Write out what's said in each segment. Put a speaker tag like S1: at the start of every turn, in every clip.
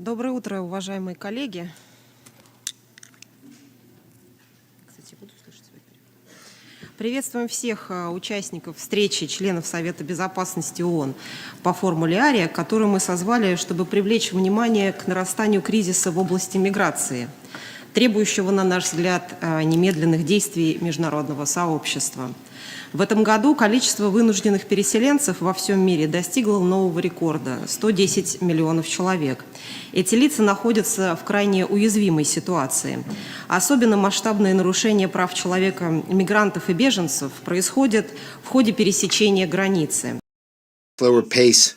S1: Доброе утро, уважаемые коллеги. Кстати, буду слышать свой перевод. Приветствуем всех участников встречи членов Совета Безопасности ООН по формуле Ария, которую мы созвали, чтобы привлечь внимание к нарастанию кризиса в области миграции, требующего, на наш взгляд, немедленных действий международного сообщества. В этом году количество вынужденных переселенцев во всем мире достигло нового рекорда – 110 миллионов человек. Эти лица находятся в крайне уязвимой ситуации. Особенно масштабные нарушения прав человека, мигрантов и беженцев происходят в ходе пересечения границы.
S2: Slower pace.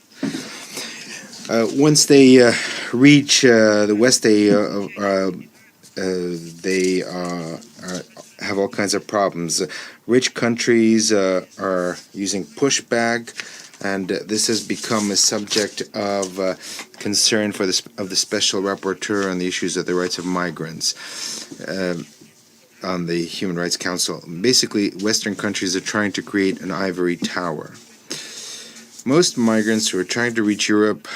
S2: Once they reach the West, they have all kinds of problems. Rich countries are using pushback, and this has become a subject of concern for the Special Rapporteur on the issues of the rights of migrants on the Human Rights Council. Basically, Western countries are trying to create an ivory tower. Most migrants who are trying to reach Europe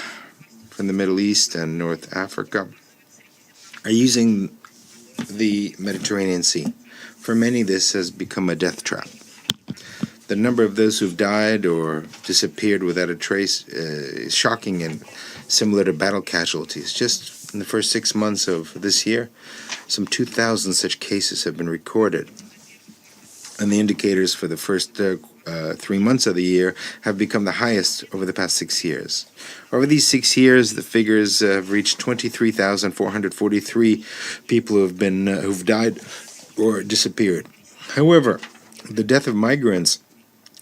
S2: from the Middle East and North Africa are using the Mediterranean Sea. For many, this has become a death trap. The number of those who've died or disappeared without a trace is shocking and similar to battle casualties. Just in the first 6 months of this year, some 2,000 such cases have been recorded. And the indicators for the first 3 months of the year have become the highest over the past 6 years. Over these 6 years, the figures have reached 23,443 people who've died or disappeared. However, the death of migrants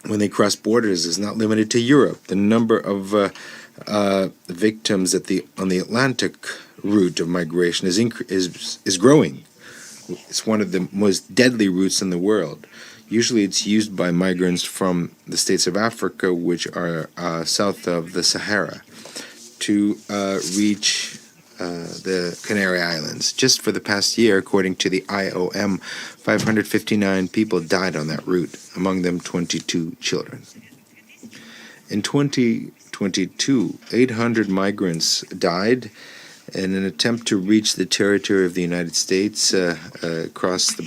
S2: when they cross borders is not limited to Europe. The number of victims on the Atlantic route of migration is growing. It's one of the most deadly routes in the world. Usually it's used by migrants from the states of Africa, which are south of the Sahara, to reach the Canary Islands. Just for the past year, according to the IOM, 559 people died on that route, among them 22 children. In 2022, 800 migrants died in an attempt to reach the territory of the United States across the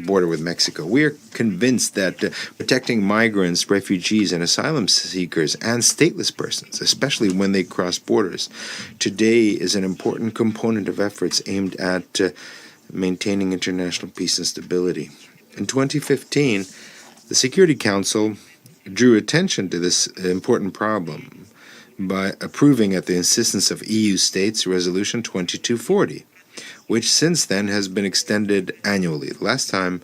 S2: border with Mexico. We are convinced that protecting migrants, refugees, and asylum seekers and stateless persons, especially when they cross borders, today is an important component of efforts aimed at maintaining international peace and stability. In 2015, the Security Council drew attention to this important problem by approving, at the insistence of EU states, Resolution 2240, which since then has been extended annually. Last time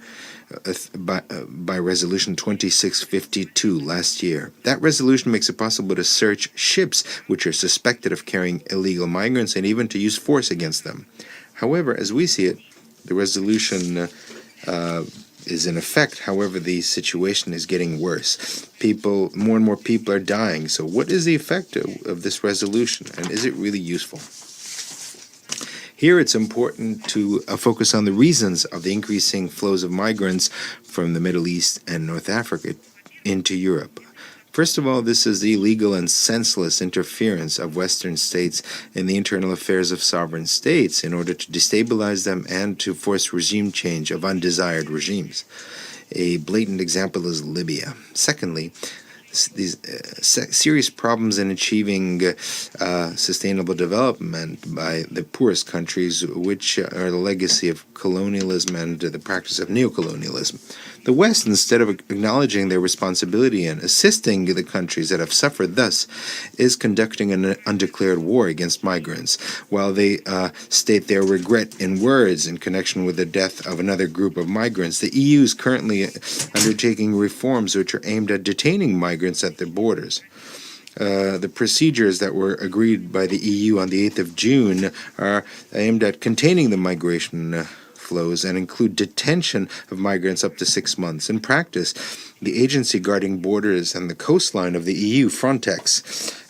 S2: by Resolution 2652 last year. That resolution makes it possible to search ships which are suspected of carrying illegal migrants and even to use force against them. However, as we see it, the resolution is in effect. However, the situation is getting worse. More and more people are dying. So what is the effect of this resolution, and is it really useful? Here it's important to focus on the reasons of the increasing flows of migrants from the Middle East and North Africa into Europe. First of all, this is the illegal and senseless interference of Western states in the internal affairs of sovereign states in order to destabilize them and to force regime change of undesired regimes. A blatant example is Libya. Secondly, these serious problems in achieving sustainable development by the poorest countries, which are the legacy of colonialism and the practice of neocolonialism. The West, instead of acknowledging their responsibility and assisting the countries that have suffered thus, is conducting an undeclared war against migrants, while they state their regret in words in connection with the death of another group of migrants. The EU is currently undertaking reforms which are aimed at detaining migrants at their borders. The procedures that were agreed by the EU on the 8th of June are aimed at containing the migration flows and include detention of migrants up to 6 months. In practice, the agency guarding borders and the coastline of the EU, Frontex,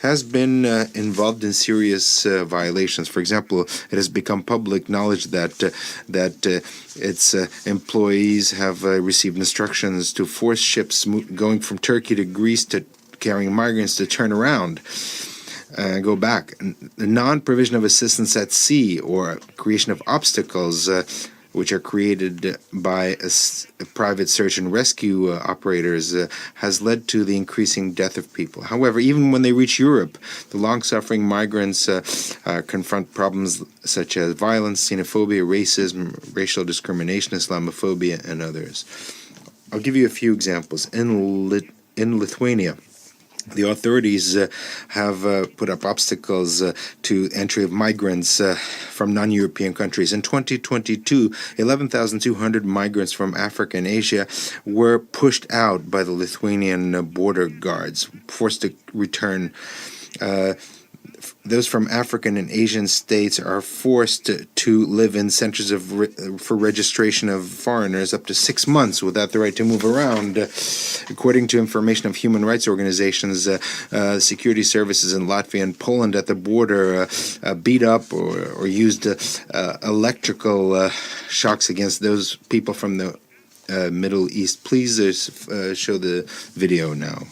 S2: has been involved in serious violations. For example, it has become public knowledge that its employees have received instructions to force ships going from Turkey to Greece to carrying migrants to turn around. go back. The non-provision of assistance at sea or creation of obstacles which are created by private search and rescue operators has led to the increasing death of people. However, even when they reach Europe, the long-suffering migrants confront problems such as violence, xenophobia, racism, racial discrimination, Islamophobia, and others. I'll give you a few examples. In Lithuania, the authorities have put up obstacles to entry of migrants from non-European countries. In 2022, 11,200 migrants from Africa and Asia were pushed out by the Lithuanian border guards, forced to return. Those from African and Asian states are forced to live in centers for registration of foreigners up to 6 months without the right to move around. According to information of human rights organizations, security services in Latvia and Poland at the border beat up or used electrical shocks against those people from the Middle East. Please show the video now.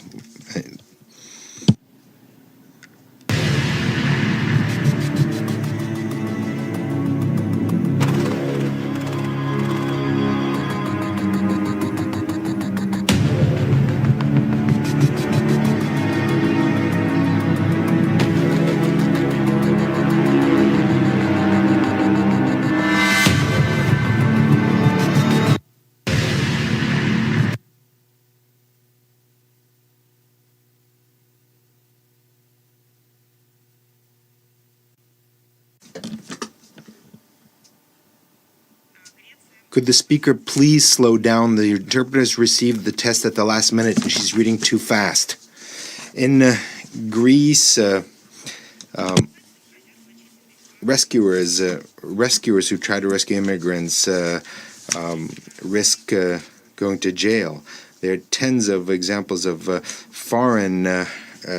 S2: Could the speaker please slow down? The interpreters received the test at the last minute and she's reading too fast. In Greece, rescuers who try to rescue immigrants risk going to jail. There are tens of examples of foreign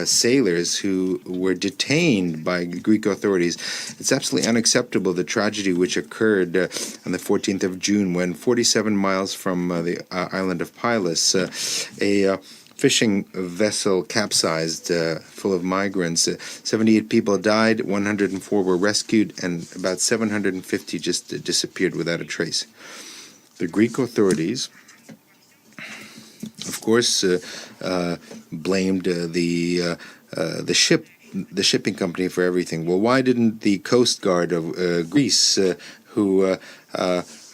S2: sailors who were detained by Greek authorities. It's absolutely unacceptable, the tragedy which occurred on the 14th of June when 47 miles from the island of Pylos, a fishing vessel capsized full of migrants. 78 people died, 104 were rescued, and about 750 just disappeared without a trace. The Greek authorities, of course, blamed the shipping company for everything. Well, why didn't the Coast Guard of Greece, who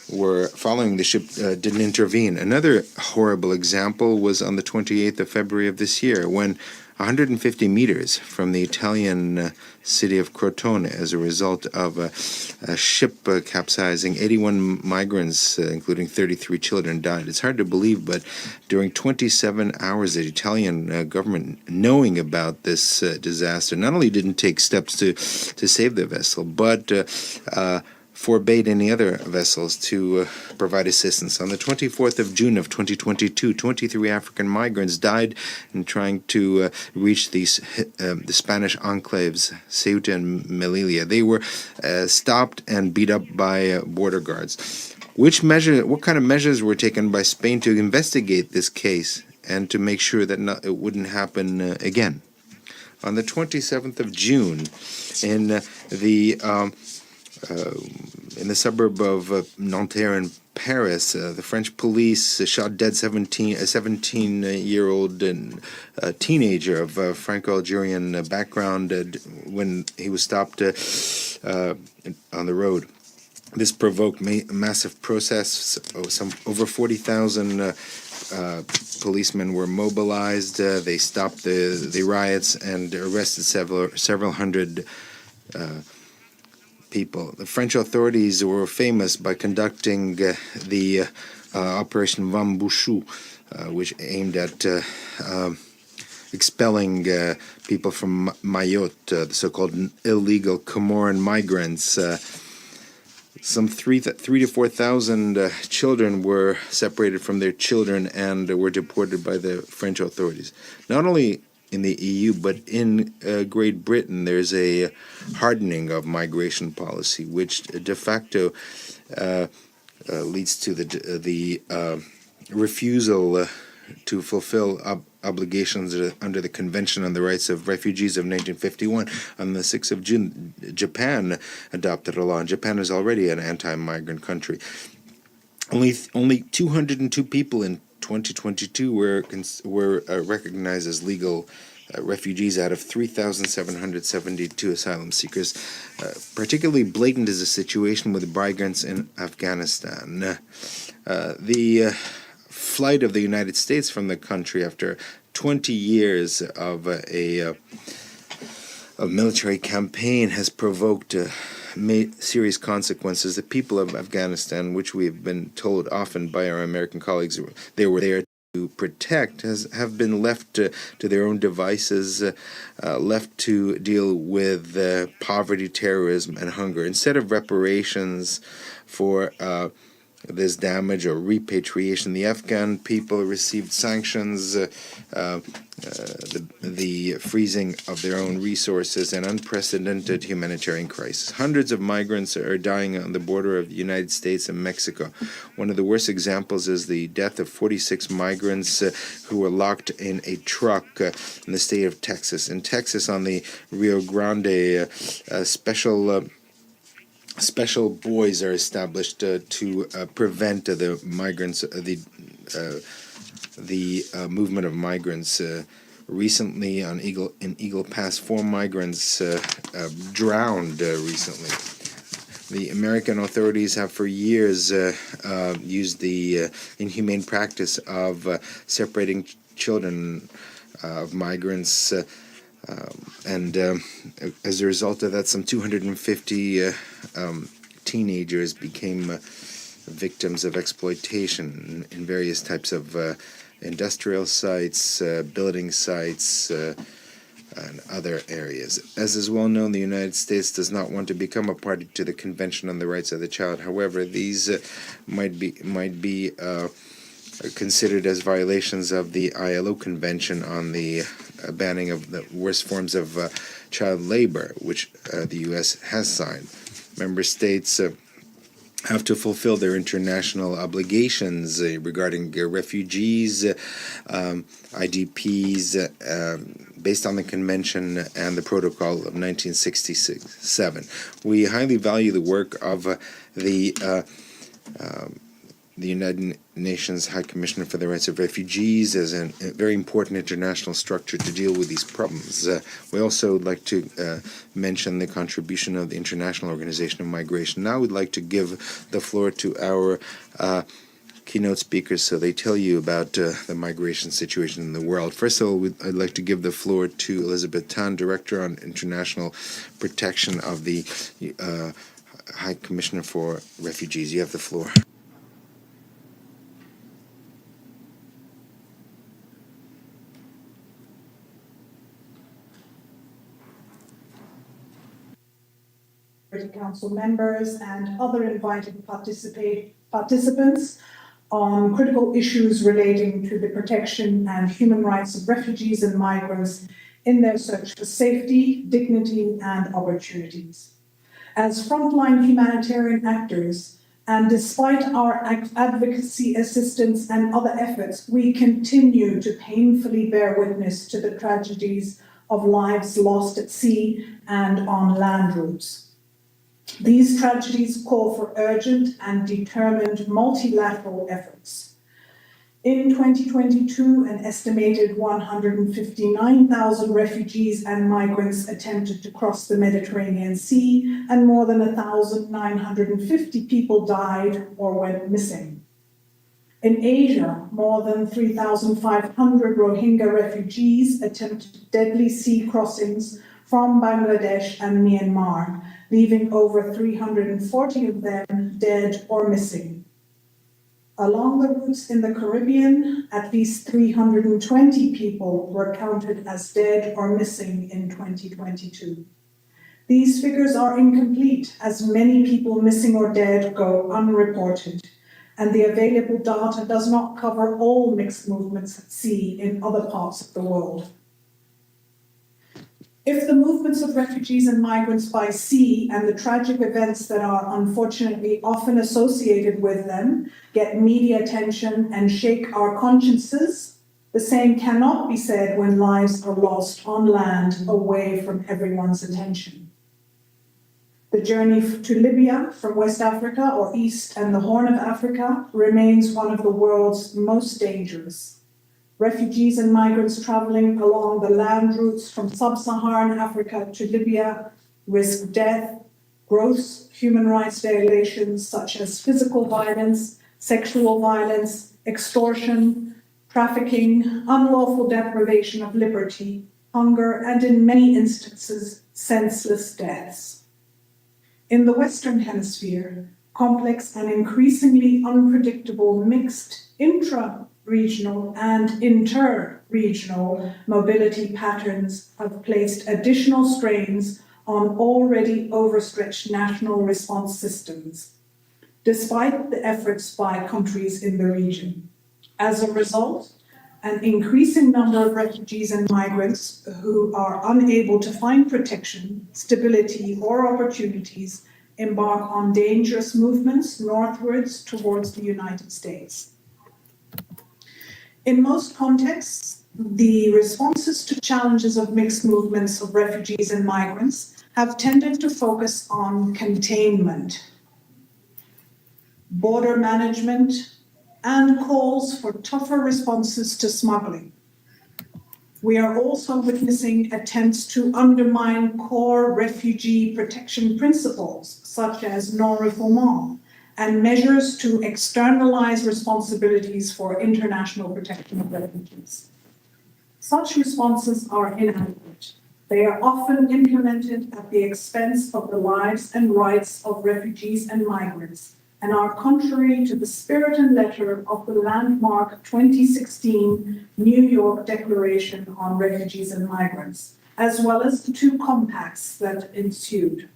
S2: were following the ship, didn't intervene? Another horrible example was on the 28th of February of this year, when 150 meters from the Italian city of Crotone, as a result of a ship capsizing, 81 migrants, including 33 children, died. It's hard to believe, but during 27 hours, the Italian government, knowing about this disaster, not only didn't take steps to save the vessel, but forbade any other vessels to provide assistance. On the 24th of June of 2022, 23 African migrants died in trying to reach the Spanish enclaves, Ceuta and Melilla. They were stopped and beat up by border guards. What kind of measures were taken by Spain to investigate this case and to make sure that it wouldn't happen again? On the 27th of June, in the suburb of Nanterre in Paris, the French police shot dead a 17-year-old teenager of Franco-Algerian background when he was stopped on the road. This provoked massive protests. Over 40,000 policemen were mobilized. They stopped the riots and arrested several hundred people. The French authorities were famous by conducting the Operation Wambushu, which aimed at expelling people from Mayotte, the so-called illegal Comoran migrants. Some 3,000 to 4,000 children were separated from their children and were deported by the French authorities. Not only in the EU, but in Great Britain, there's a hardening of migration policy, which de facto leads to the refusal to fulfill obligations under the Convention on the Rights of Refugees of 1951. On the 6th of June, Japan adopted a law, and Japan is already an anti-migrant country. Only 202 people in 2022 were recognized as legal refugees out of 3,772 asylum seekers. Particularly blatant is the situation with migrants in Afghanistan. The flight of the United States from the country after 20 years of a military campaign has provoked serious consequences. The people of Afghanistan, which we have been told often by our American colleagues they were there to protect, have been left to their own devices, left to deal with poverty, terrorism, and hunger. Instead of reparations for this damage or repatriation, the Afghan people received sanctions, the freezing of their own resources, and unprecedented humanitarian crisis. Hundreds of migrants are dying on the border of the United States and Mexico. One of the worst examples is the death of 46 migrants who were locked in a truck in the state of Texas. In Texas, on the Rio Grande, special buoys are established to prevent the migrants, the movement of migrants. Recently, in Eagle Pass, 4 migrants drowned recently. The American authorities have for years used the inhumane practice of separating children of migrants. And as a result of that, some 250 teenagers became victims of exploitation in various types of industrial sites, building sites, and other areas. As is well known, the United States does not want to become a party to the Convention on the Rights of the Child. However, these might be considered as violations of the ILO Convention on the banning of the worst forms of child labor, which the U.S. has signed. Member states have to fulfill their international obligations regarding refugees, IDPs, based on the Convention and the Protocol of 1967. We highly value the work of the United Nations High Commissioner for the Rights of Refugees as a very important international structure to deal with these problems. We also would like to mention the contribution of the International Organization of Migration. Now we'd like to give the floor to our keynote speakers so they tell you about the migration situation in the world. First of all, I'd like to give the floor to Elizabeth Tan, Director on International Protection of the High Commissioner for Refugees. You have the floor.
S3: Council members and other invited participants on critical issues relating to the protection and human rights of refugees and migrants in their search for safety, dignity, and opportunities. As frontline humanitarian actors, and despite our advocacy, assistance, and other efforts, we continue to painfully bear witness to the tragedies of lives lost at sea and on land routes. These tragedies call for urgent and determined multilateral efforts. In 2022, an estimated 159,000 refugees and migrants attempted to cross the Mediterranean Sea, and more than 1,950 people died or went missing. In Asia, more than 3,500 Rohingya refugees attempted deadly sea crossings from Bangladesh and Myanmar, leaving over 340 of them dead or missing. Along the routes in the Caribbean, at least 320 people were counted as dead or missing in 2022. These figures are incomplete, as many people missing or dead go unreported, and the available data does not cover all mixed movements at sea in other parts of the world. If the movements of refugees and migrants by sea and the tragic events that are unfortunately often associated with them get media attention and shake our consciences, The same cannot be said when lives are lost on land away from everyone's attention. The journey to Libya from West Africa or East and the Horn of Africa remains one of the world's most dangerous. Refugees and migrants traveling along the land routes from sub-Saharan Africa to Libya risk death, gross human rights violations such as physical violence, sexual violence, extortion, trafficking, unlawful deprivation of liberty, hunger, and in many instances, senseless deaths. In the Western Hemisphere, complex and increasingly unpredictable mixed intra-regional and inter-regional mobility patterns have placed additional strains on already overstretched national response systems, despite the efforts by countries in the region. As a result, an increasing number of refugees and migrants who are unable to find protection, stability, or opportunities embark on dangerous movements northwards towards the United States. In most contexts, the responses to challenges of mixed movements of refugees and migrants have tended to focus on containment, border management, and calls for tougher responses to smuggling. We are also witnessing attempts to undermine core refugee protection principles, such as non-refoulement, and measures to externalize responsibilities for international protection of refugees. Such responses are inadequate. They are often implemented at the expense of the lives and rights of refugees and migrants, and are contrary to the spirit and letter of the landmark 2016 New York Declaration on Refugees and Migrants, as well as the two compacts that ensued.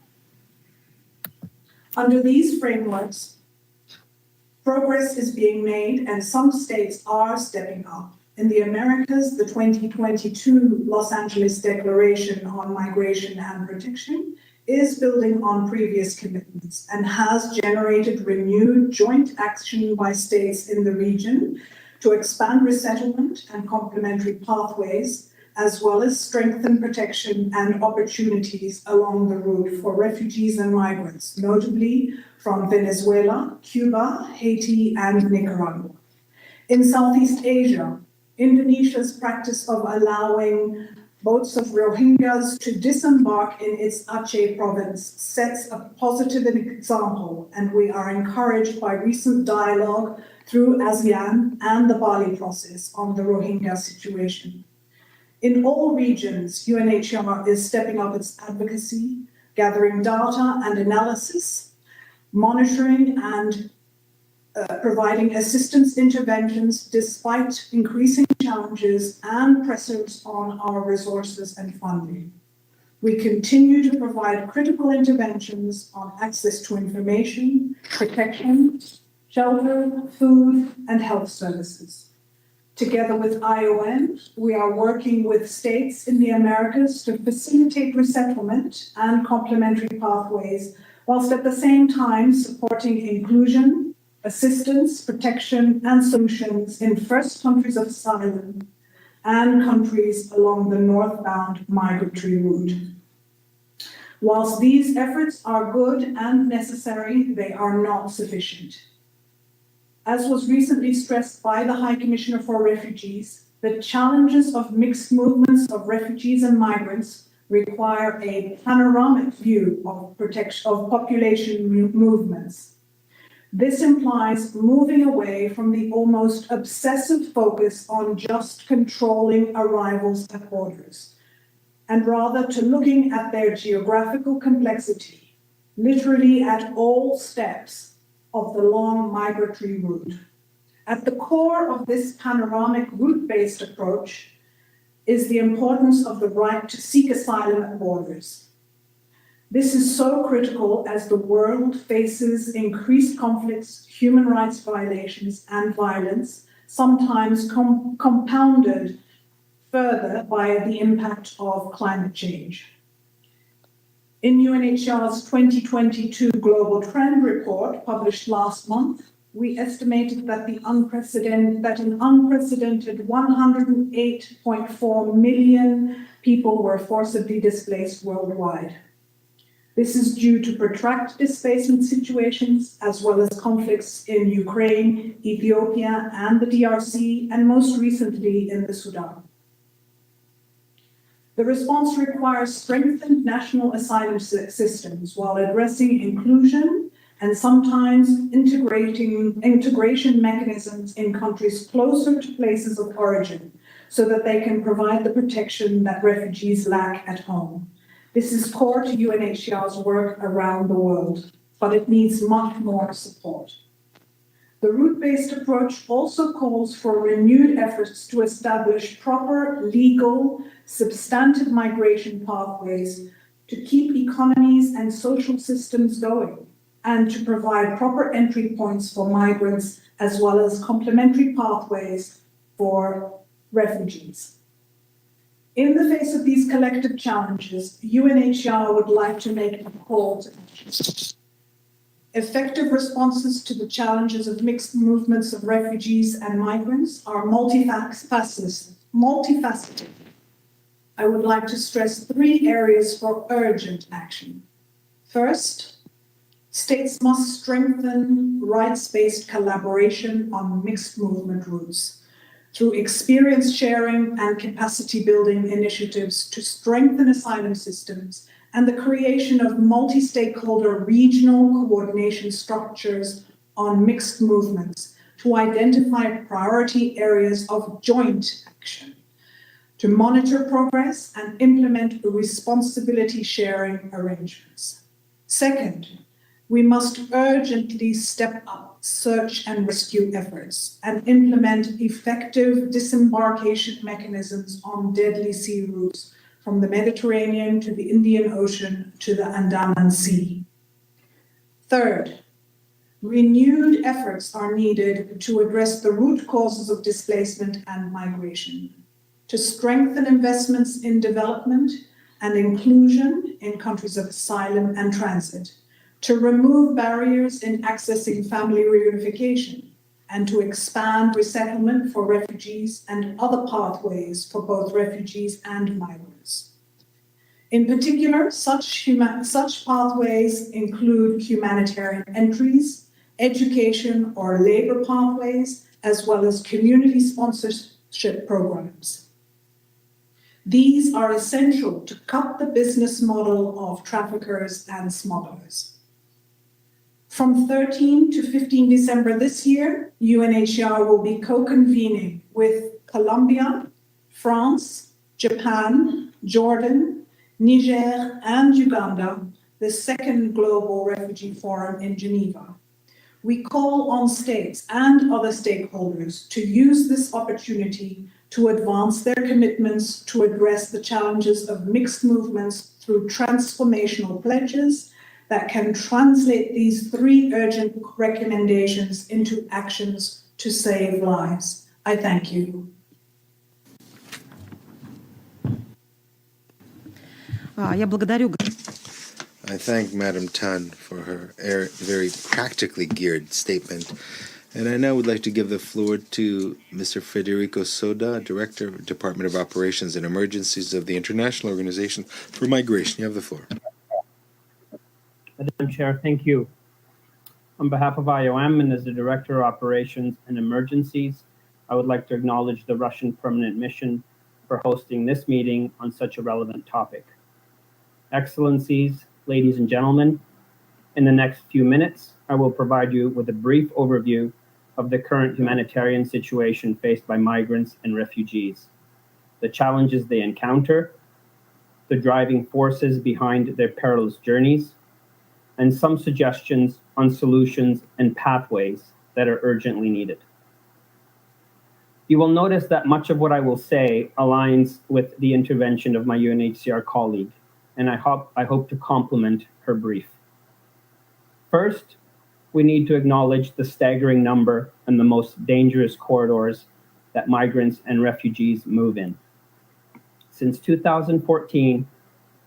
S3: Under these frameworks, progress is being made and some states are stepping up. In the Americas, the 2022 Los Angeles Declaration on Migration and Protection is building on previous commitments and has generated renewed joint action by states in the region to expand resettlement and complementary pathways, as well as strengthen protection and opportunities along the route for refugees and migrants, notably from Venezuela, Cuba, Haiti, and Nicaragua. In Southeast Asia, Indonesia's practice of allowing boats of Rohingyas to disembark in its Aceh province sets a positive example, and we are encouraged by recent dialogue through ASEAN and the Bali process on the Rohingya situation. In all regions, UNHCR is stepping up its advocacy, gathering data and analysis, monitoring and providing assistance interventions despite increasing challenges and pressures on our resources and funding. We continue to provide critical interventions on access to information, protection, shelter, food, and health services. Together with IOM, we are working with states in the Americas to facilitate resettlement and complementary pathways, whilst at the same time supporting inclusion, assistance, protection, and solutions in first countries of asylum and countries along the northbound migratory route. Whilst these efforts are good and necessary, they are not sufficient. As was recently stressed by the High Commissioner for Refugees, the challenges of mixed movements of refugees and migrants require a panoramic view of population movements. This implies moving away from the almost obsessive focus on just controlling arrivals at borders, and rather to looking at their geographical complexity, literally at all steps of the long migratory route. At the core of this panoramic route-based approach is the importance of the right to seek asylum at borders. This is so critical as the world faces increased conflicts, human rights violations, and violence, sometimes compounded further by the impact of climate change. In UNHCR's 2022 Global Trend Report, published last month, we estimated that an unprecedented 108.4 million people were forcibly displaced worldwide. This is due to protracted displacement situations, as well as conflicts in Ukraine, Ethiopia, and the DRC, and most recently in the Sudan. The response requires strengthened national asylum systems while addressing inclusion and sometimes integration mechanisms in countries closer to places of origin so that they can provide the protection that refugees lack at home. This is core to UNHCR's work around the world, but it needs much more support. The route-based approach also calls for renewed efforts to establish proper, legal, substantive migration pathways to keep economies and social systems going, and to provide proper entry points for migrants, as well as complementary pathways for refugees. In the face of these collective challenges, UNHCR would like to make a call to action. Effective responses to the challenges of mixed movements of refugees and migrants are multifaceted. I would like to stress 3 areas for urgent action. First, states must strengthen rights-based collaboration on mixed movement routes through experience sharing and capacity building initiatives to strengthen asylum systems and the creation of multi-stakeholder regional coordination structures on mixed movements to identify priority areas of joint action, to monitor progress and implement responsibility sharing arrangements. Second, we must urgently step up search and rescue efforts and implement effective disembarkation mechanisms on deadly sea routes from the Mediterranean to the Indian Ocean to the Andaman Sea. Third, renewed efforts are needed to address the root causes of displacement and migration, to strengthen investments in development and inclusion in countries of asylum and transit, to remove barriers in accessing family reunification, and to expand resettlement for refugees and other pathways for both refugees and migrants. In particular, such pathways include humanitarian entries, education or labor pathways, as well as community sponsorship programs. These are essential to cut the business model of traffickers and smugglers. From 13 to 15 December this year, UNHCR will be co-convening with Colombia, France, Japan, Jordan, Niger, and Uganda, the second Global Refugee Forum in Geneva. We call on states and other stakeholders to use this opportunity to advance their commitments to address the challenges of mixed movements through transformational pledges that can translate these 3 urgent recommendations into actions to save lives. I thank you.
S1: Я благодарю.
S2: I thank Madam Tan for her very practically geared statement. And I now would like to give the floor to Mr. Federico Soda, Director of Department of Operations and Emergencies of the International Organization for Migration. You have the floor.
S4: Madam Chair, thank you. On behalf of IOM and as the Director of Operations and Emergencies, I would like to acknowledge the Russian Permanent Mission for hosting this meeting on such a relevant topic. Excellencies, ladies and gentlemen, in the next few minutes, I will provide you with a brief overview of the current humanitarian situation faced by migrants and refugees, the challenges they encounter, the driving forces behind their perilous journeys, and some suggestions on solutions and pathways that are urgently needed. You will notice that much of what I will say aligns with the intervention of my UNHCR colleague, and I hope to complement her brief. First, we need to acknowledge the staggering number and the most dangerous corridors that migrants and refugees move in. Since 2014,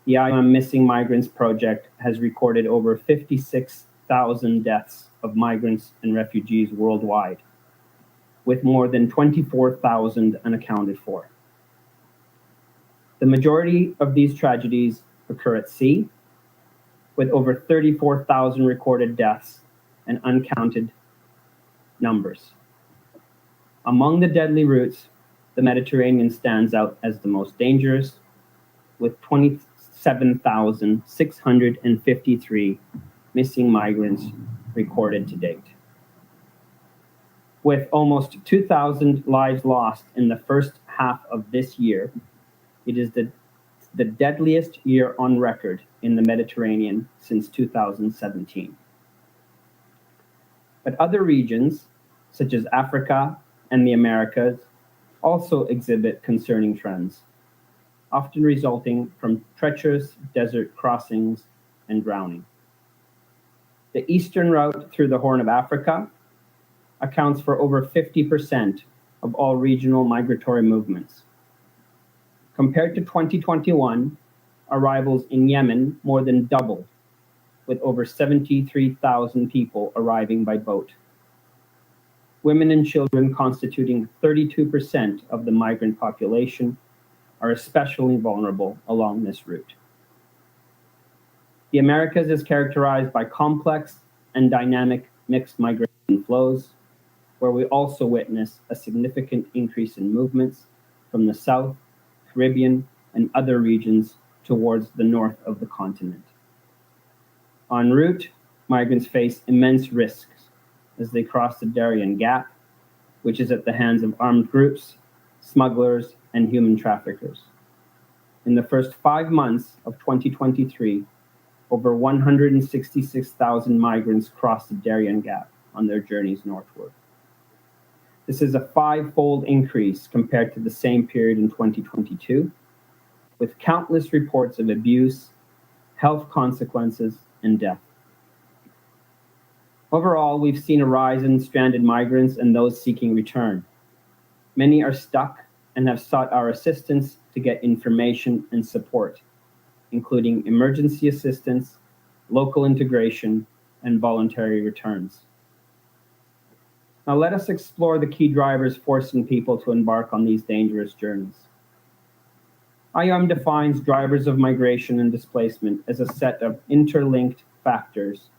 S4: the IOM Missing Migrants Project has recorded over 56,000 deaths of migrants and refugees worldwide, with more than 24,000 unaccounted for. The majority of these tragedies occur at sea, with over 34,000 recorded deaths and uncounted numbers. Among the deadly routes, the Mediterranean stands out as the most dangerous, with 27,653 missing migrants recorded to date. With almost 2,000 lives lost in the first half of this year, it is the deadliest year on record in the Mediterranean since 2017. But other regions, such as Africa and the Americas, also exhibit concerning trends, often resulting from treacherous desert crossings and drowning. The eastern route through the Horn of Africa accounts for over 50% of all regional migratory movements. Compared to 2021, arrivals in Yemen more than doubled, with over 73,000 people arriving by boat. Women and children, constituting 32% of the migrant population, are especially vulnerable along this route. The Americas is characterized by complex and dynamic mixed migration flows, where we also witness a significant increase in movements from the South, Caribbean, and other regions towards the north of the continent. En route, migrants face immense risks as they cross the Darien Gap, which is at the hands of armed groups, smugglers, and human traffickers. In the first 5 months of 2023, over 166,000 migrants crossed the Darien Gap on their journeys northward. This is a 5-fold increase compared to the same period in 2022, with countless reports of abuse, health consequences, and death. Overall, we've seen a rise in stranded migrants and those seeking return. Many are stuck and have sought our assistance to get information and support, including emergency assistance, local integration, and voluntary returns. Now let us explore the key drivers forcing people to embark on these dangerous journeys. IOM defines drivers of migration and displacement as a set of interlinked factors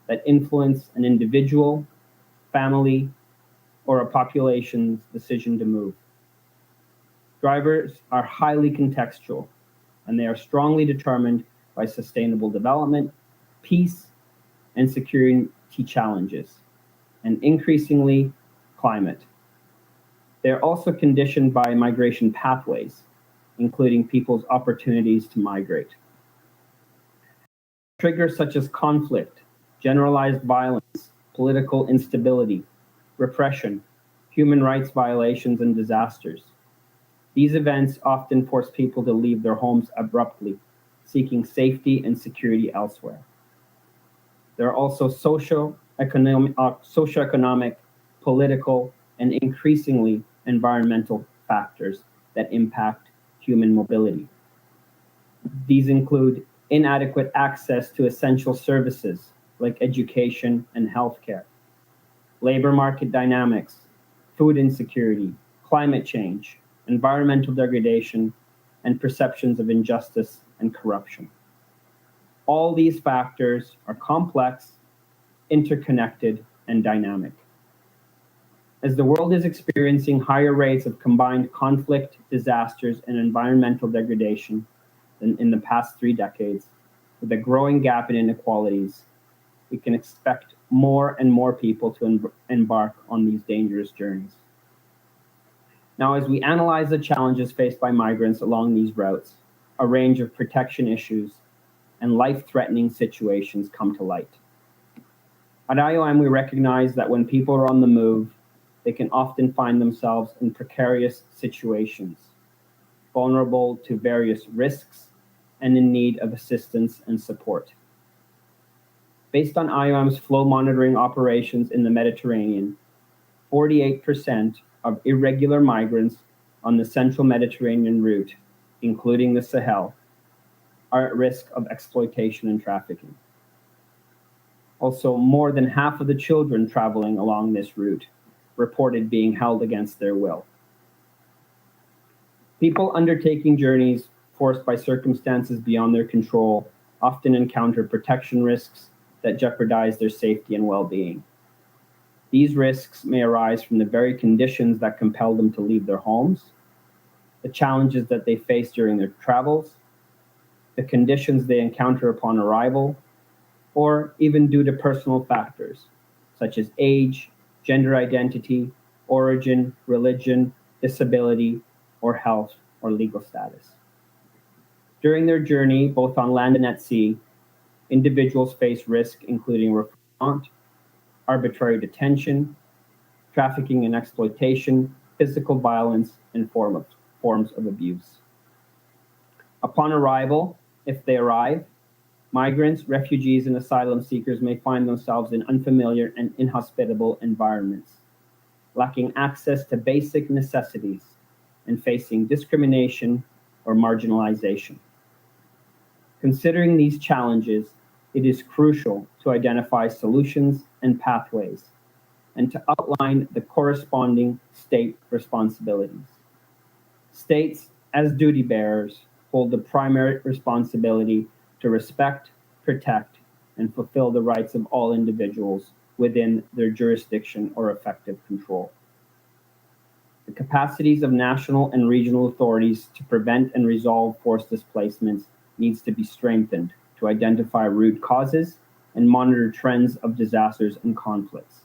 S4: that influence an individual, family, or a population's decision to move. Drivers are highly contextual, and they are strongly determined by sustainable development, peace, and security challenges, and increasingly climate. They are also conditioned by migration pathways, including people's opportunities to migrate. Triggers such as conflict, generalized violence, political instability, repression, human rights violations, and disasters. These events often force people to leave their homes abruptly, seeking safety and security elsewhere. There are also socioeconomic, political, and increasingly environmental factors that impact human mobility. These include inadequate access to essential services like education and healthcare, labor market dynamics, food insecurity, climate change, environmental degradation, and perceptions of injustice and corruption. All these factors are complex, interconnected, and dynamic. As the world is experiencing higher rates of combined conflict, disasters, and environmental degradation than in the past 3 decades, with a growing gap in inequalities, we can expect more and more people to embark on these dangerous journeys. Now, as we analyze the challenges faced by migrants along these routes, a range of protection issues and life-threatening situations come to light. At IOM, we recognize that when people are on the move, they can often find themselves in precarious situations, vulnerable to various risks, and in need of assistance and support. Based on IOM's flow monitoring operations in the Mediterranean, 48% of irregular migrants on the central Mediterranean route, including the Sahel, are at risk of exploitation and trafficking. Also, more than half of the children traveling along this route reported being held against their will. People undertaking journeys forced by circumstances beyond their control often encounter protection risks that jeopardize their safety and well-being. These risks may arise from the very conditions that compel them to leave their homes, the challenges that they face during their travels, the conditions they encounter upon arrival, or even due to personal factors such as age, gender identity, origin, religion, disability, or health or legal status. During their journey, both on land and at sea, individuals face risk including refoulement, arbitrary detention, trafficking and exploitation, physical violence, and forms of abuse. Upon arrival, if they arrive, migrants, refugees, and asylum seekers may find themselves in unfamiliar and inhospitable environments, lacking access to basic necessities and facing discrimination or marginalization. Considering these challenges, it is crucial to identify solutions and pathways and to outline the corresponding state responsibilities. States, as duty bearers, hold the primary responsibility to respect, protect, and fulfill the rights of all individuals within their jurisdiction or effective control. The capacities of national and regional authorities to prevent and resolve forced displacements needs to be strengthened to identify root causes and monitor trends of disasters and conflicts.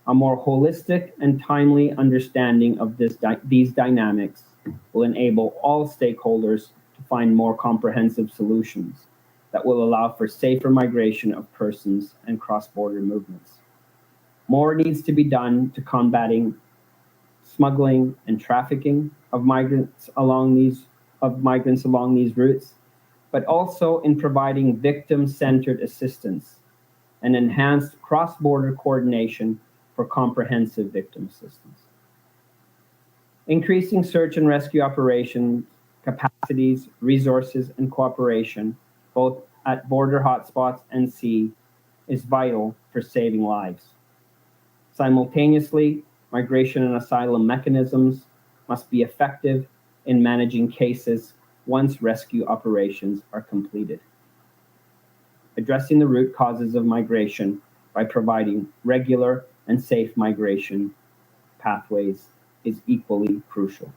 S4: A more holistic and timely understanding of these dynamics will enable all stakeholders to find more comprehensive solutions that will allow for safer migration of persons and cross-border movements. More needs to be done to combating smuggling and trafficking of migrants along these routes, but also in providing victim-centered assistance and enhanced cross-border coordination for comprehensive victim assistance. Increasing search and rescue operations, capacities, resources, and cooperation, both at border hotspots and sea, is vital for saving lives. Simultaneously, migration and asylum mechanisms must be effective in managing cases once rescue operations are completed. Addressing the root causes of migration by providing regular and safe migration pathways is equally crucial.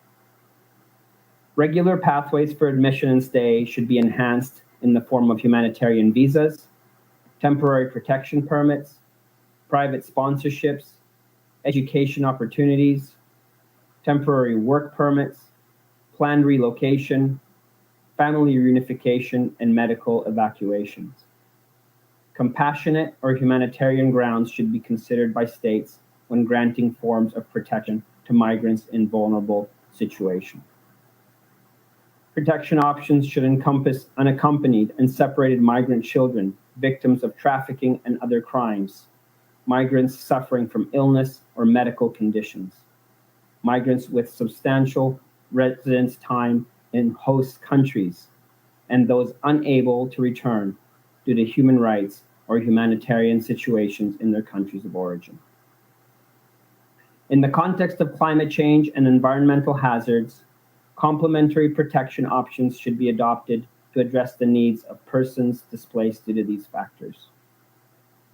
S4: Regular pathways for admission and stay should be enhanced in the form of humanitarian visas, temporary protection permits, private sponsorships, education opportunities, temporary work permits, planned relocation, family reunification, and medical evacuations. Compassionate or humanitarian grounds should be considered by states when granting forms of protection to migrants in vulnerable situations. Protection options should encompass unaccompanied and separated migrant children, victims of trafficking and other crimes, migrants suffering from illness or medical conditions, migrants with substantial residence time in host countries, and those unable to return due to human rights or humanitarian situations in their countries of origin. In the context of climate change and environmental hazards, complementary protection options should be adopted to address the needs of persons displaced due to these factors.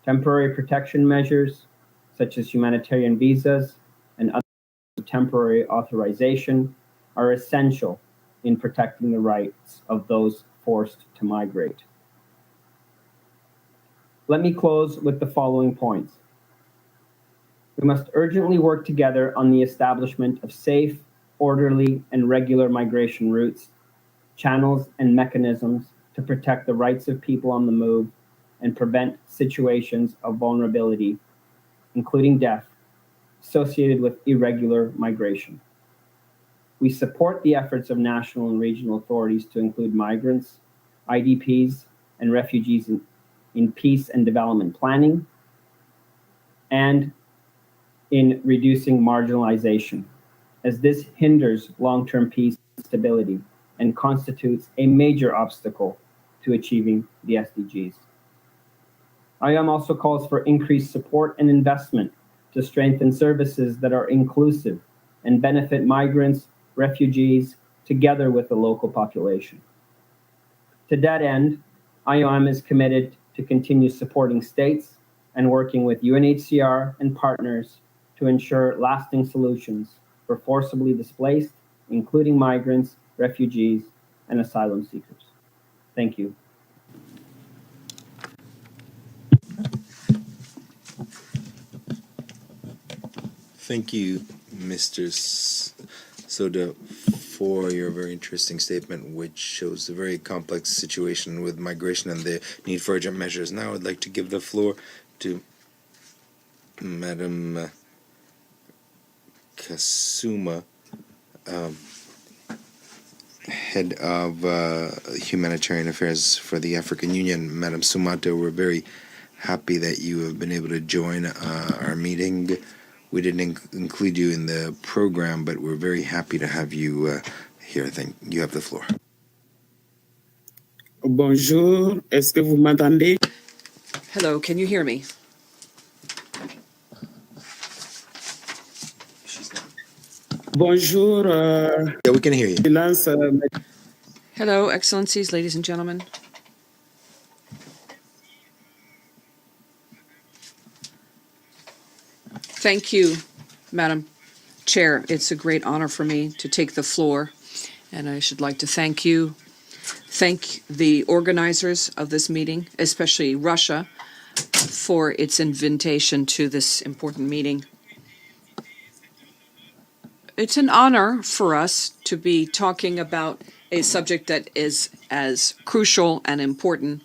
S4: Temporary protection measures, such as humanitarian visas and other temporary authorization, are essential in protecting the rights of those forced to migrate. Let me close with the following points. We must urgently work together on the establishment of safe, orderly, and regular migration routes, channels, and mechanisms to protect the rights of people on the move and prevent situations of vulnerability, including death, associated with irregular migration. We support the efforts of national and regional authorities to include migrants, IDPs, and refugees in peace and development planning, and in reducing marginalization, as this hinders long-term peace and stability and constitutes a major obstacle to achieving the SDGs. IOM also calls for increased support and investment to strengthen services that are inclusive and benefit migrants, refugees, together with the local population. To that end, IOM is committed to continue supporting states and working with UNHCR and partners to ensure lasting solutions for forcibly displaced, including migrants, refugees, and asylum seekers. Thank you.
S2: Thank you, Mr. Soda, for your very interesting statement, which shows the very complex situation with migration and the need for urgent measures. Now I'd like to give the floor to Madam Kasuma, Head of Humanitarian Affairs for the African Union. Madam Sumato, we're very happy that you have been able to join our meeting. We didn't include you in the program, but we're very happy to have you here. I think you have the floor.
S5: Bonjour, est-ce que vous m'entendez?
S6: Hello, can you hear me?
S5: Bonjour,
S2: Yeah, we can hear you.
S5: Silence,
S6: Hello, Excellencies, ladies and gentlemen. Thank you, Madam Chair. It's a great honor for me to take the floor, and I should like to thank the organizers of this meeting, especially Russia, for its invitation to this important meeting. It's an honor for us to be talking about a subject that is as crucial and important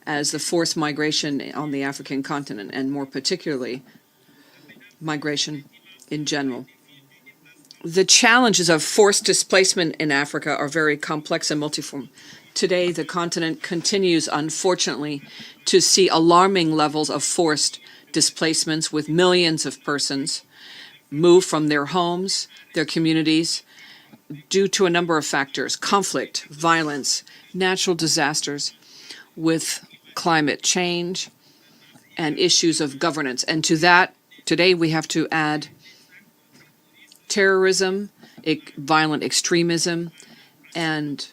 S6: as the forced migration on the African continent, and more particularly, migration in general. The challenges of forced displacement in Africa are very complex and multiform. Today, the continent continues, unfortunately, to see alarming levels of forced displacements, with millions of persons move from their homes, their communities, due to a number of factors: conflict, violence, natural disasters, with climate change, and issues of governance. And to that, today we have to add terrorism, violent extremism, and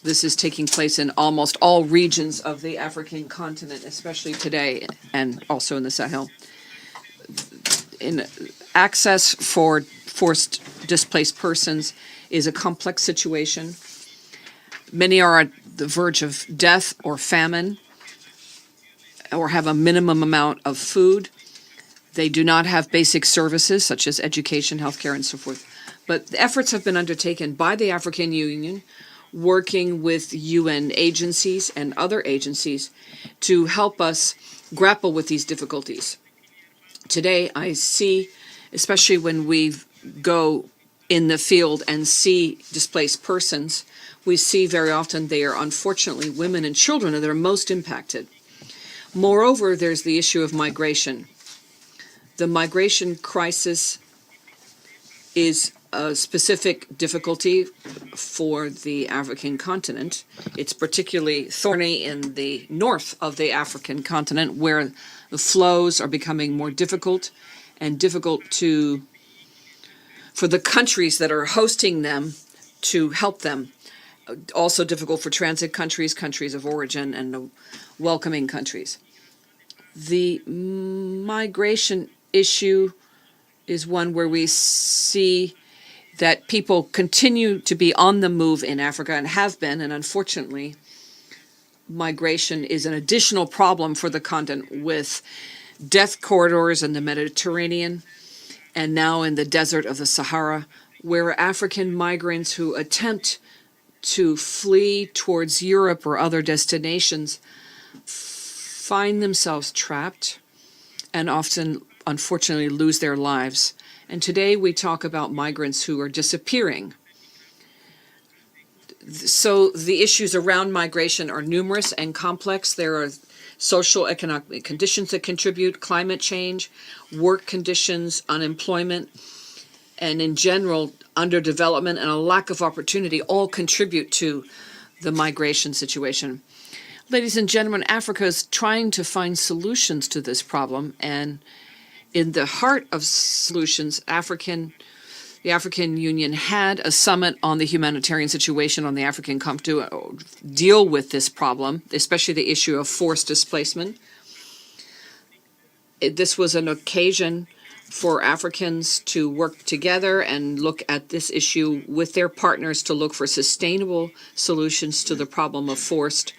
S6: this is taking place in almost all regions of the African continent, especially today, and also in the Sahel. In access for forced displaced persons is a complex situation. Many are at the verge of death or famine, or have a minimum amount of food. They do not have basic services such as education, healthcare, and so forth. But the efforts have been undertaken by the African Union, working with UN agencies and other agencies to help us grapple with these difficulties. Today, I see, especially when we go in the field and see displaced persons, we see very often they are unfortunately women and children that are most impacted. Moreover, there's the issue of migration. The migration crisis is a specific difficulty for the African continent. It's particularly thorny in the north of the African continent, where the flows are becoming more difficult, and difficult for the countries that are hosting them to help them. Also difficult for transit countries, countries of origin, and the welcoming countries. The migration issue is one where we see that people continue to be on the move in Africa, and have been, and unfortunately, migration is an additional problem for the continent, with death corridors in the Mediterranean and now in the desert of the Sahara, where African migrants who attempt to flee towards Europe or other destinations find themselves trapped and often, unfortunately, lose their lives. And today we talk about migrants who are disappearing. So the issues around migration are numerous and complex. There are social economic conditions that contribute, climate change, work conditions, unemployment, and in general, underdevelopment and a lack of opportunity all contribute to the migration situation. Ladies and gentlemen, Africa is trying to find solutions to this problem, and in the heart of solutions, the African Union had a summit on the humanitarian situation on the African continent to deal with this problem, especially the issue of forced displacement. This was an occasion for Africans to work together and look at this issue with their partners to look for sustainable solutions to the problem of forced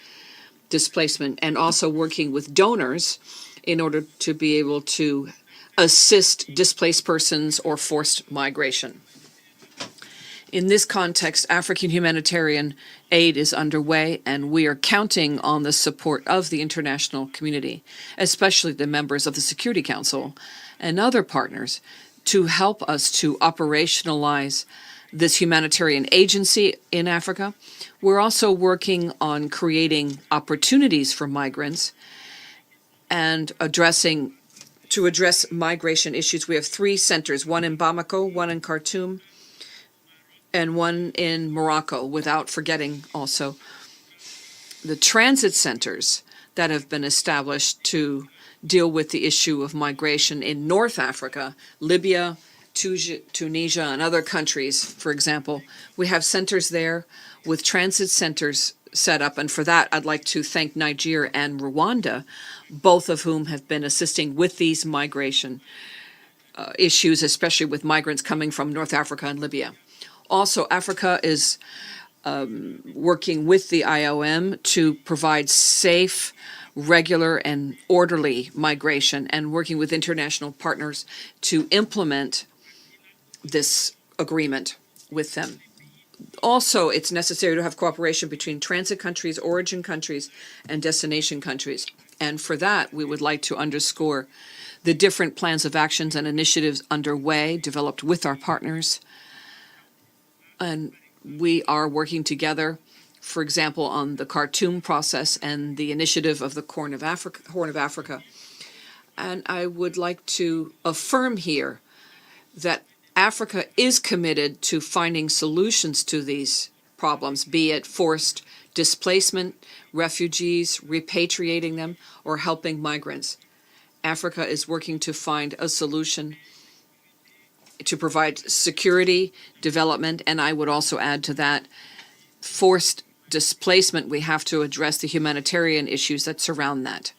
S6: displacement, and also working with donors in order to be able to assist displaced persons or forced migration. In this context, African humanitarian aid is underway, and we are counting on the support of the international community, especially the members of the Security Council and other partners, to help us to operationalize this humanitarian agency in Africa. We're also working on creating opportunities for migrants and to address migration issues. We have 3 centers, one in Bamako, one in Khartoum, and one in Morocco, without forgetting also the transit centers that have been established to deal with the issue of migration in North Africa, Libya, Tunisia, and other countries, for example. We have centers there with transit centers set up, and for that I'd like to thank Niger and Rwanda, both of whom have been assisting with these migration issues, especially with migrants coming from North Africa and Libya. Also, Africa is working with the IOM to provide safe, regular, and orderly migration, and working with international partners to implement this agreement with them. Also, it's necessary to have cooperation between transit countries, origin countries, and destination countries. And for that, we would like to underscore the different plans of actions and initiatives underway, developed with our partners. And we are working together, for example, on the Khartoum process and the initiative of the Horn of Africa. And I would like to affirm here that Africa is committed to finding solutions to these problems, be it forced displacement, refugees, repatriating them, or helping migrants. Africa is working to find a solution to provide security, development, and I would also add to that forced displacement. We have to address the humanitarian issues that surround that.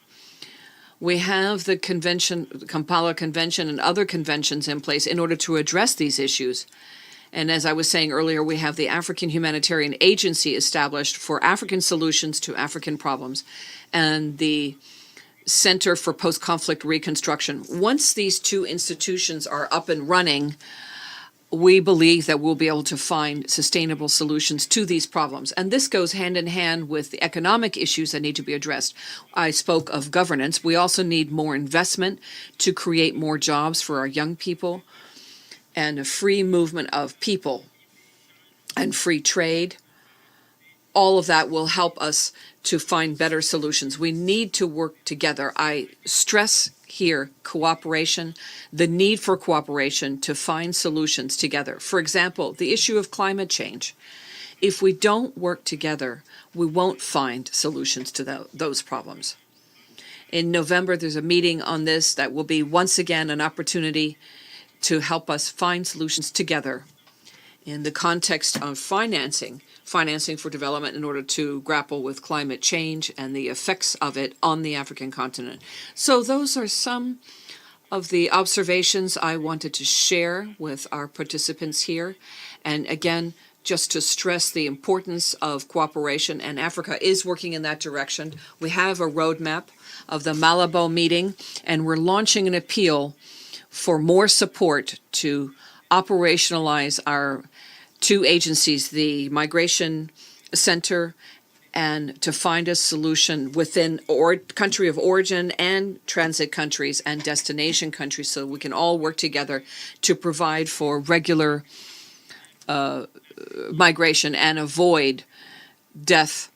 S6: We have the convention, the Kampala Convention, and other conventions in place in order to address these issues. And as I was saying earlier, we have the African Humanitarian Agency established for African solutions to African problems, and the Center for Post-Conflict Reconstruction. Once these 2 institutions are up and running, we believe that we'll be able to find sustainable solutions to these problems. And this goes hand in hand with the economic issues that need to be addressed. I spoke of governance. We also need more investment to create more jobs for our young people, and a free movement of people and free trade. All of that will help us to find better solutions. We need to work together. I stress here cooperation, the need for cooperation to find solutions together. For example, the issue of climate change. If we don't work together, we won't find solutions to those problems. In November, there's a meeting on this that will be once again an opportunity to help us find solutions together in the context of financing for development in order to grapple with climate change and the effects of it on the African continent. So those are some of the observations I wanted to share with our participants here. And again, just to stress the importance of cooperation, and Africa is working in that direction. We have a roadmap of the Malabo meeting, and we're launching an appeal for more support to operationalize our 2 agencies, the Migration Center, and to find a solution within country of origin and transit countries and destination countries, so we can all work together to provide for regular migration and avoid death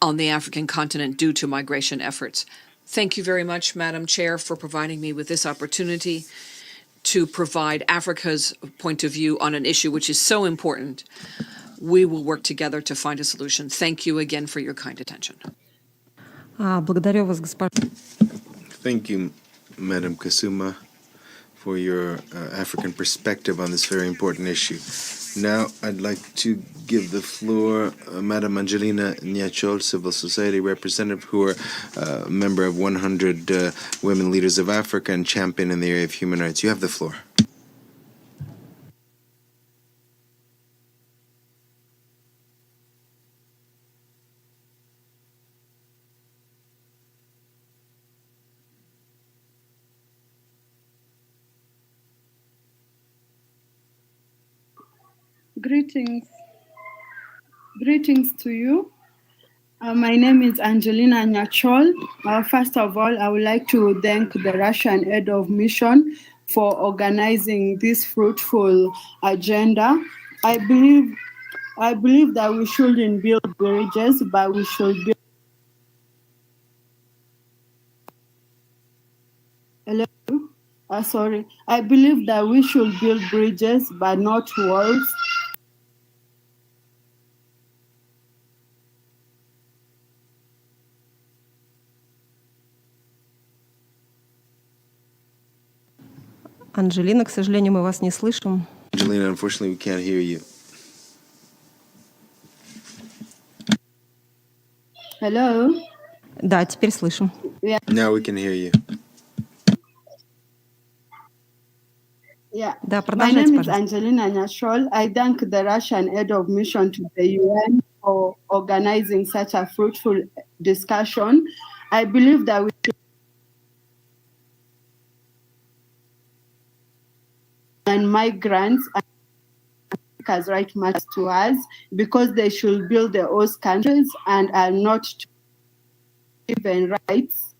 S6: on the African continent due to migration efforts. Thank you very much, Madam Chair, for providing me with this opportunity to provide Africa's point of view on an issue which is so important we will work together to find a solution. Thank you again for your kind attention.
S1: Благодарю вас, госпожа.
S2: Thank you, Madam Kasuma, for your African perspective on this very important issue. Now, I'd like to give the floor Madam Angelina Nyachol, civil society representative, who are a member of 100 Women Leaders of Africa and champion in the area of human rights. You have the floor.
S7: Greetings. Greetings to you. My name is Angelina Nyachol. First of all, I would like to thank the Russian head of mission for organizing this fruitful agenda. I believe that we shouldn't build bridges, but we should build. Hello? Sorry. I believe that we should build bridges, but not walls.
S1: Анжелина, к сожалению, мы вас не слышим.
S2: Angelina, unfortunately, we can't hear you.
S7: Hello?
S1: Да, теперь слышим.
S2: Now we can hear you.
S7: Yeah.
S1: Да,
S7: My
S1: продолжайте,
S7: name is
S1: пожалуйста.
S7: Angelina Nyachol. I thank the Russian head of mission to the UN for organizing such a fruitful discussion. I believe that we should and migrants as right matters to us because they should build their own countries and are not given rights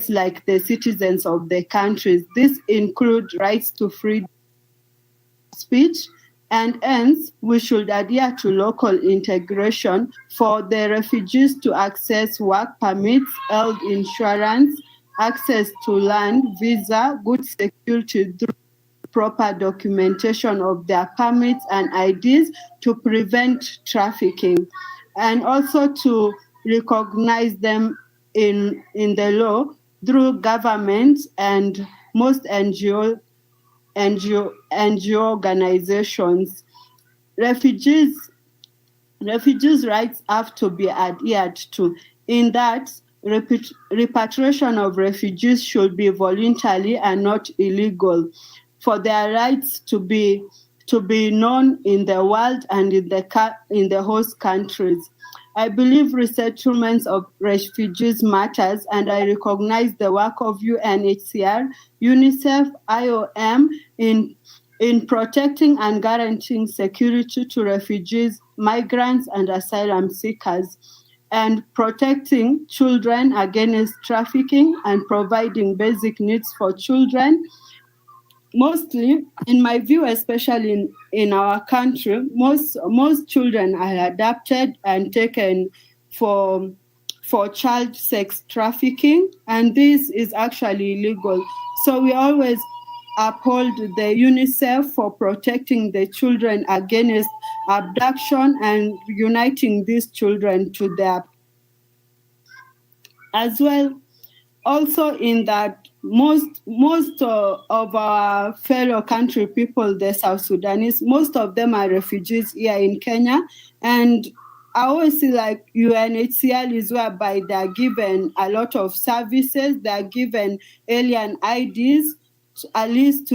S7: like the citizens of the countries. This include rights to free speech, and hence we should adhere to local integration for the refugees to access work permits, health insurance, access to land, visa, good security through proper documentation of their permits and IDs to prevent trafficking, and also to recognize them in the law through governments and most NGO organizations. Refugees' rights have to be adhered to. In that, repatriation of refugees should be voluntary and not illegal, for their rights to be known in the world and in the host countries. I believe resettlements of refugees matters, and I recognize the work of UNHCR, UNICEF, IOM in protecting and guaranteeing security to refugees, migrants, and asylum seekers, and protecting children against trafficking and providing basic needs for children. Mostly, in my view, especially in our country, most children are adopted and taken for child sex trafficking, and this is actually illegal. So we always uphold the UNICEF for protecting the children against abduction and uniting these children to their as well. Also, in that most of our fellow country people, the South Sudanese, most of them are refugees here in Kenya, and I always see like UNHCR is whereby they are given a lot of services, they are given alien IDs, at least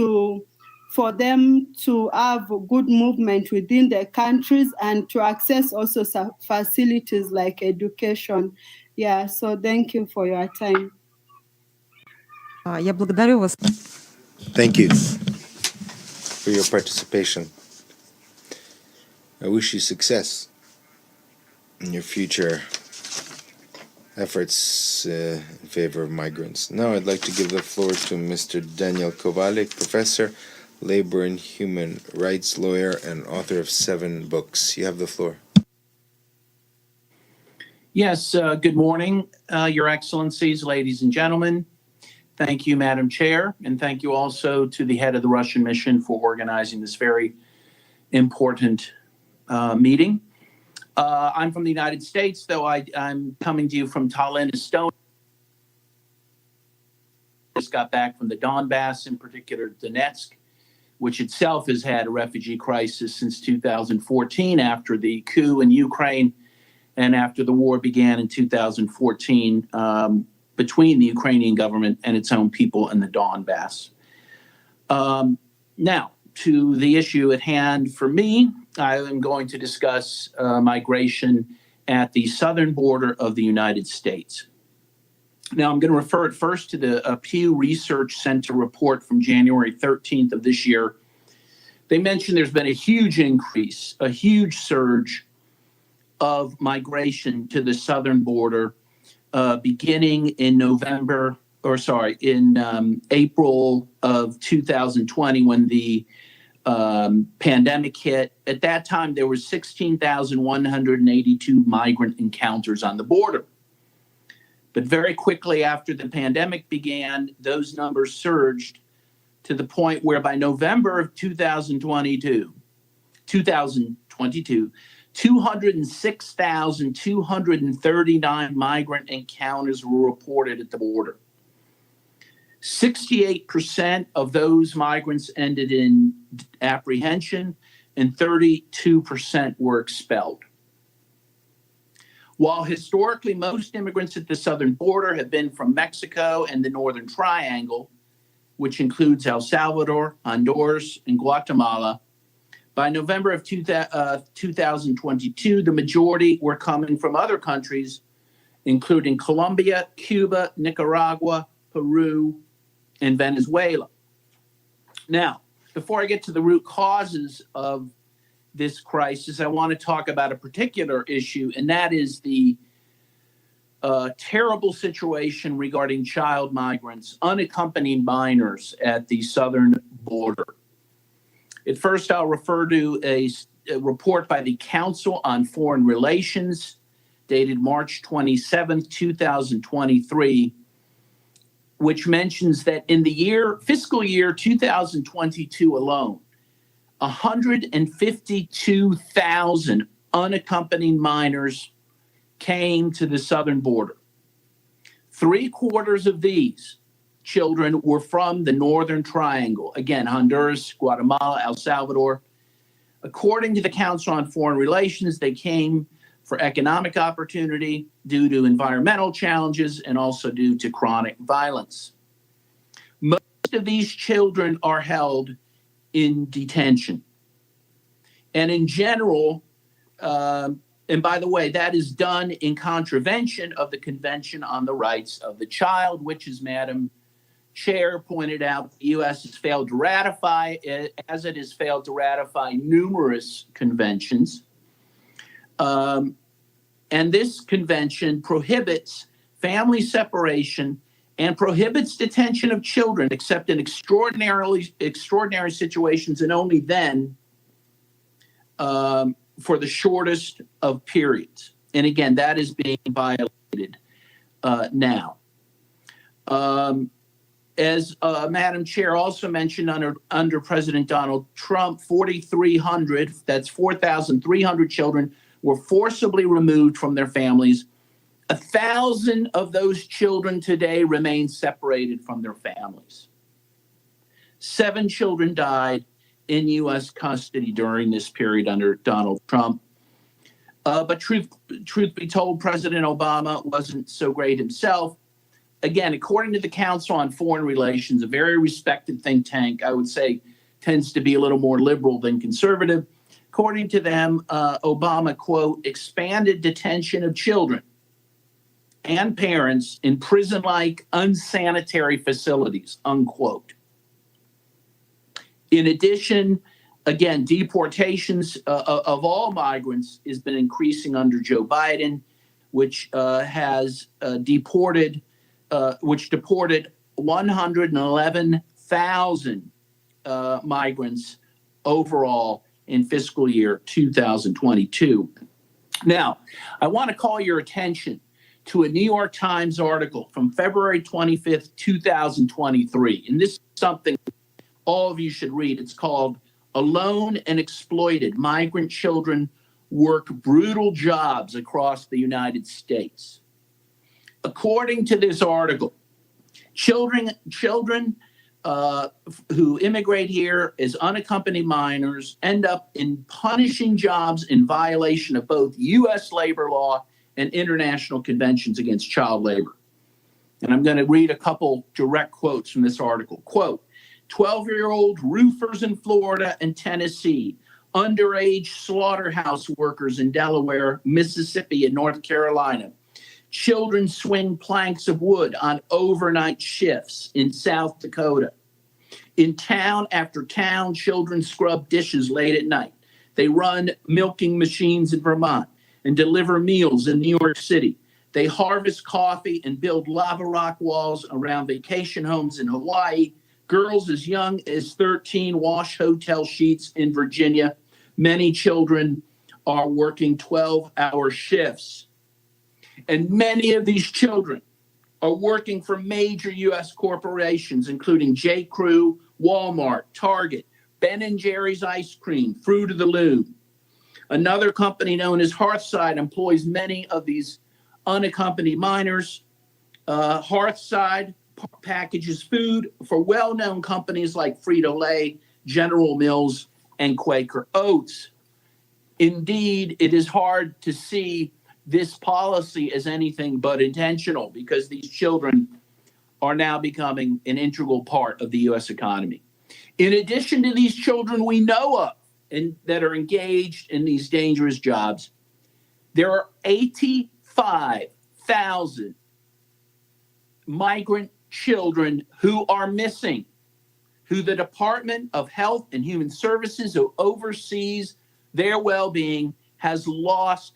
S7: for them to have good movement within their countries and to access also facilities like education. Yeah, so thank you for your time.
S1: Я благодарю вас.
S2: Thank you for your participation. I wish you success in your future efforts in favor of migrants. Now I'd like to give the floor to Mr. Daniel Kowalik, professor, labor and human rights lawyer, and author of 7 books. You have the floor.
S8: Yes, good morning, Your Excellencies, ladies and gentlemen. Thank you, Madam Chair, and thank you also to the head of the Russian mission for organizing this very important meeting. I'm from the United States, though I'm coming to you from Tallinn, Estonia. Just got back from the Donbass, in particular Donetsk, which itself has had a refugee crisis since 2014 after the coup in Ukraine and after the war began in 2014 between the Ukrainian government and its own people in the Donbass. Now, to the issue at hand for me, I am going to discuss migration at the southern border of the United States. Now, I'm going to refer at first to the Pew Research Center report from January 13th of this year. They mentioned there's been a huge increase, a huge surge of migration to the southern border beginning in April of 2020 when the pandemic hit. At that time, there were 16,182 migrant encounters on the border. But very quickly after the pandemic began, those numbers surged to the point where by November of 2022, 206,239 migrant encounters were reported at the border. 68% of those migrants ended in apprehension and 32% were expelled. While historically most immigrants at the southern border have been from Mexico and the Northern Triangle, which includes El Salvador, Honduras, and Guatemala, by November of 2022, the majority were coming from other countries, including Colombia, Cuba, Nicaragua, Peru, and Venezuela. Now, before I get to the root causes of this crisis, I want to talk about a particular issue, and that is the terrible situation regarding child migrants, unaccompanied minors at the southern border. At first, I'll refer to a report by the Council on Foreign Relations, dated March 27, 2023, which mentions that in the fiscal year 2022 alone, 152,000 unaccompanied minors came to the southern border. 3/4 of these children were from the Northern Triangle. Again, Honduras, Guatemala, El Salvador. According to the Council on Foreign Relations, they came for economic opportunity due to environmental challenges and also due to chronic violence. Most of these children are held in detention. And in general, and by the way, that is done in contravention of the Convention on the Rights of the Child, which, as Madam Chair pointed out, the U.S. has failed to ratify, as it has failed to ratify numerous conventions. And this convention prohibits family separation and prohibits detention of children except in extraordinary situations, and only then for the shortest of periods. And again, that is being violated now. As Madam Chair also mentioned, under President Donald Trump, 4,300, that's 4,300 children were forcibly removed from their families. 1,000 of those children today remain separated from their families. 7 children died in U.S. custody during this period under Donald Trump. But truth be told, President Obama wasn't so great himself. Again, according to the Council on Foreign Relations, a very respected think tank, I would say tends to be a little more liberal than conservative. According to them, Obama, quote, expanded detention of children and parents in prison-like unsanitary facilities, unquote. In addition, again, deportations of all migrants has been increasing under Joe Biden, which deported 111,000 migrants overall in fiscal year 2022. Now, I want to call your attention to a New York Times article from February 25th, 2023. And this is something all of you should read. It's called "Alone and Exploited: Migrant Children work brutal jobs across the United States. According to this article, children who immigrate here as unaccompanied minors end up in punishing jobs in violation of both U.S. labor law and international conventions against child labor. And I'm going to read a couple direct quotes from this article. Quote, 12-year-old roofers in Florida and Tennessee, underage slaughterhouse workers in Delaware, Mississippi, and North Carolina. Children swing planks of wood on overnight shifts in South Dakota. In town after town, children scrub dishes late at night. They run milking machines in Vermont and deliver meals in New York City. They harvest coffee and build lava rock walls around vacation homes in Hawaii. Girls as young as 13 wash hotel sheets in Virginia. Many children are working 12-hour shifts. And many of these children are working for major U.S. corporations, including J.Crew, Walmart, Target, Ben & Jerry's Ice Cream, Fruit of the Loom. Another company known as Hearthside employs many of these unaccompanied minors. Hearthside packages food for well-known companies like Frito-Lay, General Mills, and Quaker Oats. Indeed, it is hard to see this policy as anything but intentional because these children are now becoming an integral part of the U.S. economy. In addition to these children we know of and that are engaged in these dangerous jobs, there are 85,000 migrant children who are missing, who the Department of Health and Human Services, who oversees their well-being, has lost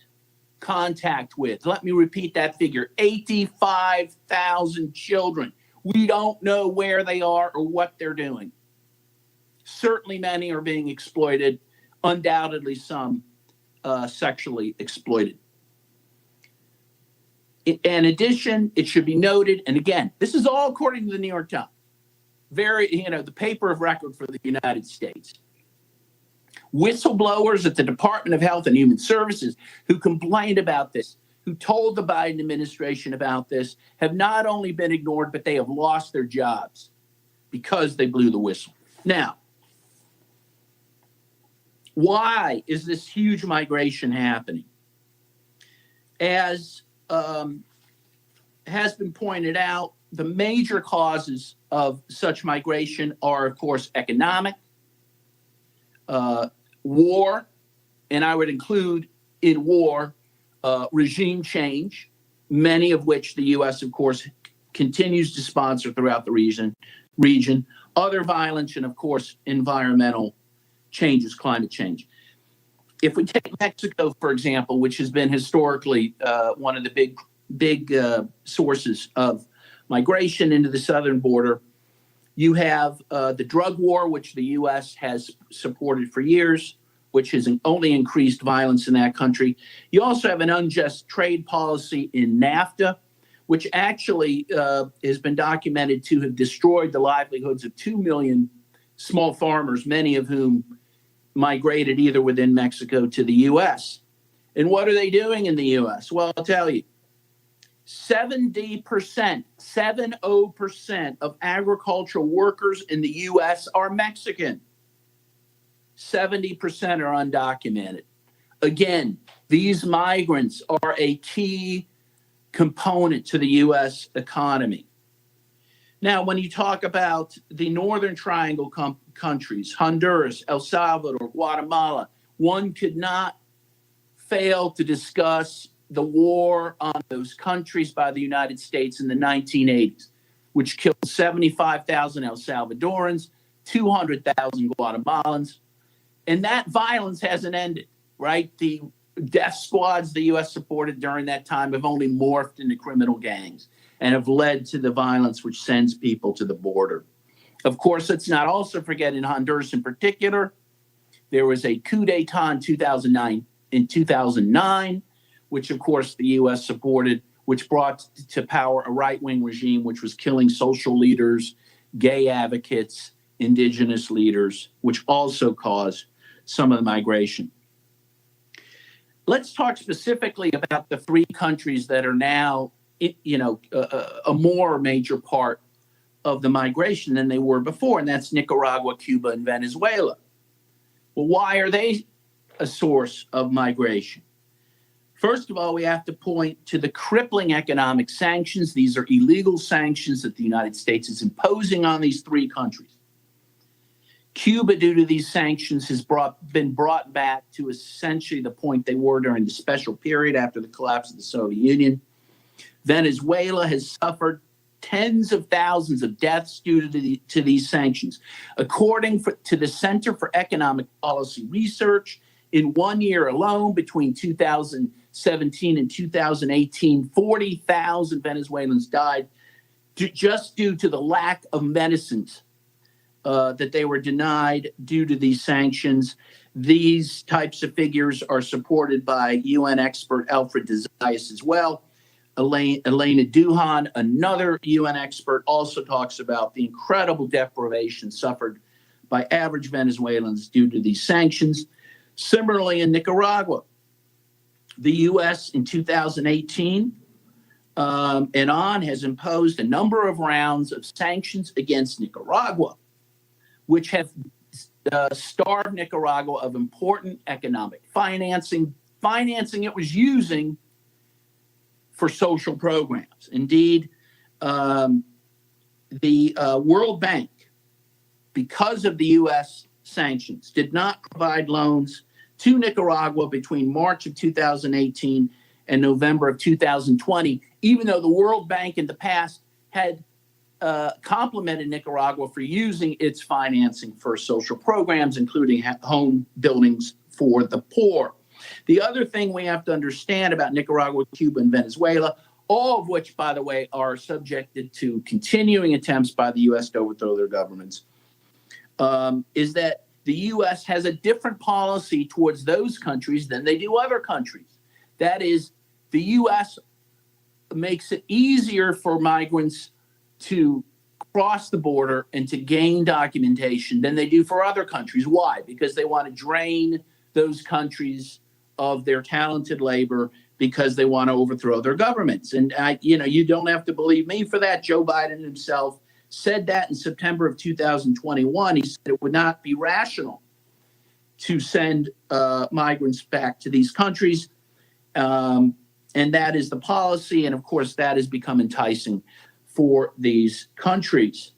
S8: contact with. Let me repeat that figure, 85,000 children. We don't know where they are or what they're doing. Certainly many are being exploited, undoubtedly some sexually exploited. In addition, it should be noted, and again, this is all according to the New York Times, the paper of record for the United States. Whistleblowers at the Department of Health and Human Services who complained about this, who told the Biden administration about this, have not only been ignored, but they have lost their jobs because they blew the whistle. Now, why is this huge migration happening? As has been pointed out, the major causes of such migration are, of course, economic, war, and I would include in war regime change, many of which the U.S., of course, continues to sponsor throughout the region, other violence, and, of course, environmental changes, climate change. If we take Mexico, for example, which has been historically one of the big sources of migration into the southern border, you have the drug war, which the U.S. has supported for years, which has only increased violence in that country. You also have an unjust trade policy in NAFTA, which actually has been documented to have destroyed the livelihoods of 2 million small farmers, many of whom migrated either within Mexico to the U.S. And what are they doing in the U.S.? Well, I'll tell you. 70% of agricultural workers in the U.S. are Mexican. 70% are undocumented. Again, these migrants are a key component to the U.S. economy. Now, when you talk about the Northern Triangle countries, Honduras, El Salvador, Guatemala, one could not fail to discuss the war on those countries by the United States in the 1980s, which killed 75,000 El Salvadorans, 200,000 Guatemalans. And that violence hasn't ended, right? The death squads the U.S. supported during that time have only morphed into criminal gangs and have led to the violence which sends people to the border. Of course, let's not also forget in Honduras in particular, there was a coup d'etat in 2009, which of course the U.S. supported, which brought to power a right-wing regime which was killing social leaders, gay advocates, indigenous leaders, which also caused some of the migration. Let's talk specifically about the three countries that are now, a more major part of the migration than they were before, and that's Nicaragua, Cuba, and Venezuela. Well, why are they a source of migration? First of all, we have to point to the crippling economic sanctions. These are illegal sanctions that the United States is imposing on these three countries. Cuba, due to these sanctions, has been brought back to essentially the point they were during the special period after the collapse of the Soviet Union. Venezuela has suffered tens of thousands of deaths due to these sanctions. According to the Center for Economic Policy Research, in 1 year alone, between 2017 and 2018, 40,000 Venezuelans died just due to the lack of medicines that they were denied due to these sanctions. These types of figures are supported by UN expert Alfred de Zayas as well. Elena Duhan, another UN expert, also talks about the incredible deprivation suffered by average Venezuelans due to these sanctions. Similarly, in Nicaragua, the U.S. in 2018 and on has imposed a number of rounds of sanctions against Nicaragua, which have starved Nicaragua of important economic financing it was using for social programs. Indeed, the World Bank, because of the U.S. sanctions, did not provide loans to Nicaragua between March of 2018 and November of 2020, even though the World Bank in the past had complimented Nicaragua for using its financing for social programs, including home buildings for the poor. The other thing we have to understand about Nicaragua, Cuba, and Venezuela, all of which, by the way, are subjected to continuing attempts by the U.S. to overthrow their governments, is that the U.S. has a different policy towards those countries than they do other countries. That is, the U.S. makes it easier for migrants to cross the border and to gain documentation than they do for other countries. Why? Because they want to drain those countries of their talented labor because they want to overthrow their governments. And you don't have to believe me for that. Joe Biden himself said that in September of 2021. He said it would not be rational to send migrants back to these countries. And that is the policy. And of course, that has become enticing for these countries.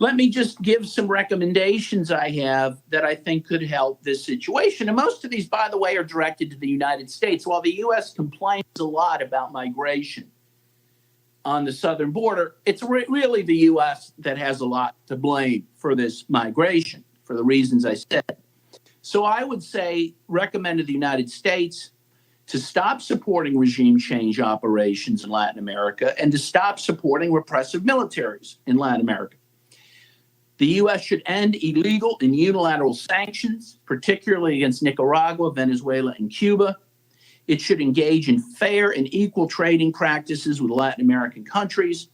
S8: Let me just give some recommendations I have that I think could help this situation. And most of these, by the way, are directed to the United States. While the U.S. complains a lot about migration on the southern border, it's really the U.S. that has a lot to blame for this migration, for the reasons I said. So I would say, recommend to the United States to stop supporting regime change operations in Latin America and to stop supporting repressive militaries in Latin America. The U.S. should end illegal and unilateral sanctions, particularly against Nicaragua, Venezuela, and Cuba. It should engage in fair and equal trading practices with Latin American countries.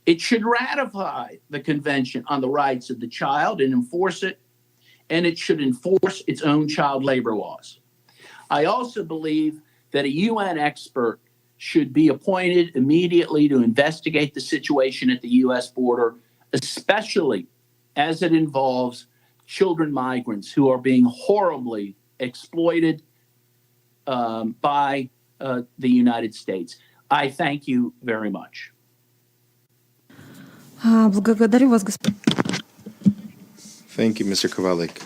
S8: It should ratify the Convention on the Rights of the Child and enforce it. And it should enforce its own child labor laws. I also believe that a UN expert should be appointed immediately to investigate the situation at the U.S. border, especially as it involves children migrants who are being horribly exploited by the United States. I thank you very much.
S1: Благодарю вас, господин.
S2: Thank you, Mr. Kowalik.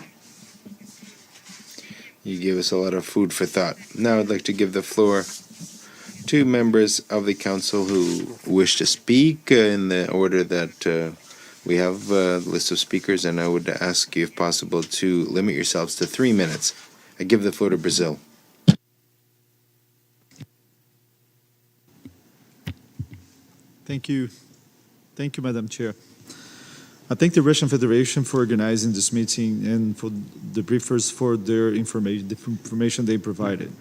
S2: You gave us a lot of food for thought. Now I'd like to give the floor to members of the council who wish to speak in the order that we have a list of speakers, and I would ask you, if possible, to limit yourselves to 3 minutes. I give the floor to Brazil.
S9: Thank you. Thank you, Madam Chair. I thank the Russian Federation for organizing this meeting and for the briefers for their information, the information they provided.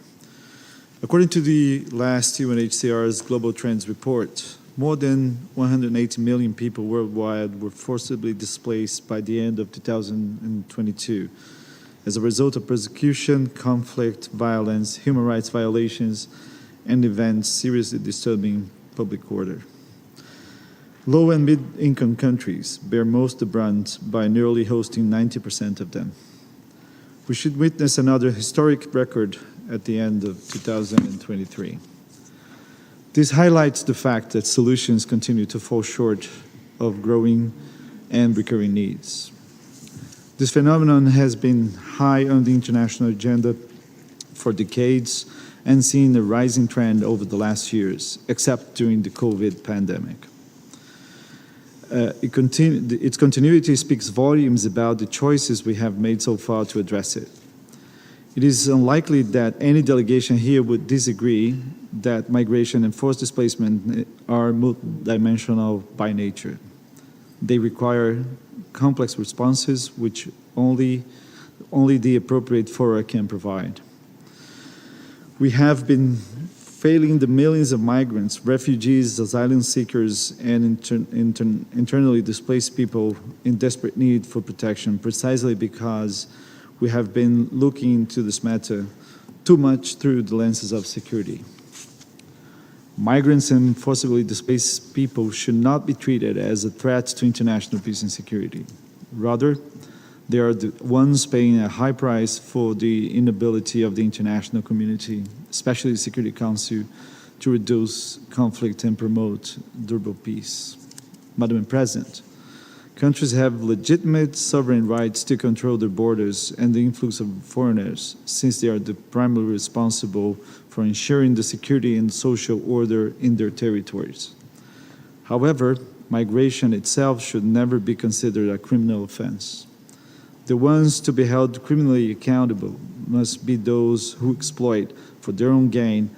S9: According to the last UNHCR's Global Trends report, more than 180 million people worldwide were forcibly displaced by the end of 2022. as a result of persecution, conflict, violence, human rights violations, and events seriously disturbing public order. Low and mid-income countries bear most of the brunt by nearly hosting 90% of them. We should witness another historic record at the end of 2023. This highlights the fact that solutions continue to fall short of growing and recurring needs. This phenomenon has been high on the international agenda for decades and seen a rising trend over the last years, except during the COVID pandemic. Its continuity speaks volumes about the choices we have made so far to address it. It is unlikely that any delegation here would disagree that migration and forced displacement are multidimensional by nature. They require complex responses which only the appropriate fora can provide. We have been failing the millions of migrants, refugees, asylum seekers, and internally displaced people in desperate need for protection precisely because we have been looking into this matter too much through the lenses of security. Migrants and forcibly displaced people should not be treated as a threat to international peace and security. Rather, they are the ones paying a high price for the inability of the international community, especially the Security Council, to reduce conflict and promote durable peace. Madam President, countries have legitimate sovereign rights to control their borders and the influx of foreigners, since they are the primarily responsible for ensuring the security and social order in their territories. However, migration itself should never be considered a criminal offense. The ones to be held criminally accountable must be those who exploit, for their own gain,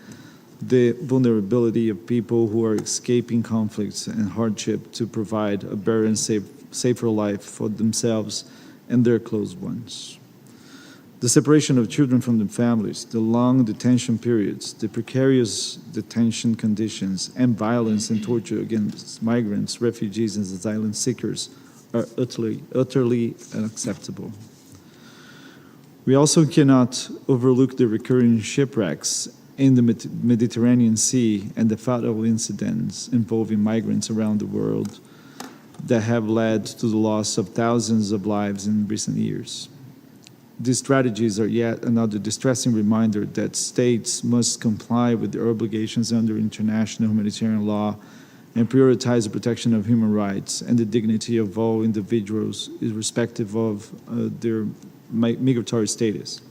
S9: the vulnerability of people who are escaping conflicts and hardship to provide a better and safer life for themselves and their close ones. The separation of children from their families, the long detention periods, the precarious detention conditions, and violence and torture against migrants, refugees, and asylum seekers are utterly unacceptable. We also cannot overlook the recurring shipwrecks in the Mediterranean Sea and the fatal incidents involving migrants around the world that have led to the loss of thousands of lives in recent years. These strategies are yet another distressing reminder that states must comply with their obligations under international humanitarian law and prioritize the protection of human rights and the dignity of all individuals irrespective of their migratory status.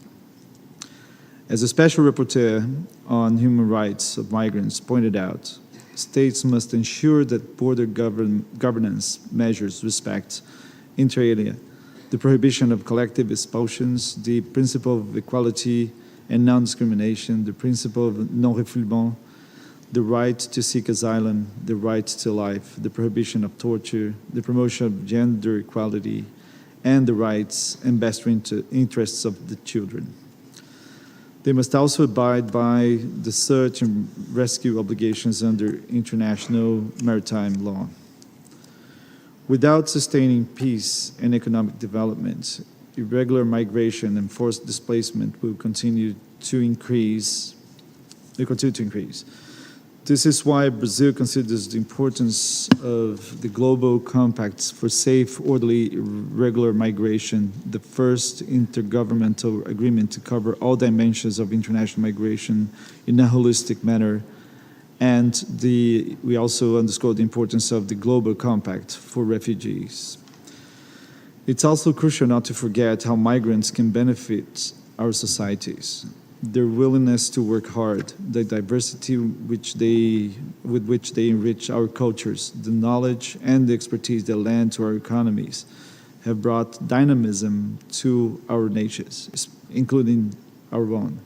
S9: As a special rapporteur on human rights of migrants pointed out, states must ensure that border governance measures respect, inter alia, the prohibition of collective expulsions, the principle of equality and non-discrimination, the principle of non-refoulement, the right to seek asylum, the right to life, the prohibition of torture, the promotion of gender equality, and the rights and best interests of the children. They must also abide by the search and rescue obligations under international maritime law. Without sustaining peace and economic development, irregular migration and forced displacement will continue to increase. This is why Brazil considers the importance of the global compacts for safe, orderly, regular migration, the first intergovernmental agreement to cover all dimensions of international migration in a holistic manner. And we also underscore the importance of the global compact for refugees. It's also crucial not to forget how migrants can benefit our societies. Their willingness to work hard, the diversity with which they enrich our cultures, the knowledge and the expertise that lend to our economies have brought dynamism to our nations, including our own.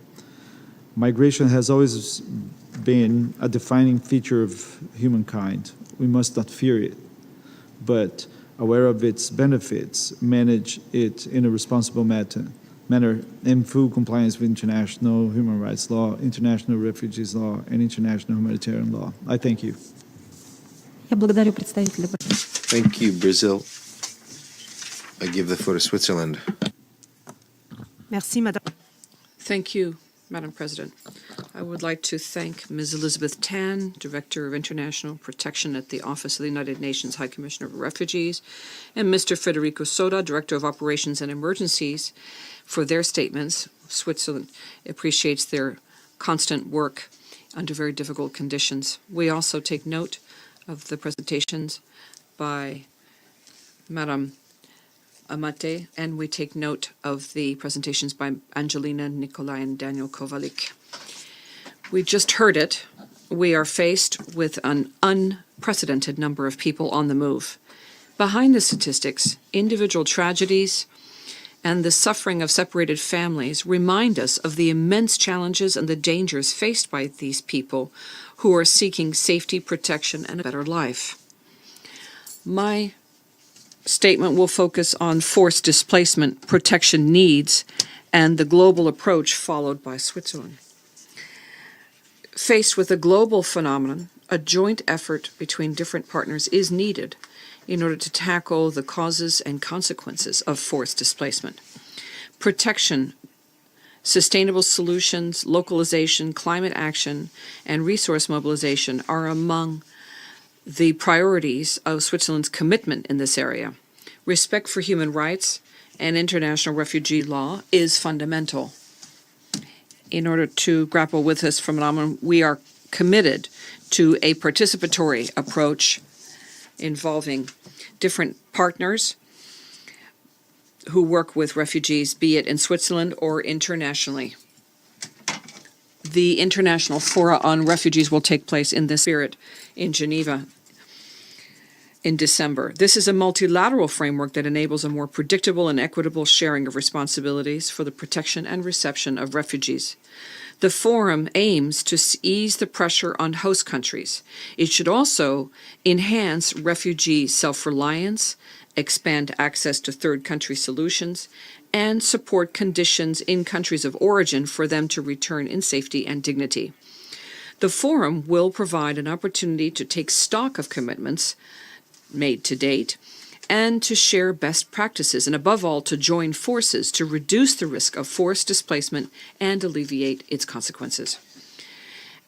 S9: Migration has always been a defining feature of humankind. We must not fear it, but aware of its benefits, manage it in a responsible manner in full compliance with international human rights law, international refugees law, and international humanitarian law. I thank you.
S1: Я благодарю представителя.
S2: Thank you, Brazil. I give the floor to Switzerland.
S1: Merci, Madame.
S6: Thank you, Madam President. I would like to thank Ms. Elizabeth Tan, Director of International Protection at the Office of the United Nations High Commissioner for Refugees, and Mr. Federico Soda, Director of Operations and Emergencies, for their statements. Switzerland appreciates their constant work under very difficult conditions. We also take note of the presentations by Madam Amate, and we take note of the presentations by Angelina, Nikolai, and Daniel Kovalik. We just heard it. We are faced with an unprecedented number of people on the move. Behind the statistics, individual tragedies and the suffering of separated families remind us of the immense challenges and the dangers faced by these people who are seeking safety, protection, and a better life. My statement will focus on forced displacement, protection needs, and the global approach followed by Switzerland. Faced with a global phenomenon, a joint effort between different partners is needed in order to tackle the causes and consequences of forced displacement. Protection, sustainable solutions, localization, climate action, and resource mobilization are among the priorities of Switzerland's commitment in this area. Respect for human rights and international refugee law is fundamental. In order to grapple with this phenomenon, we are committed to a participatory approach involving different partners who work with refugees, be it in Switzerland or internationally. The International Fora on Refugees will take place in this spirit in Geneva in December. This is a multilateral framework that enables a more predictable and equitable sharing of responsibilities for the protection and reception of refugees. The forum aims to ease the pressure on host countries. It should also enhance refugee self-reliance, expand access to third country solutions, and support conditions in countries of origin for them to return in safety and dignity. The forum will provide an opportunity to take stock of commitments made to date and to share best practices, and above all, to join forces to reduce the risk of forced displacement and alleviate its consequences.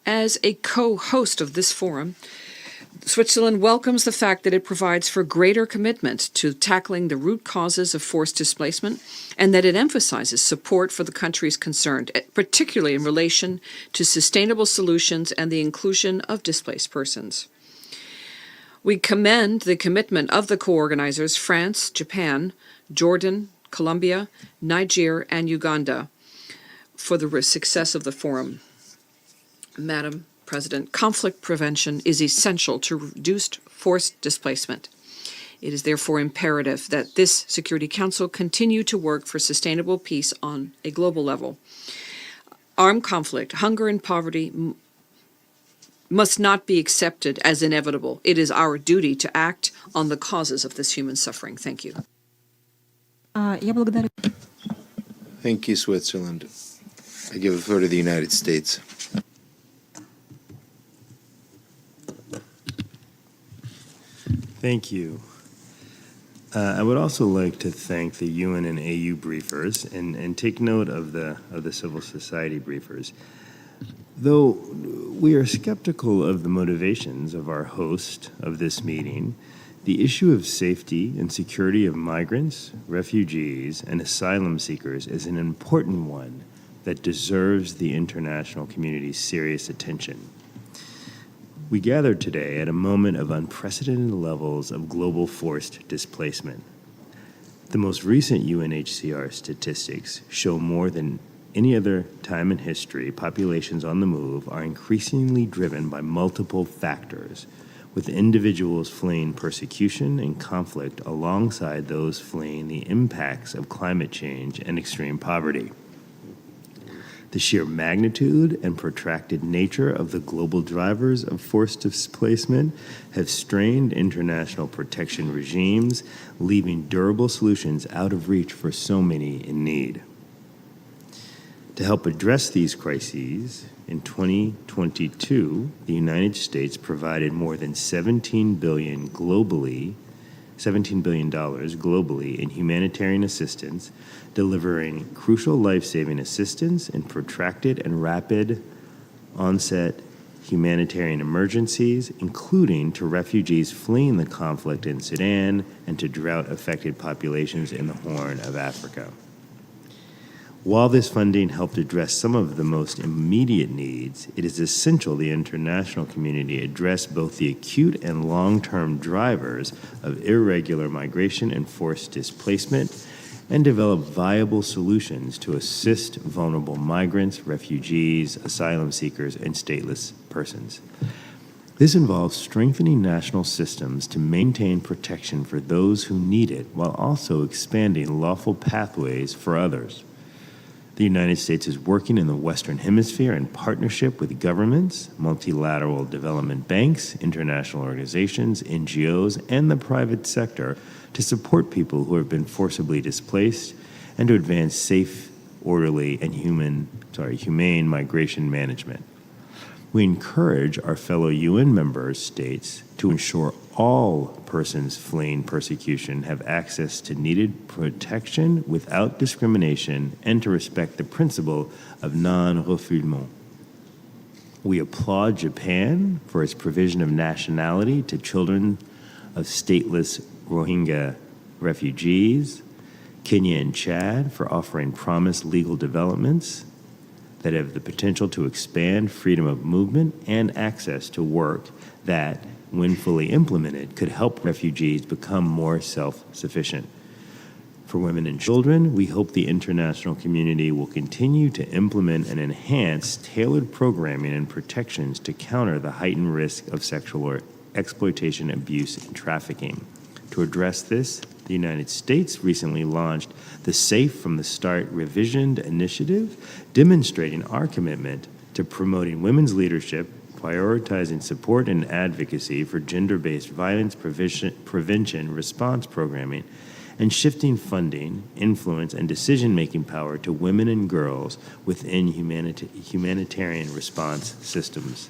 S6: As a co-host of this forum, Switzerland welcomes the fact that it provides for greater commitment to tackling the root causes of forced displacement, and that it emphasizes support for the countries concerned, particularly in relation to sustainable solutions and the inclusion of displaced persons. We commend the commitment of the co-organizers, France, Japan, Jordan, Colombia, Niger, and Uganda, for the success of the forum. Madam President, conflict prevention is essential to reduce forced displacement. It is therefore imperative that this Security Council continue to work for sustainable peace on a global level. Armed conflict, hunger, and poverty must not be accepted as inevitable. It is our duty to act on the causes of this human suffering. Thank you.
S1: Я благодарю.
S2: Thank you, Switzerland. I give the floor to the United States.
S10: Thank you. I would also like to thank the UN and AU briefers and take note of the civil society briefers. Though we are skeptical of the motivations of our host of this meeting, the issue of safety and security of migrants, refugees, and asylum seekers is an important one that deserves the international community's serious attention. We gathered today at a moment of unprecedented levels of global forced displacement. The most recent UNHCR statistics show more than any other time in history, populations on the move are increasingly driven by multiple factors, with individuals fleeing persecution and conflict alongside those fleeing the impacts of climate change and extreme poverty. The sheer magnitude and protracted nature of the global drivers of forced displacement have strained international protection regimes, leaving durable solutions out of reach for so many in need. To help address these crises, in 2022, the United States provided more than $17 billion globally $17 billion globally in humanitarian assistance, delivering crucial life-saving assistance in protracted and rapid onset humanitarian emergencies, including to refugees fleeing the conflict in Sudan and to drought-affected populations in the Horn of Africa. While this funding helped address some of the most immediate needs, it is essential the international community address both the acute and long-term drivers of irregular migration and forced displacement, and develop viable solutions to assist vulnerable migrants, refugees, asylum seekers, and stateless persons. This involves strengthening national systems to maintain protection for those who need it, while also expanding lawful pathways for others. The United States is working in the Western Hemisphere in partnership with governments, multilateral development banks, international organizations, NGOs, and the private sector to support people who have been forcibly displaced and to advance safe, orderly, and humane migration management. We encourage our fellow UN member states to ensure all persons fleeing persecution have access to needed protection without discrimination and to respect the principle of non-refoulement. We applaud Japan for its provision of nationality to children of stateless Rohingya refugees, Kenya and Chad for offering promised legal developments that have the potential to expand freedom of movement and access to work that, when fully implemented, could help refugees become more self-sufficient. For women and children, we hope the international community will continue to implement and enhance tailored programming and protections to counter the heightened risk of sexual exploitation, abuse, and trafficking. To address this, the United States recently launched the Safe from the Start Revisioned Initiative, demonstrating our commitment to promoting women's leadership, prioritizing support and advocacy for gender-based violence prevention response programming, and shifting funding, influence, and decision-making power to women and girls within humanitarian response systems.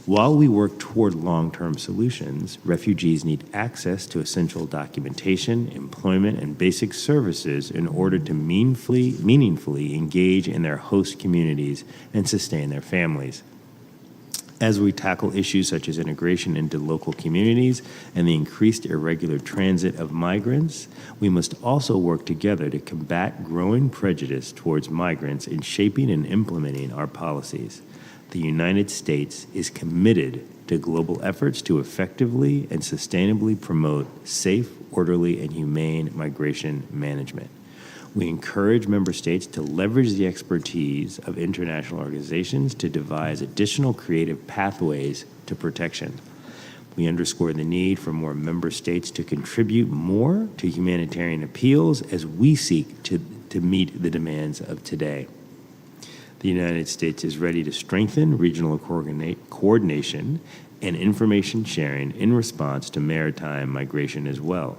S10: While we work toward long-term solutions, refugees need access to essential documentation, employment, and basic services in order to meaningfully engage in their host communities and sustain their families. As we tackle issues such as integration into local communities and the increased irregular transit of migrants, we must also work together to combat growing prejudice towards migrants in shaping and implementing our policies. The United States is committed to global efforts to effectively and sustainably promote safe, orderly, and humane migration management. We encourage member states to leverage the expertise of international organizations to devise additional creative pathways to protection. We underscore the need for more member states to contribute more to humanitarian appeals as we seek to meet the demands of today. The United States is ready to strengthen regional coordination and information sharing in response to maritime migration as well.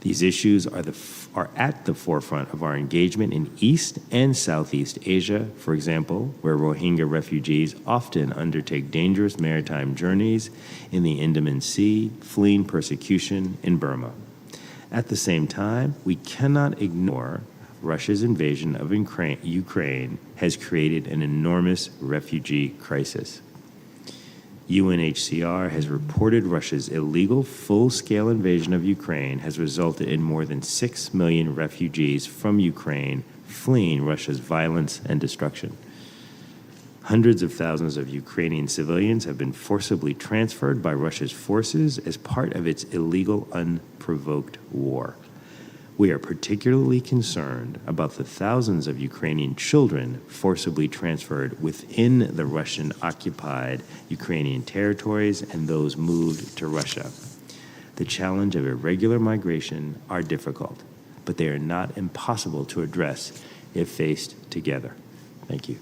S10: These issues are at the forefront of our engagement in East and Southeast Asia, for example, where Rohingya refugees often undertake dangerous maritime journeys in the Andaman Sea, fleeing persecution in Burma. At the same time, we cannot ignore Russia's invasion of Ukraine has created an enormous refugee crisis. UNHCR has reported Russia's illegal full-scale invasion of Ukraine has resulted in more than 6 million refugees from Ukraine fleeing Russia's violence and destruction. Hundreds of thousands of Ukrainian civilians have been forcibly transferred by Russia's forces as part of its illegal, unprovoked war. We are particularly concerned about the thousands of Ukrainian children forcibly transferred within the Russian-occupied Ukrainian territories and those moved to Russia. The challenge of irregular migration are difficult, but they are not impossible to address if faced together. Thank you.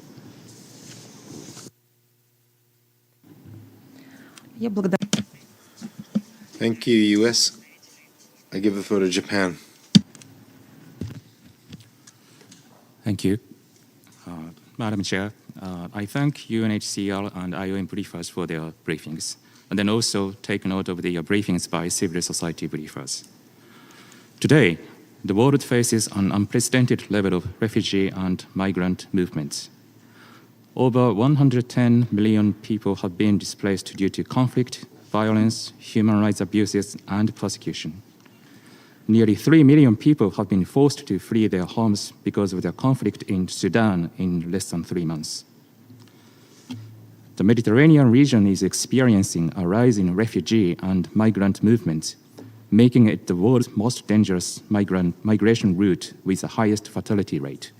S2: Thank you, U.S. I give the floor to Japan.
S11: Thank you. Madam Chair, I thank UNHCR and IOM briefers for their briefings, and then also take note of the briefings by civil society briefers. Today, the world faces an unprecedented level of refugee and migrant movements. Over 110 million people have been displaced due to conflict, violence, human rights abuses, and persecution. Nearly 3 million people have been forced to flee their homes because of the conflict in Sudan in less than 3 months. The Mediterranean region is experiencing a rise in refugee and migrant movements, making it the world's most dangerous migration route with the highest fatality rate.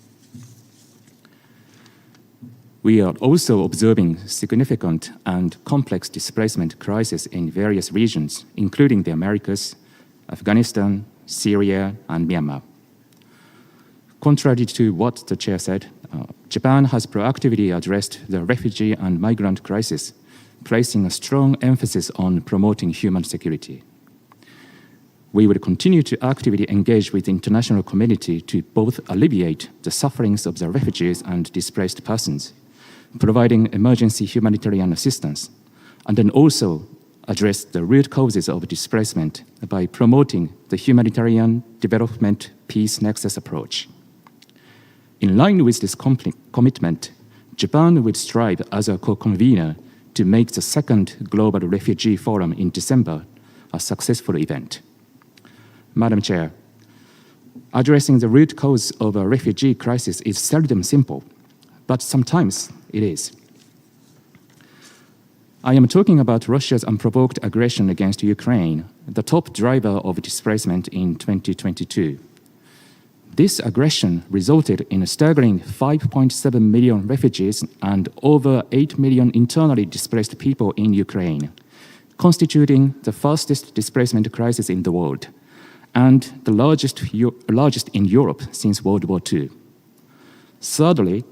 S11: We are also observing significant and complex displacement crises in various regions, including the Americas, Afghanistan, Syria, and Myanmar. Contrary to what the chair said, Japan has proactively addressed the refugee and migrant crisis, placing a strong emphasis on promoting human security. We will continue to actively engage with the international community to both alleviate the sufferings of the refugees and displaced persons, providing emergency humanitarian assistance, and then also address the root causes of displacement by promoting the humanitarian development peace nexus approach. In line with this commitment, Japan will strive as a co-convener to make the second Global Refugee Forum in December a successful event. Madam Chair, addressing the root cause of a refugee crisis is seldom simple, but sometimes it is. I am talking about Russia's unprovoked aggression against Ukraine, the top driver of displacement in 2022. This aggression resulted in a staggering 5.7 million refugees and over 8 million internally displaced people in Ukraine, constituting the fastest displacement crisis in the world, and the largest in Europe since World War II. Thirdly,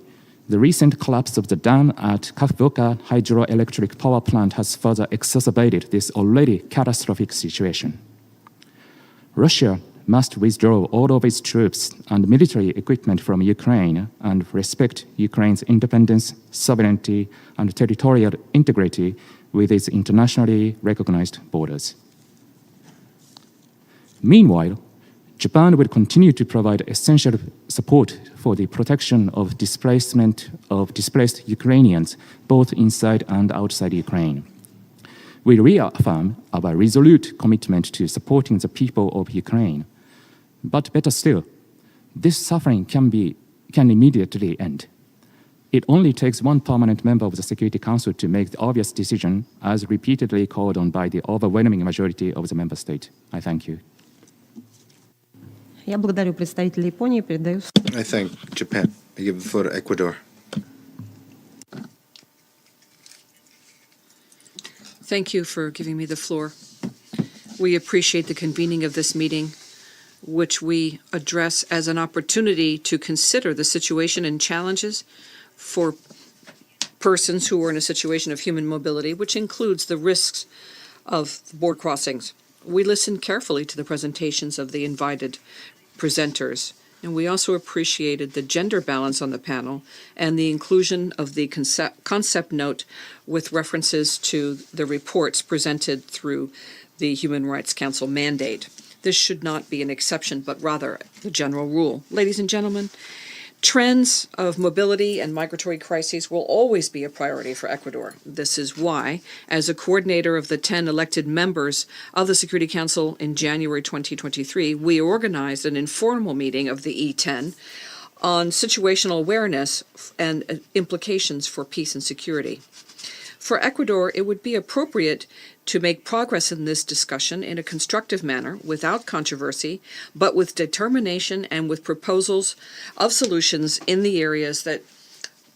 S11: the recent collapse of the dam at Kakhovka hydroelectric power plant has further exacerbated this already catastrophic situation. Russia must withdraw all of its troops and military equipment from Ukraine and respect Ukraine's independence, sovereignty, and territorial integrity with its internationally recognized borders. Meanwhile, Japan will continue to provide essential support for the protection of displaced Ukrainians, both inside and outside Ukraine. We reaffirm our resolute commitment to supporting the people of Ukraine. But better still, this suffering can immediately end. It only takes one permanent member of the Security Council to make the obvious decision, as repeatedly called on by the overwhelming majority of the member state. I thank you.
S1: Я благодарю представителя Японии, передаю.
S2: I thank Japan. I give the floor to Ecuador.
S6: Thank you for giving me the floor. We appreciate the convening of this meeting, which we address as an opportunity to consider the situation and challenges for persons who are in a situation of human mobility, which includes the risks of board crossings. We listened carefully to the presentations of the invited presenters, and we also appreciated the gender balance on the panel and the inclusion of the concept note with references to the reports presented through the Human Rights Council mandate. This should not be an exception, but rather the general rule. Ladies and gentlemen, trends of mobility and migratory crises will always be a priority for Ecuador. This is why, as a coordinator of the 10 elected members of the Security Council in January 2023, we organized an informal meeting of the E10 on situational awareness and implications for peace and security. For Ecuador, it would be appropriate to make progress in this discussion in a constructive manner, without controversy, but with determination and with proposals of solutions in the areas that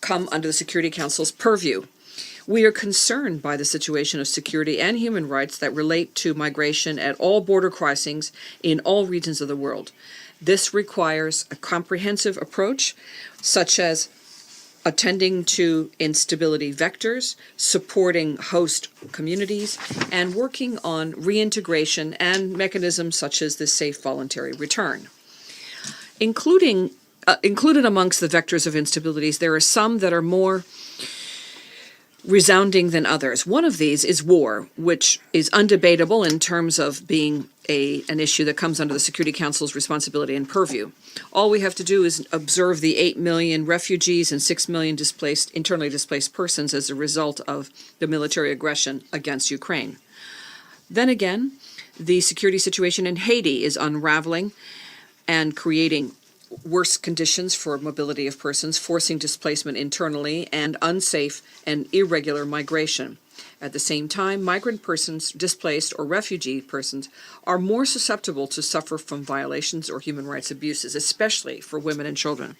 S6: come under the Security Council's purview. We are concerned by the situation of security and human rights that relate to migration at all border crossings in all regions of the world. This requires a comprehensive approach, such as attending to instability vectors, supporting host communities, and working on reintegration and mechanisms such as the safe voluntary return. Included amongst the vectors of instabilities, there are some that are more resounding than others. One of these is war, which is undebatable in terms of being an issue that comes under the Security Council's responsibility and purview. All we have to do is observe the 8 million refugees and 6 million internally displaced persons as a result of the military aggression against Ukraine. Then again, the security situation in Haiti is unraveling and creating worse conditions for mobility of persons, forcing displacement internally and unsafe and irregular migration. At the same time, migrant persons, displaced or refugee persons, are more susceptible to suffer from violations or human rights abuses, especially for women and children.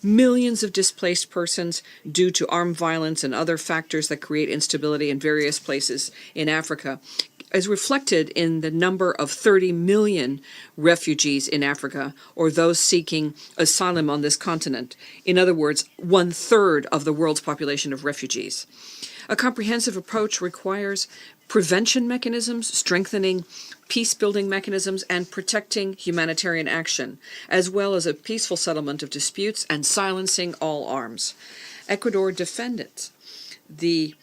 S6: Millions of displaced persons due to armed violence and other factors that create instability in various places in Africa is reflected in the number of 30 million refugees in Africa, or those seeking asylum on this continent. In other words, 1/3 of the world's population of refugees. A comprehensive approach requires prevention mechanisms, strengthening peace-building mechanisms, and protecting humanitarian action, as well as a peaceful settlement of disputes and silencing all arms. Ecuador defended the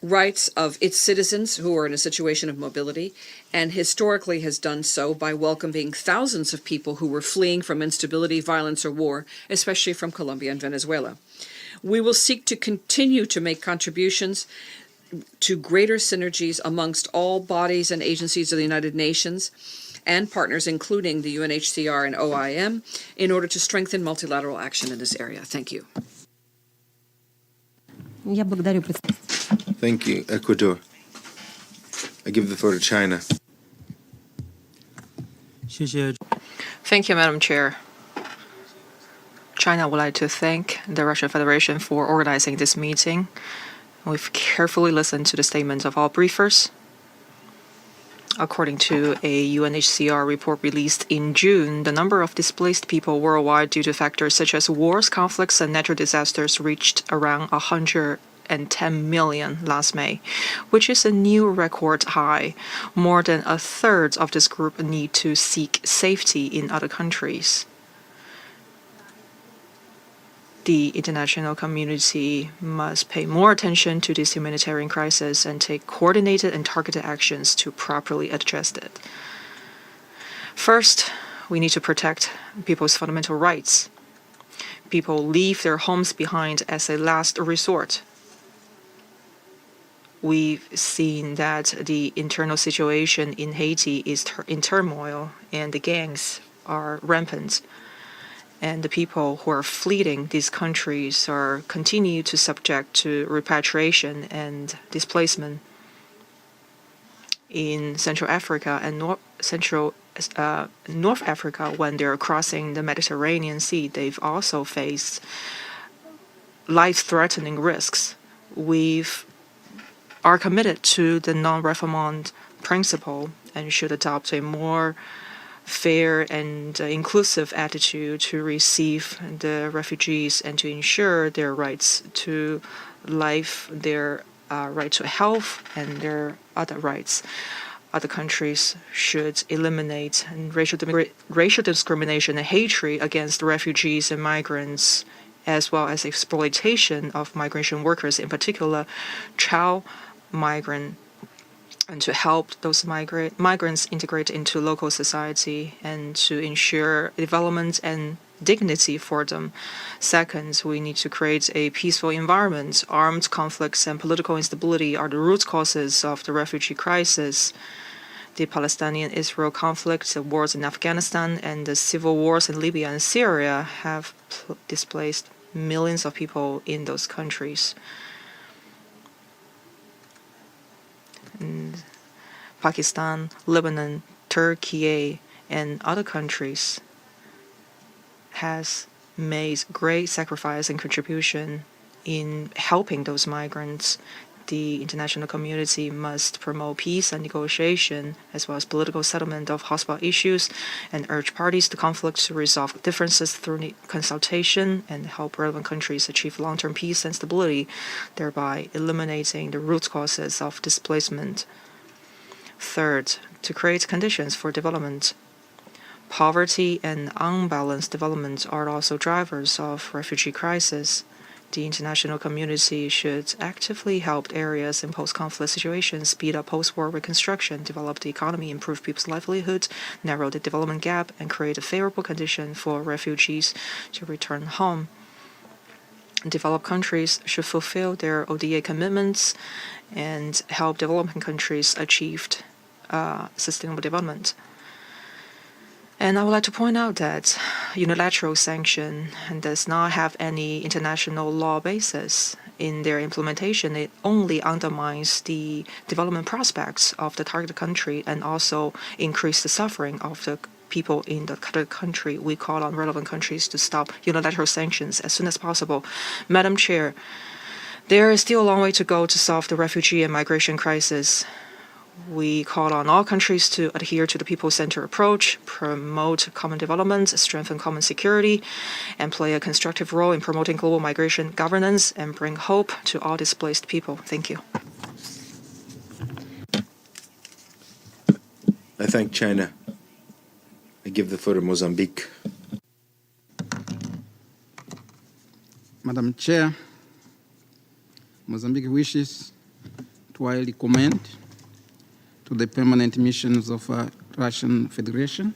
S6: rights of its citizens who are in a situation of mobility, and historically has done so by welcoming thousands of people who were fleeing from instability, violence, or war, especially from Colombia and Venezuela. We will seek to continue to make contributions to greater synergies amongst all bodies and agencies of the United Nations and partners, including the UNHCR and OIM, in order to strengthen multilateral action in this area. Thank you.
S1: Я благодарю представителя.
S2: Thank you, Ecuador. I give the floor to China.
S12: Thank you, Madam Chair. China would like to thank the Russian Federation for organizing this meeting. We've carefully listened to the statements of all briefers. According to a UNHCR report released in June, the number of displaced people worldwide due to factors such as wars, conflicts, and natural disasters reached around 110 million last May, which is a new record high. More than a third of this group need to seek safety in other countries. The international community must pay more attention to this humanitarian crisis and take coordinated and targeted actions to properly address it. First, we need to protect people's fundamental rights. People leave their homes behind as a last resort. We've seen that the internal situation in Haiti is in turmoil and the gangs are rampant. And the people who are fleeing these countries are continue to subject to repatriation and displacement. In Central Africa and North Africa, when they're crossing the Mediterranean Sea, they've also faced life-threatening risks. We are committed to the non-refoulement principle and should adopt a more fair and inclusive attitude to receive the refugees and to ensure their rights to life, their right to health, and their other rights. Other countries should eliminate racial discrimination and hatred against refugees and migrants, as well as exploitation of migration workers, in particular child migrant, and to help those migrants integrate into local society and to ensure development and dignity for them. Second, we need to create a peaceful environment. Armed conflicts and political instability are the root causes of the refugee crisis. The Palestinian-Israel conflict, the wars in Afghanistan, and the civil wars in Libya and Syria have displaced millions of people in those countries. And Pakistan, Lebanon, Turkey, and other countries has made great sacrifice and contribution in helping those migrants. The international community must promote peace and negotiation, as well as political settlement of hostile issues, and urge parties to conflict to resolve differences through consultation and help relevant countries achieve long-term peace and stability, thereby eliminating the root causes of displacement. Third, to create conditions for development. Poverty and unbalanced development are also drivers of refugee crisis. The international community should actively help areas in post-conflict situations, speed up post-war reconstruction, develop the economy, improve people's livelihood, narrow the development gap, and create a favorable condition for refugees to return home. Developed countries should fulfill their ODA commitments and help developing countries achieve sustainable development. And I would like to point out that unilateral sanction does not have any international law basis in their implementation. It only undermines the development prospects of the targeted country and also increase the suffering of the people in the targeted country. We call on relevant countries to stop unilateral sanctions as soon as possible. Madam Chair, there is still a long way to go to solve the refugee and migration crisis. We call on all countries to adhere to the people-centered approach, promote common development, strengthen common security, and play a constructive role in promoting global migration governance and bring hope to all displaced people. Thank you.
S2: I thank China. I give the floor to Mozambique.
S13: Madam Chair, Mozambique wishes to highly commend to the permanent missions of Russian Federation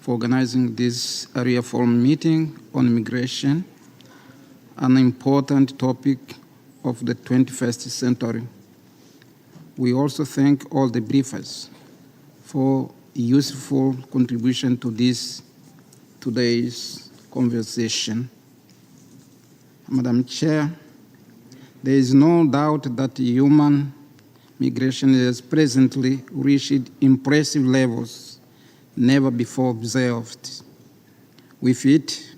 S13: for organizing this Arria Forum meeting on migration, an important topic of the 21st century. We also thank all the briefers for useful contribution to today's conversation. Madam Chair, there is no doubt that human migration has presently reached impressive levels never before observed. With it,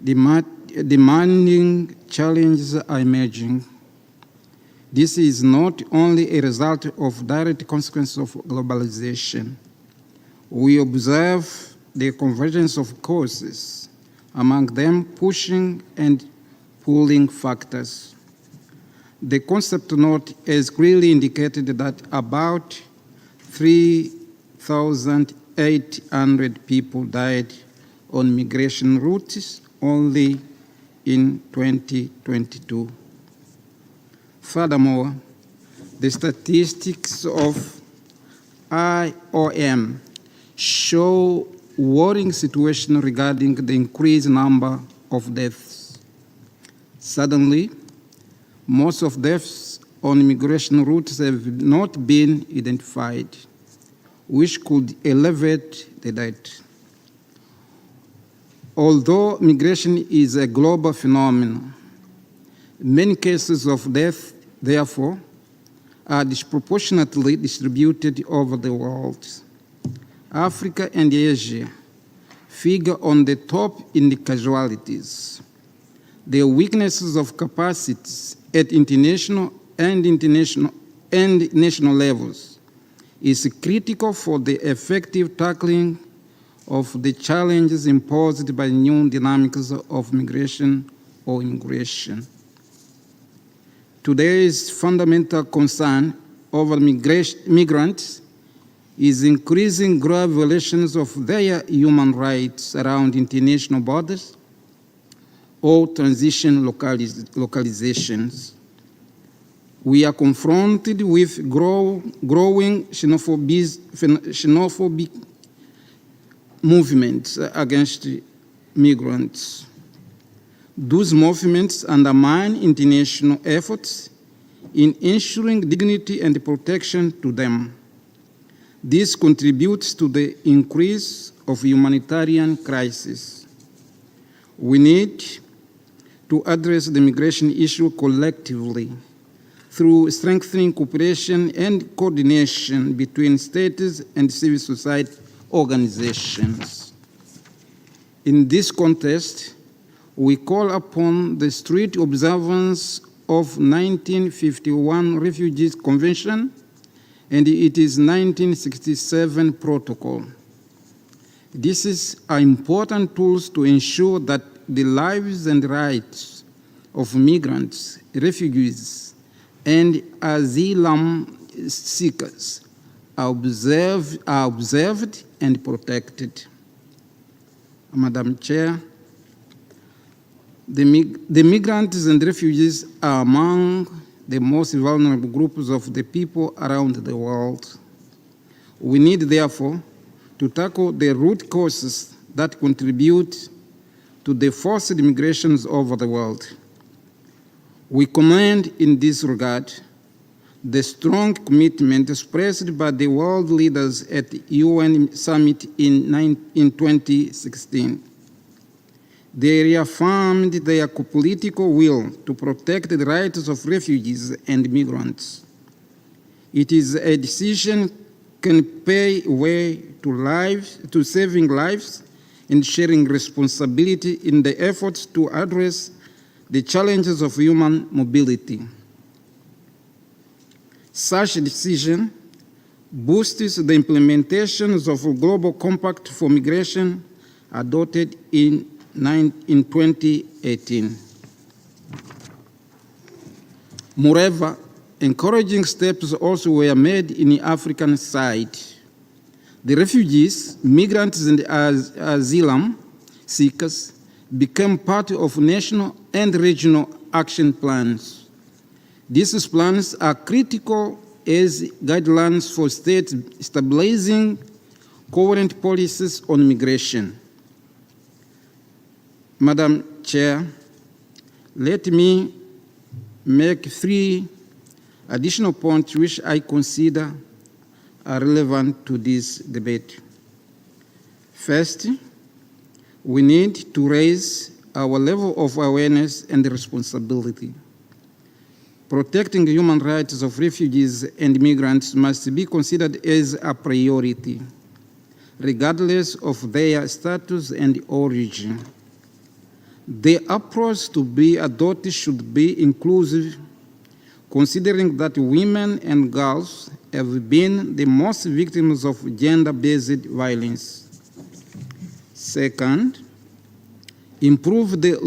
S13: demanding challenges are emerging. This is not only a result of direct consequences of globalization. We observe the convergence of causes, among them pushing and pulling factors. The concept note has clearly indicated that about 3,800 people died on migration routes only in 2022. Furthermore, the statistics of IOM show worrying situation regarding the increased number of deaths. Suddenly, most of deaths on migration routes have not been identified, which could elevate the death. Although migration is a global phenomenon, many cases of death, therefore, are disproportionately distributed over the world. Africa and Asia figure on the top in the casualties. The weaknesses of capacities at international and national levels is critical for the effective tackling of the challenges imposed by new dynamics of migration or immigration. Today's fundamental concern over migrants is increasing grave violations of their human rights around international borders or transition localizations. We are confronted with growing xenophobic movements against migrants. Those movements undermine international efforts in ensuring dignity and protection to them. This contributes to the increase of humanitarian crisis. We need to address the migration issue collectively through strengthening cooperation and coordination between states and civil society organizations. In this context, we call upon the strict observance of 1951 Refugees Convention and its 1967 Protocol. These are important tools to ensure that the lives and rights of migrants, refugees, and asylum seekers are observed and protected. Madam Chair, The migrants and refugees are among the most vulnerable groups of the people around the world. We need, therefore, to tackle the root causes that contribute to the forced migrations over the world. We commend in this regard the strong commitment expressed by the world leaders at the UN Summit in 2016. They reaffirmed their political will to protect the rights of refugees and migrants. It is a decision can pave way to saving lives and sharing responsibility in the efforts to address the challenges of human mobility. Such a decision boosts the implementations of a global compact for migration adopted in 2018. Moreover, encouraging steps also were made in the African side. The refugees, migrants, and asylum seekers became part of national and regional action plans. These plans are critical as guidelines for states stabilizing coherent policies on migration. Madam Chair, let me make 3 additional points which I consider are relevant to this debate. First, we need to raise our level of awareness and responsibility. Protecting the human rights of refugees and migrants must be considered as a priority, regardless of their status and origin. The approach to be adopted should be inclusive, considering that women and girls have been the most victims of gender-based violence. Second, improve the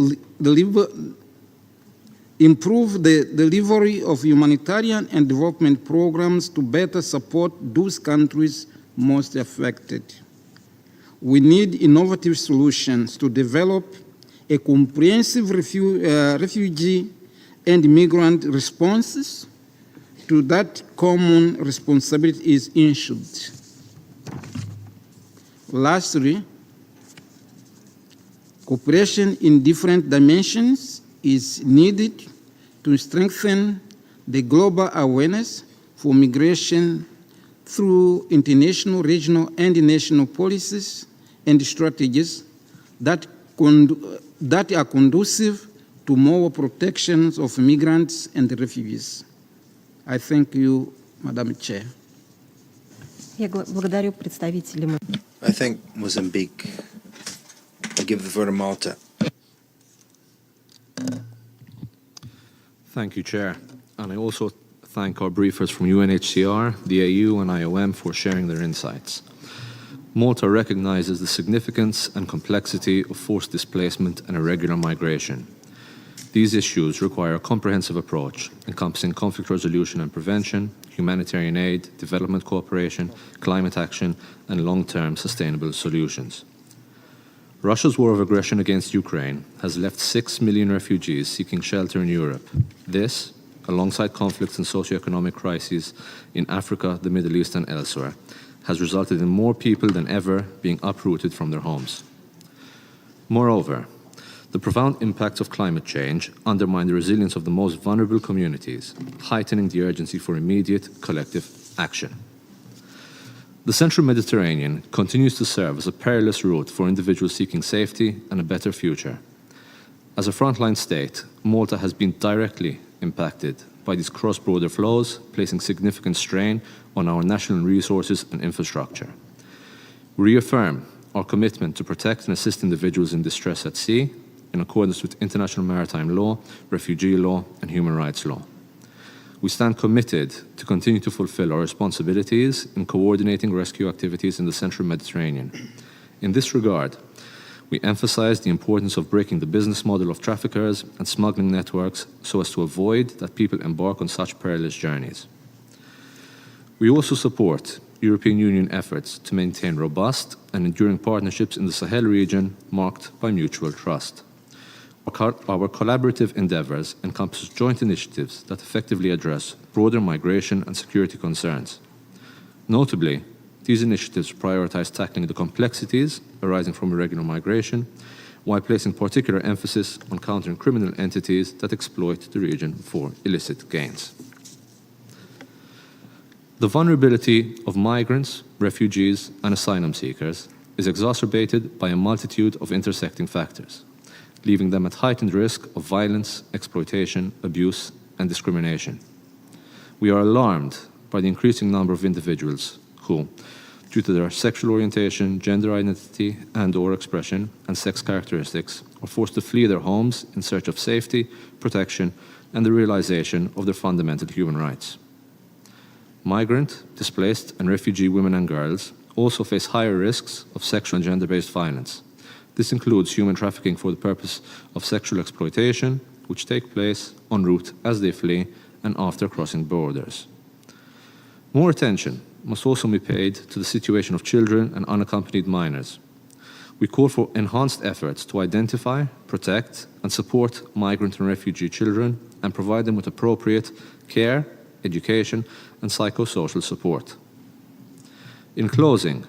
S13: delivery of humanitarian and development programs to better support those countries most affected. We need innovative solutions to develop a comprehensive refugee and migrant responses to that common responsibility is ensured. Lastly, cooperation in different dimensions is needed to strengthen the global awareness for migration through international, regional, and national policies and strategies that are conducive to more protections of migrants and refugees. I thank you, Madam Chair.
S1: Я благодарю представителей.
S2: I think Mozambique. I give the floor to Malta.
S14: Thank you, Chair. And I also thank our briefers from UNHCR, the AU, and IOM for sharing their insights. Malta recognizes the significance and complexity of forced displacement and irregular migration. These issues require a comprehensive approach, encompassing conflict resolution and prevention, humanitarian aid, development cooperation, climate action, and long-term sustainable solutions. Russia's war of aggression against Ukraine has left 6 million refugees seeking shelter in Europe. This, alongside conflicts and socioeconomic crises in Africa, the Middle East, and elsewhere, has resulted in more people than ever being uprooted from their homes. Moreover, the profound impacts of climate change undermine the resilience of the most vulnerable communities, heightening the urgency for immediate collective action. The Central Mediterranean continues to serve as a perilous route for individuals seeking safety and a better future. As a frontline state, Malta has been directly impacted by these cross-border flows, placing significant strain on our national resources and infrastructure. We reaffirm our commitment to protect and assist individuals in distress at sea in accordance with international maritime law, refugee law, and human rights law. We stand committed to continue to fulfill our responsibilities in coordinating rescue activities in the Central Mediterranean. In this regard, we emphasize the importance of breaking the business model of traffickers and smuggling networks so as to avoid that people embark on such perilous journeys. We also support European Union efforts to maintain robust and enduring partnerships in the Sahel region marked by mutual trust. Our collaborative endeavors encompass joint initiatives that effectively address broader migration and security concerns. Notably, these initiatives prioritize tackling the complexities arising from irregular migration, while placing particular emphasis on countering criminal entities that exploit the region for illicit gains. The vulnerability of migrants, refugees, and asylum seekers is exacerbated by a multitude of intersecting factors, leaving them at heightened risk of violence, exploitation, abuse, and discrimination. We are alarmed by the increasing number of individuals who, due to their sexual orientation, gender identity and/or expression, and sex characteristics, are forced to flee their homes in search of safety, protection, and the realization of their fundamental human rights. Migrant, displaced, and refugee women and girls also face higher risks of sexual and gender-based violence. This includes human trafficking for the purpose of sexual exploitation, which take place en route as they flee and after crossing borders. More attention must also be paid to the situation of children and unaccompanied minors. We call for enhanced efforts to identify, protect, and support migrant and refugee children and provide them with appropriate care, education, and psychosocial support. In closing,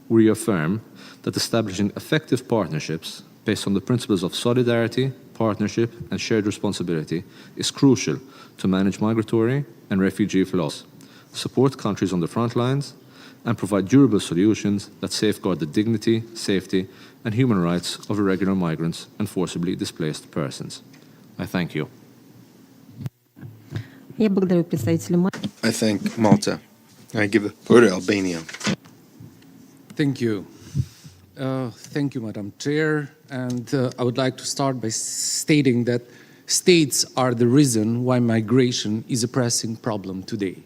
S14: we reaffirm that establishing effective partnerships based on the principles of solidarity, partnership, and shared responsibility is crucial to manage migratory and refugee flows, support countries on the front lines, and provide durable solutions that safeguard the dignity, safety, and human rights of irregular migrants and forcibly displaced persons. I thank you.
S1: Я благодарю представителя Мальты.
S2: I thank Malta. I give the floor to Albania.
S15: Thank you. Thank you, Madam Chair. And I would like to start by stating that states are the reason why migration is a pressing problem today.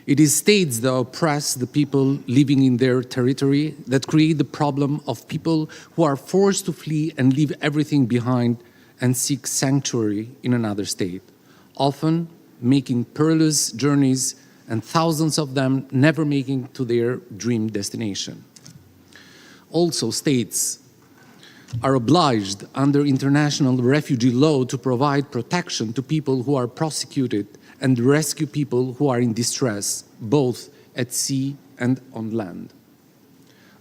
S15: It is states that oppress the people living in their territory that create the problem of people who are forced to flee and leave everything behind and seek sanctuary in another state, often making perilous journeys and thousands of them never making to their dream destination. Also, states are obliged under international refugee law to provide protection to people who are prosecuted and rescue people who are in distress, both at sea and on land.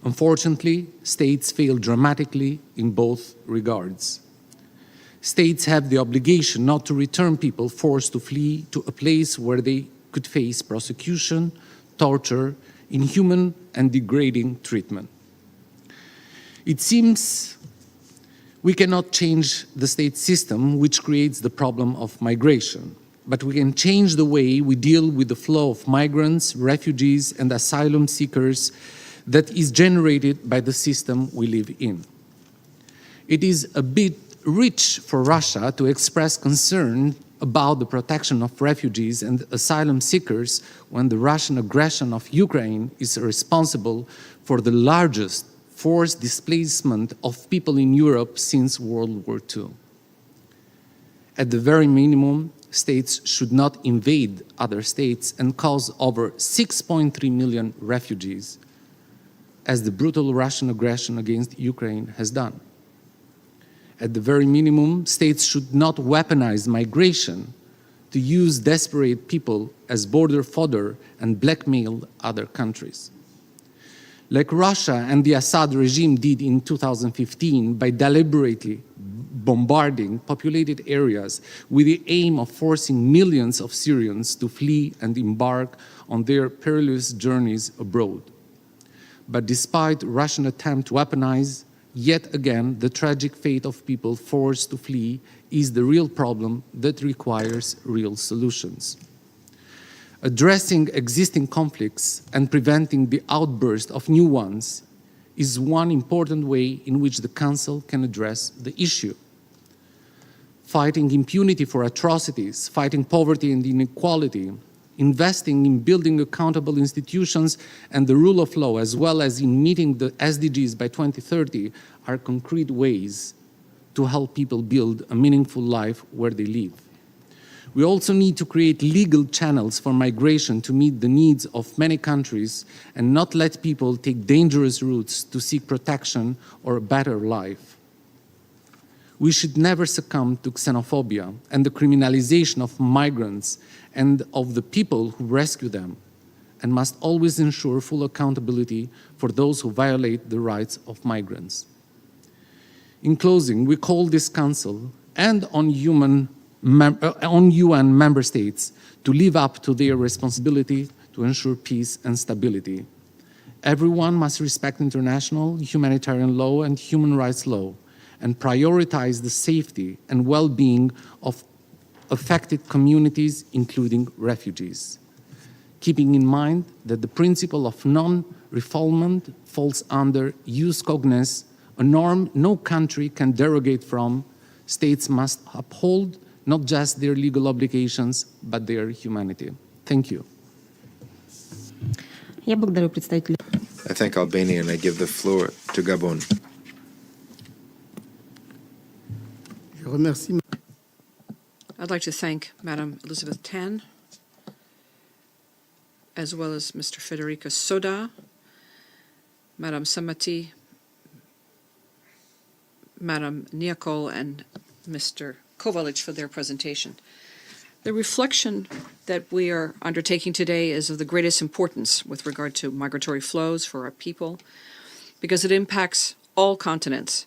S15: Unfortunately, states fail dramatically in both regards. States have the obligation not to return people forced to flee to a place where they could face prosecution, torture, inhuman and degrading treatment. It seems we cannot change the state system which creates the problem of migration, but we can change the way we deal with the flow of migrants, refugees, and asylum seekers that is generated by the system we live in. It is a bit rich for Russia to express concern about the protection of refugees and asylum seekers when the Russian aggression of Ukraine is responsible for the largest forced displacement of people in Europe since World War II. At the very minimum, states should not invade other states and cause over 6.3 million refugees, as the brutal Russian aggression against Ukraine has done. At the very minimum, states should not weaponize migration to use desperate people as border fodder and blackmail other countries. Like Russia and the Assad regime did in 2015 by deliberately bombarding populated areas with the aim of forcing millions of Syrians to flee and embark on their perilous journeys abroad. But despite Russian attempt to weaponize, yet again, the tragic fate of people forced to flee is the real problem that requires real solutions. Addressing existing conflicts and preventing the outburst of new ones is one important way in which the Council can address the issue. Fighting impunity for atrocities, fighting poverty and inequality, investing in building accountable institutions and the rule of law, as well as in meeting the SDGs by 2030, are concrete ways to help people build a meaningful life where they live. We also need to create legal channels for migration to meet the needs of many countries and not let people take dangerous routes to seek protection or a better life. We should never succumb to xenophobia and the criminalization of migrants and of the people who rescue them, and must always ensure full accountability for those who violate the rights of migrants. In closing, we call this Council and on UN member states to live up to their responsibility to ensure peace and stability. Everyone must respect international humanitarian law and human rights law and prioritize the safety and well-being of affected communities, including refugees, keeping in mind that the principle of non-refoulement falls under jus cogens, a norm no country can derogate from. States must uphold not just their legal obligations, but their humanity. Thank you.
S1: Я благодарю представителя.
S2: I thank Albania and I give the floor to Gabon.
S6: I'd like to thank Madam Elizabeth Tan, as well as Mr. Federico Soda, Madam Samati, Madam Niakol, and Mr. Kovalic for their presentation. The reflection that we are undertaking today is of the greatest importance with regard to migratory flows for our people, because it impacts all continents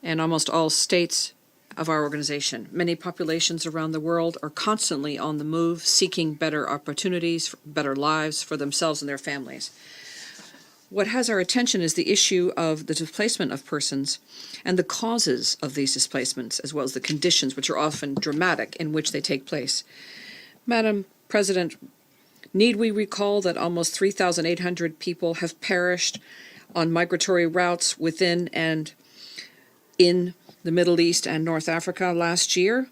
S6: and almost all states of our organization. Many populations around the world are constantly on the move, seeking better opportunities, better lives for themselves and their families. What has our attention is the issue of the displacement of persons and the causes of these displacements, as well as the conditions, which are often dramatic, in which they take place. Madam President, need we recall that almost 3,800 people have perished on migratory routes within and in the Middle East and North Africa last year,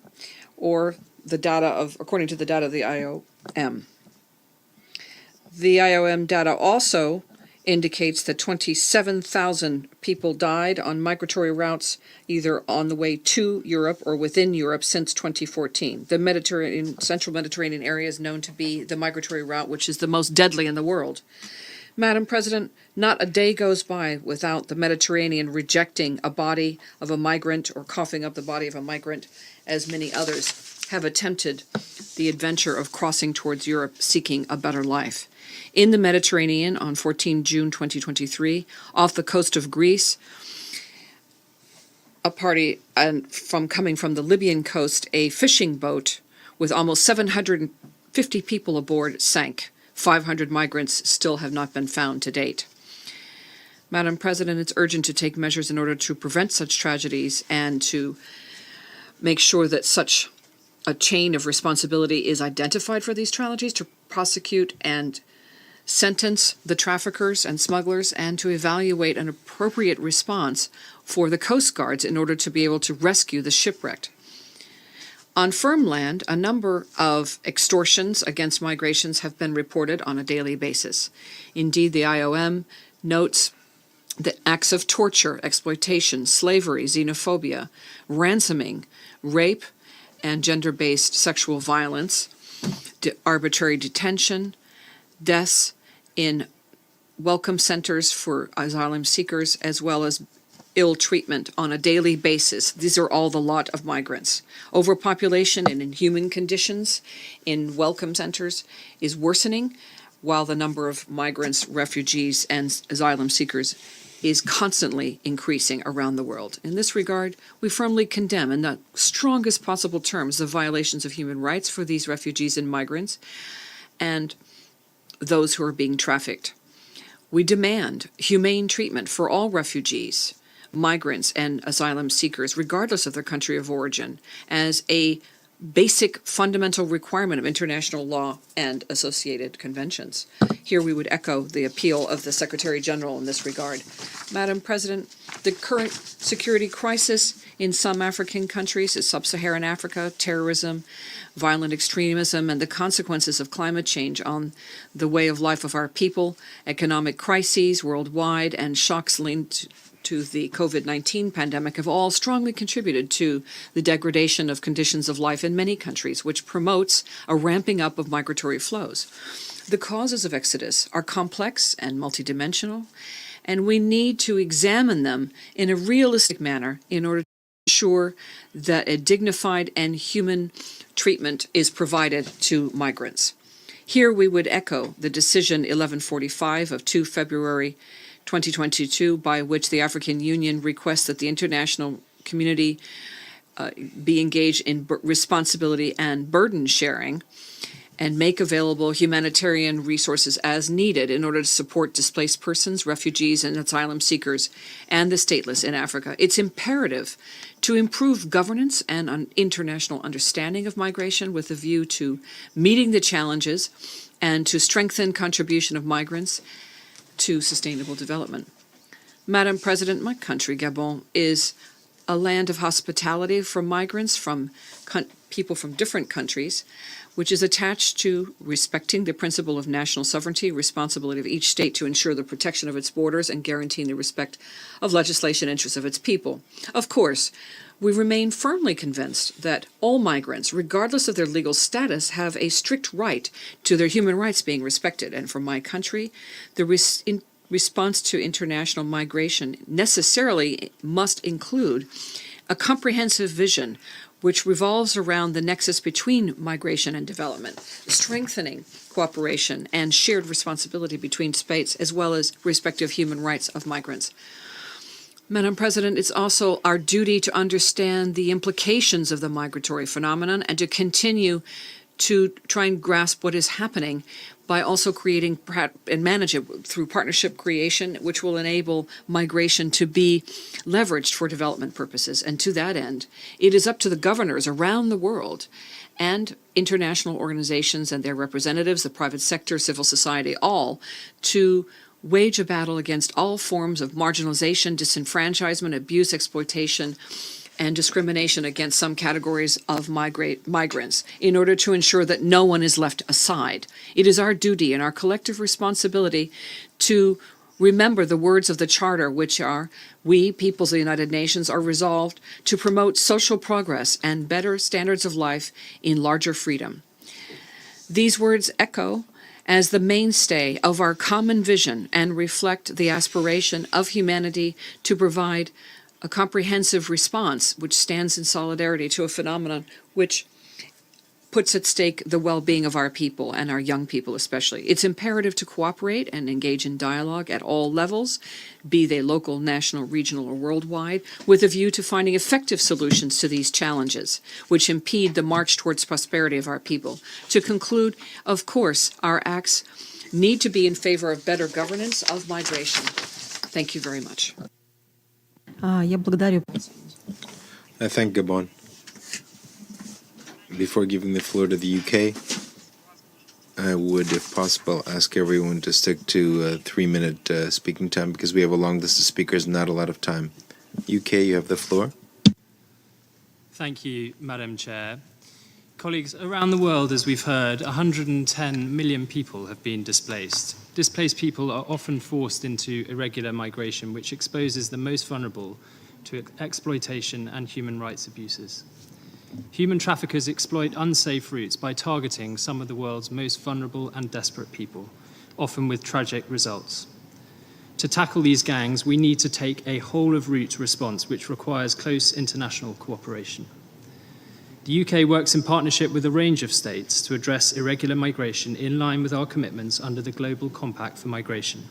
S6: or the data of, according to the data of the IOM. The IOM data also indicates that 27,000 people died on migratory routes, either on the way to Europe or within Europe since 2014. The Mediterranean, Central Mediterranean area is known to be the migratory route which is the most deadly in the world. Madam President, not a day goes by without the Mediterranean rejecting a body of a migrant or coughing up the body of a migrant, as many others have attempted the adventure of crossing towards Europe seeking a better life. In the Mediterranean on 14 June 2023, off the coast of Greece, a party coming from the Libyan coast, a fishing boat with almost 750 people aboard sank. 500 migrants still have not been found to date. Madam President, it's urgent to take measures in order to prevent such tragedies and to make sure that such a chain of responsibility is identified for these tragedies, to prosecute and sentence the traffickers and smugglers, and to evaluate an appropriate response for the Coast Guards in order to be able to rescue the shipwrecked. On firm land, a number of extortions against migrations have been reported on a daily basis. Indeed, the IOM notes that acts of torture, exploitation, slavery, xenophobia, ransoming, rape, and gender-based sexual violence, arbitrary detention, deaths in welcome centers for asylum seekers, as well as ill treatment on a daily basis. These are all the lot of migrants. Overpopulation and inhuman conditions in welcome centers is worsening, while the number of migrants, refugees, and asylum seekers is constantly increasing around the world. In this regard, we firmly condemn, in the strongest possible terms, the violations of human rights for these refugees and migrants and those who are being trafficked. We demand humane treatment for all refugees, migrants, and asylum seekers, regardless of their country of origin, as a basic fundamental requirement of international law and associated conventions. Here we would echo the appeal of the Secretary General in this regard. Madam President, the current security crisis in some African countries is sub-Saharan Africa, terrorism, violent extremism, and the consequences of climate change on the way of life of our people, economic crises worldwide, and shocks linked to the COVID-19 pandemic have all strongly contributed to the degradation of conditions of life in many countries, which promotes a ramping up of migratory flows. The causes of exodus are complex and multidimensional, and we need to examine them in a realistic manner in order ensure that a dignified and human treatment is provided to migrants. Here we would echo the decision 1145 of 2 February 2022, by which the African Union requests that the international community be engaged in responsibility and burden sharing and make available humanitarian resources as needed in order to support displaced persons, refugees, and asylum seekers, and the stateless in Africa. It's imperative to improve governance and international understanding of migration with a view to meeting the challenges and to strengthen contribution of migrants to sustainable development. Madam President, my country, Gabon, is a land of hospitality for migrants from people from different countries, which is attached to respecting the principle of national sovereignty, responsibility of each state to ensure the protection of its borders and guaranteeing the respect of legislation and interests of its people. Of course, we remain firmly convinced that all migrants, regardless of their legal status, have a strict right to their human rights being respected. And for my country, the response to international migration necessarily must include a comprehensive vision which revolves around the nexus between migration and development, strengthening cooperation and shared responsibility between states, as well as respective human rights of migrants. Madam President, it's also our duty to understand the implications of the migratory phenomenon and to continue to try and grasp what is happening by also creating and manage it through partnership creation, which will enable migration to be leveraged for development purposes. And to that end, it is up to the governors around the world and international organizations and their representatives, the private sector, civil society, all, to wage a battle against all forms of marginalization, disenfranchisement, abuse, exploitation, and discrimination against some categories of migrants in order to ensure that no one is left aside. It is our duty and our collective responsibility to remember the words of the Charter, which are, we, peoples of the United Nations, are resolved to promote social progress and better standards of life in larger freedom. These words echo as the mainstay of our common vision and reflect the aspiration of humanity to provide a comprehensive response which stands in solidarity to a phenomenon which puts at stake the well-being of our people and our young people especially. It's imperative to cooperate and engage in dialogue at all levels, be they local, national, regional, or worldwide, with a view to finding effective solutions to these challenges, which impede the march towards prosperity of our people. To conclude, of course, our acts need to be in favor of better governance of migration. Thank you very much.
S1: Я благодарю.
S2: I thank Gabon. Before giving the floor to the UK, I would, if possible, ask everyone to stick to a 3-minute speaking time because we have a long list of speakers and not a lot of time. UK, you have the floor.
S16: Thank you, Madam Chair. Colleagues, around the world, as we've heard, 110 million people have been displaced. Displaced people are often forced into irregular migration, which exposes the most vulnerable to exploitation and human rights abuses. Human traffickers exploit unsafe routes by targeting some of the world's most vulnerable and desperate people, often with tragic results. To tackle these gangs, we need to take a whole-of-route response, which requires close international cooperation. The UK works in partnership with a range of states to address irregular migration in line with our commitments under the Global Compact for Migration,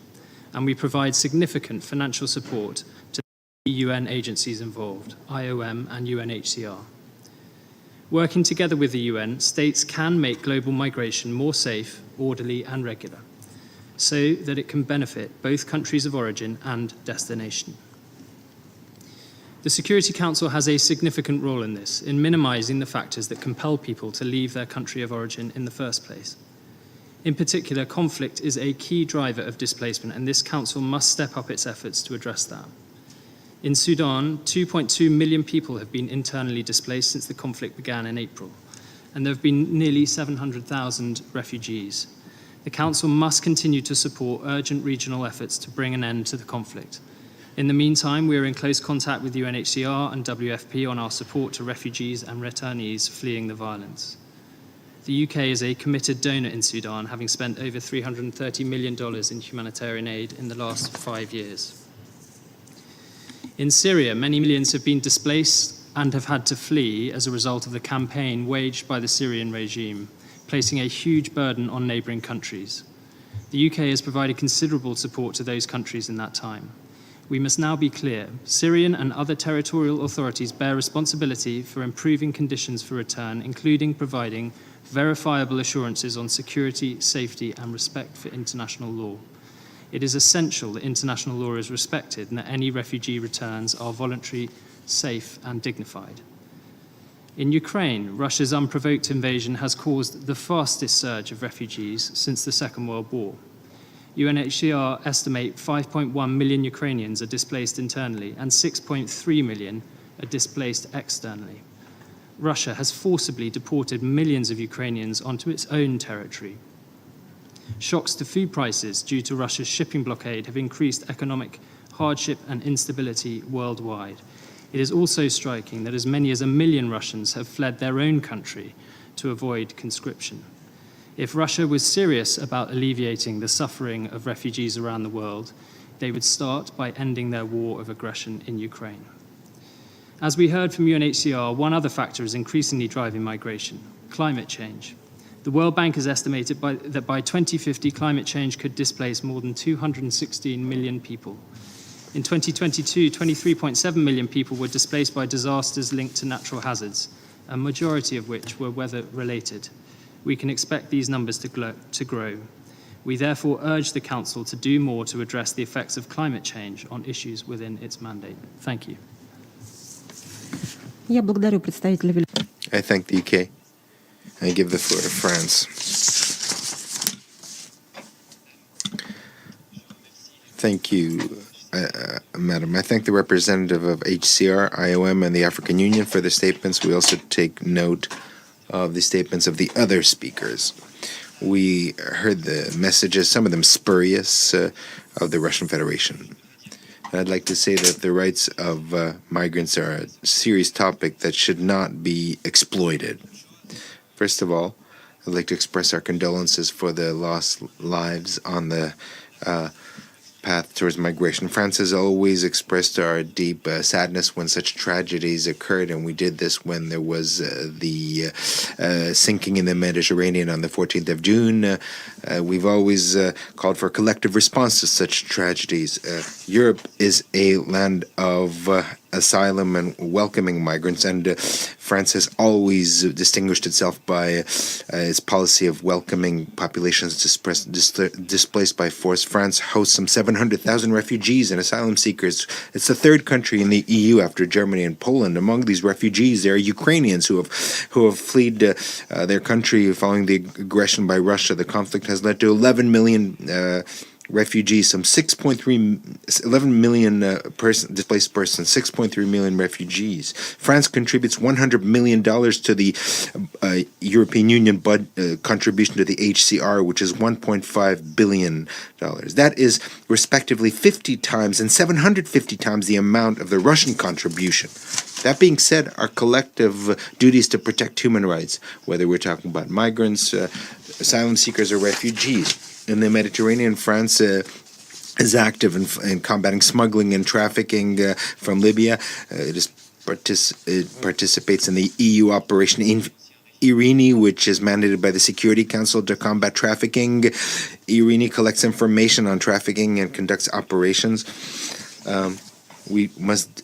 S16: and we provide significant financial support to the UN agencies involved, IOM and UNHCR. Working together with the UN, states can make global migration more safe, orderly and regular, so that it can benefit both countries of origin and destination. The Security Council has a significant role in this, in minimizing the factors that compel people to leave their country of origin in the first place. In particular, conflict is a key driver of displacement, and this Council must step up its efforts to address that. In Sudan, 2.2 million people have been internally displaced since the conflict began in April, and there have been nearly 700,000 refugees. The Council must continue to support urgent regional efforts to bring an end to the conflict. In the meantime, we are in close contact with UNHCR and WFP on our support to refugees and returnees fleeing the violence. The UK is a committed donor in Sudan, having spent over $330 million in humanitarian aid in the last 5 years. In Syria, many millions have been displaced and have had to flee as a result of the campaign waged by the Syrian regime, placing a huge burden on neighbouring countries. The UK has provided considerable support to those countries in that time. We must now be clear. Syrian and other territorial authorities bear responsibility for improving conditions for return, including providing verifiable assurances on security, safety, and respect for international law. It is essential that international law is respected and that any refugee returns are voluntary, safe, and dignified. In Ukraine, Russia's unprovoked invasion has caused the fastest surge of refugees since the Second World War. UNHCR estimate 5.1 million Ukrainians are displaced internally and 6.3 million are displaced externally. Russia has forcibly deported millions of Ukrainians onto its own territory. Shocks to food prices due to Russia's shipping blockade have increased economic hardship and instability worldwide. It is also striking that as many as 1 million Russians have fled their own country to avoid conscription. If Russia was serious about alleviating the suffering of refugees around the world, they would start by ending their war of aggression in Ukraine. As we heard from UNHCR, one other factor is increasingly driving migration: climate change. The World Bank has estimated that by 2050, climate change could displace more than 216 million people. In 2022, 23.7 million people were displaced by disasters linked to natural hazards, a majority of which were weather-related. We can expect these numbers to grow. We therefore urge the Council to do more to address the effects of climate change on issues within its mandate. Thank you.
S1: Я благодарю представителя
S2: I thank the UK. I give the floor to France. Thank you, Madam. I thank the representative of HCR, IOM, and the African Union for their statements. We also take note of the statements of the other speakers. We heard the messages, some of them spurious, of the Russian Federation. And I'd like to say that the rights of migrants are a serious topic that should not be exploited. First of all, I'd like to express our condolences for the lost lives on the path towards migration. France has always expressed our deep sadness when such tragedies occurred, and we did this when there was the sinking in the Mediterranean on the 14th of June. We've always called for a collective response to such tragedies. Europe is a land of asylum and welcoming migrants, and France has always distinguished itself by its policy of welcoming populations displaced by force. France hosts some 700,000 refugees and asylum seekers. It's the third country in the EU after Germany and Poland. Among these refugees, there are Ukrainians who have fled their country following the aggression by Russia. The conflict has led to 11 million refugees, some 11 million displaced persons, 6.3 million refugees. France contributes $100 million to the European Union contribution to the HCR, which is $1.5 billion. That is respectively 50 times and 750 times the amount of the Russian contribution. That being said, our collective duties to protect human rights, whether we're talking about migrants, asylum seekers, or refugees. In the Mediterranean, France is active in combating smuggling and trafficking from Libya. It participates in the EU operation Irene, which is mandated by the Security Council to combat trafficking. Irene collects information on trafficking and conducts operations. We must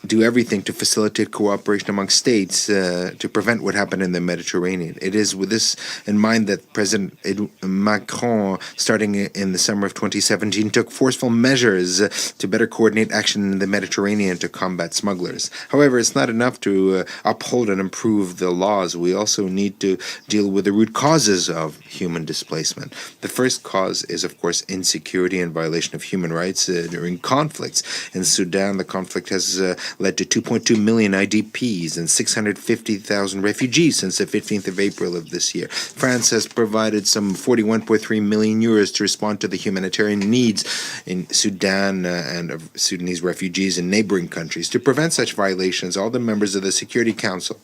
S2: do everything to facilitate cooperation among states to prevent what happened in the Mediterranean. It is with this in mind that President Macron, starting in the summer of 2017, took forceful measures to better coordinate action in the Mediterranean to combat smugglers. However, it's not enough to uphold and improve the laws. We also need to deal with the root causes of human displacement. The first cause is, of course, insecurity and violation of human rights during conflicts. In Sudan, the conflict has led to 2.2 million IDPs and 650,000 refugees since the 15th of April of this year. France has provided some 41.3 million euros to respond to the humanitarian needs in Sudan and of Sudanese refugees in neighboring countries. To prevent such violations, all the members of the Security Council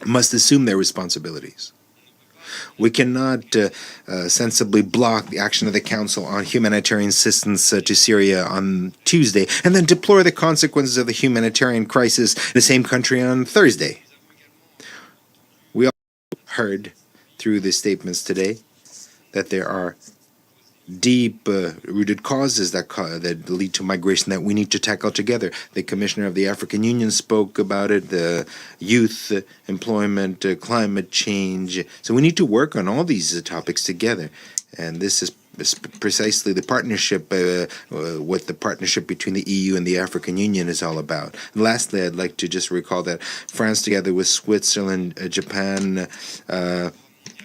S2: must assume their responsibilities. We cannot sensibly block the action of the Council on humanitarian assistance to Syria on Tuesday and then deplore the consequences of the humanitarian crisis in the same country on Thursday. We also heard through the statements today that there are deep-rooted causes that lead to migration that we need to tackle together. The Commissioner of the African Union spoke about it, the youth, employment, climate change. So we need to work on all these topics together. And this is precisely the partnership, what the partnership between the EU and the African Union is all about. And lastly, I'd like to just recall that France, together with Switzerland, Japan,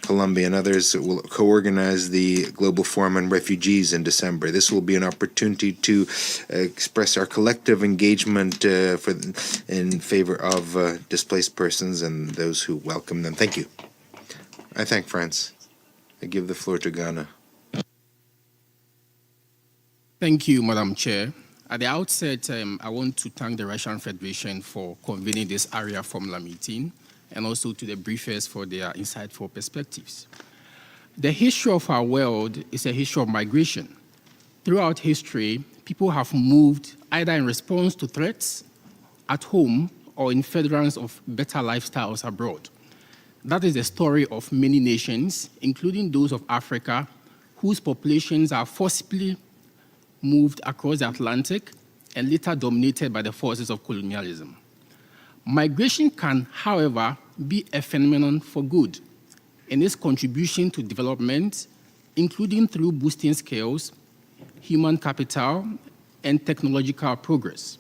S2: Colombia and others will co-organize the Global Forum on Refugees in December. This will be an opportunity to express our collective engagement in favor of displaced persons and those who welcome them. Thank you. I thank France. I give the floor to Ghana.
S17: Thank you, Madam Chair. At the outset, I want to thank the Russian Federation for convening this Arria Formula meeting, and also to the briefers for their insightful perspectives. The history of our world is a history of migration. Throughout history, people have moved either in response to threats at home or in furtherance of better lifestyles abroad. That is the story of many nations, including those of Africa, whose populations are forcibly moved across the Atlantic and later dominated by the forces of colonialism. Migration can, however, be a phenomenon for good in its contribution to development, including through boosting skills, human capital, and technological progress.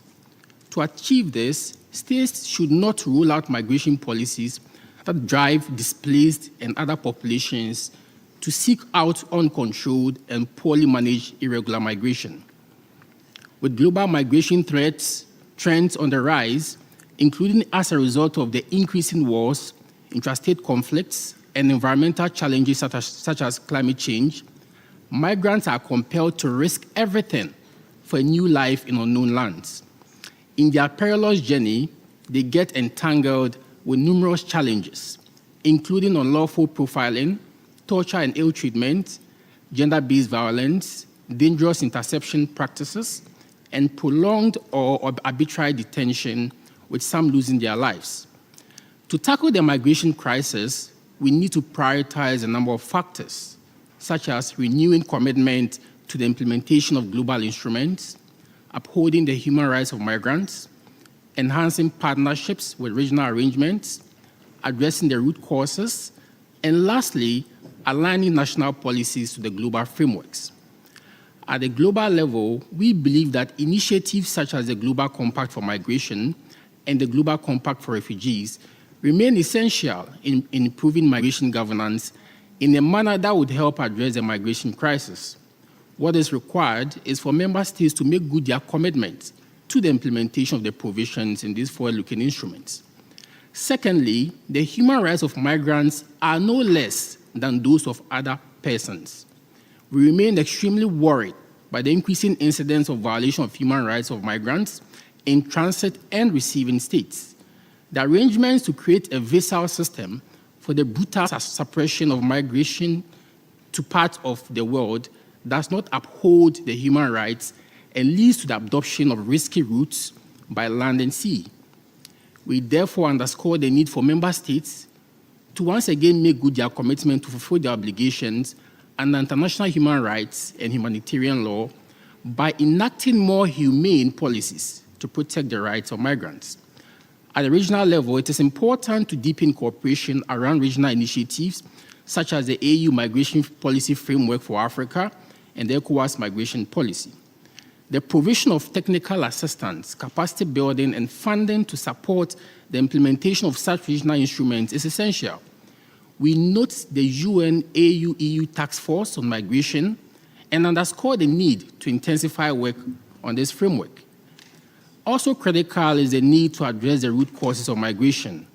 S17: To achieve this, states should not rule out migration policies that drive displaced and other populations to seek out uncontrolled and poorly managed irregular migration. With global migration trends on the rise, including as a result of the increasing wars, intrastate conflicts, and environmental challenges such as climate change, migrants are compelled to risk everything for a new life in unknown lands. In their perilous journey, they get entangled with numerous challenges, including unlawful profiling, torture and ill treatment, gender-based violence, dangerous interception practices, and prolonged or arbitrary detention, with some losing their lives. To tackle the migration crisis, we need to prioritize a number of factors, such as renewing commitment to the implementation of global instruments, upholding the human rights of migrants, enhancing partnerships with regional arrangements, addressing the root causes, and lastly, aligning national policies to the global frameworks. At the global level, we believe that initiatives such as the Global Compact for Migration and the Global Compact for Refugees remain essential in improving migration governance in a manner that would help address the migration crisis. What is required is for member states to make good their commitment to the implementation of the provisions in these forward-looking instruments. Secondly, the human rights of migrants are no less than those of other persons. We remain extremely worried by the increasing incidence of violation of human rights of migrants in transit and receiving states. The arrangements to create a visa system for the brutal suppression of migration to parts of the world does not uphold the human rights and leads to the adoption of risky routes by land and sea. We therefore underscore the need for member states to once again make good their commitment to fulfill their obligations under international human rights and humanitarian law by enacting more humane policies to protect the rights of migrants. At the regional level, it is important to deepen cooperation around regional initiatives such as the AU Migration Policy Framework for Africa and the ECOWAS Migration Policy. The provision of technical assistance, capacity building, and funding to support the implementation of such regional instruments is essential. We note the UN-AU-EU Task Force on Migration and underscore the need to intensify work on this framework. Also critical is the need to address the root causes of migration.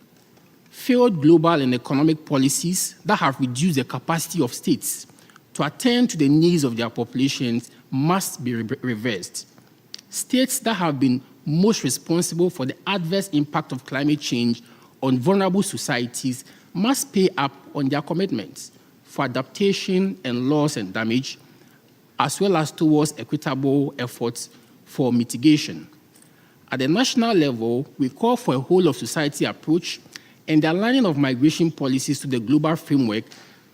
S17: Failed global and economic policies that have reduced the capacity of states to attend to the needs of their populations must be reversed. States that have been most responsible for the adverse impact of climate change on vulnerable societies must pay up on their commitments for adaptation and loss and damage, as well as towards equitable efforts for mitigation. At the national level, we call for a whole-of-society approach and the aligning of migration policies to the global framework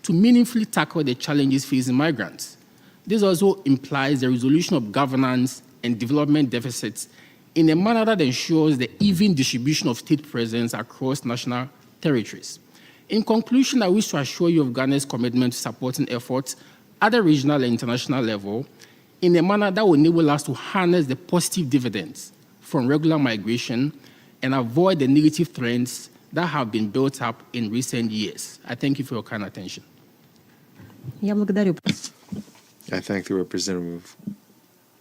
S17: to meaningfully tackle the challenges facing migrants. This also implies the resolution of governance and development deficits in a manner that ensures the even distribution of state presence across national territories. In conclusion, I wish to assure you of Ghana's commitment to supporting efforts at the regional and international level in a manner that will enable us to harness the positive dividends from regular migration and avoid the negative trends that have been built up in recent years. I thank you for your kind attention.
S2: I thank the representative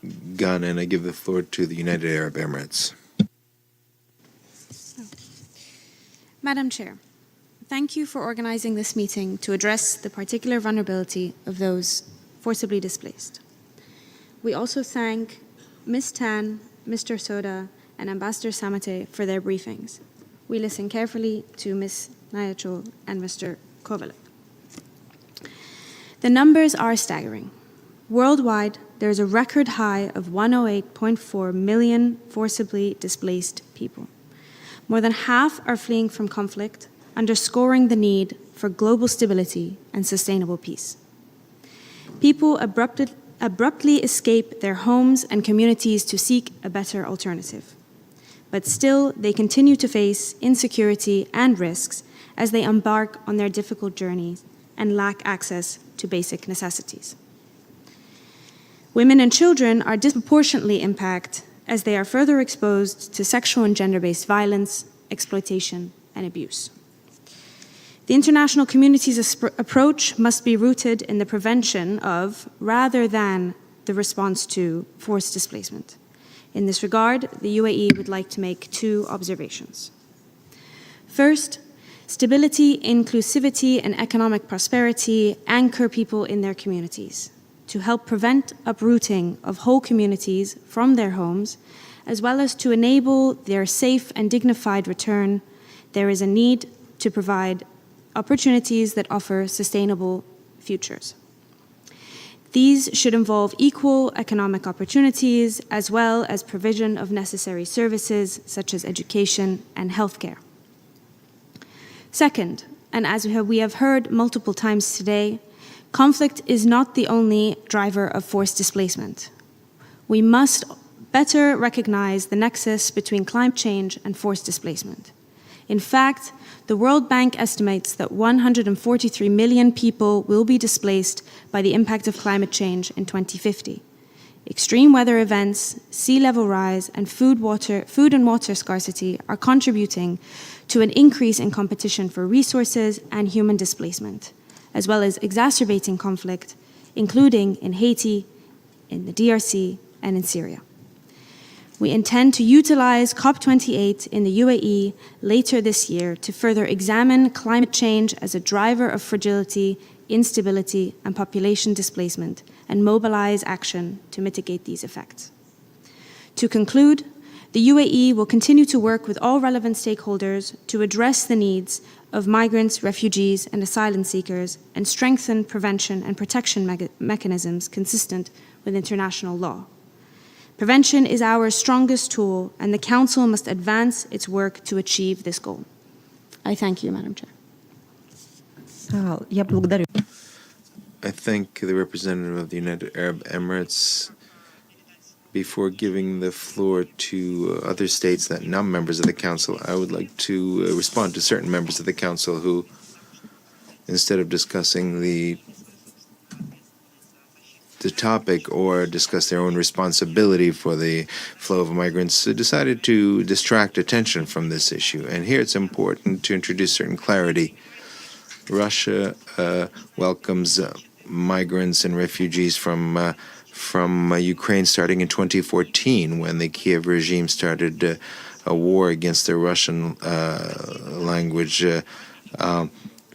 S2: of Ghana, and I give the floor to the United Arab Emirates.
S18: Madam Chair, thank you for organizing this meeting to address the particular vulnerability of those forcibly displaced. We also thank Ms. Tan, Mr. Soda, and Ambassador Samate for their briefings. We listen carefully to Ms. Nayachol and Mr. Kovalek. The numbers are staggering. Worldwide, there is a record high of 108.4 million forcibly displaced people. More than half are fleeing from conflict, underscoring the need for global stability and sustainable peace. People abruptly escape their homes and communities to seek a better alternative. But still, they continue to face insecurity and risks as they embark on their difficult journeys and lack access to basic necessities. Women and children are disproportionately impacted as they are further exposed to sexual and gender-based violence, exploitation, and abuse. The international community's approach must be rooted in the prevention of, rather than the response to, forced displacement. In this regard, the UAE would like to make two observations. First, stability, inclusivity, and economic prosperity anchor people in their communities to help prevent uprooting of whole communities from their homes, as well as to enable their safe and dignified return. There is a need to provide opportunities that offer sustainable futures. These should involve equal economic opportunities, as well as provision of necessary services such as education and healthcare. Second, and as we have heard multiple times today, conflict is not the only driver of forced displacement. We must better recognize the nexus between climate change and forced displacement. In fact, the World Bank estimates that 143 million people will be displaced by the impact of climate change in 2050. Extreme weather events, sea level rise, and food and water scarcity are contributing to an increase in competition for resources and human displacement, as well as exacerbating conflict, including in Haiti, in the DRC, and in Syria. We intend to utilize COP28 in the UAE later this year to further examine climate change as a driver of fragility, instability, and population displacement, and mobilize action to mitigate these effects. To conclude, the UAE will continue to work with all relevant stakeholders to address the needs of migrants, refugees, and asylum seekers, and strengthen prevention and protection mechanisms consistent with international law. Prevention is our strongest tool, and the Council must advance its work to achieve this goal. I thank you, Madam Chair.
S2: I thank the representative of the United Arab Emirates. Before giving the floor to other states that are not members of the Council, I would like to respond to certain members of the Council who, instead of discussing the topic or discuss their own responsibility for the flow of migrants, decided to distract attention from this issue. And here it's important to introduce certain clarity. Russia welcomes migrants and refugees from Ukraine starting in 2014, when the Kiev regime started a war against the Russian language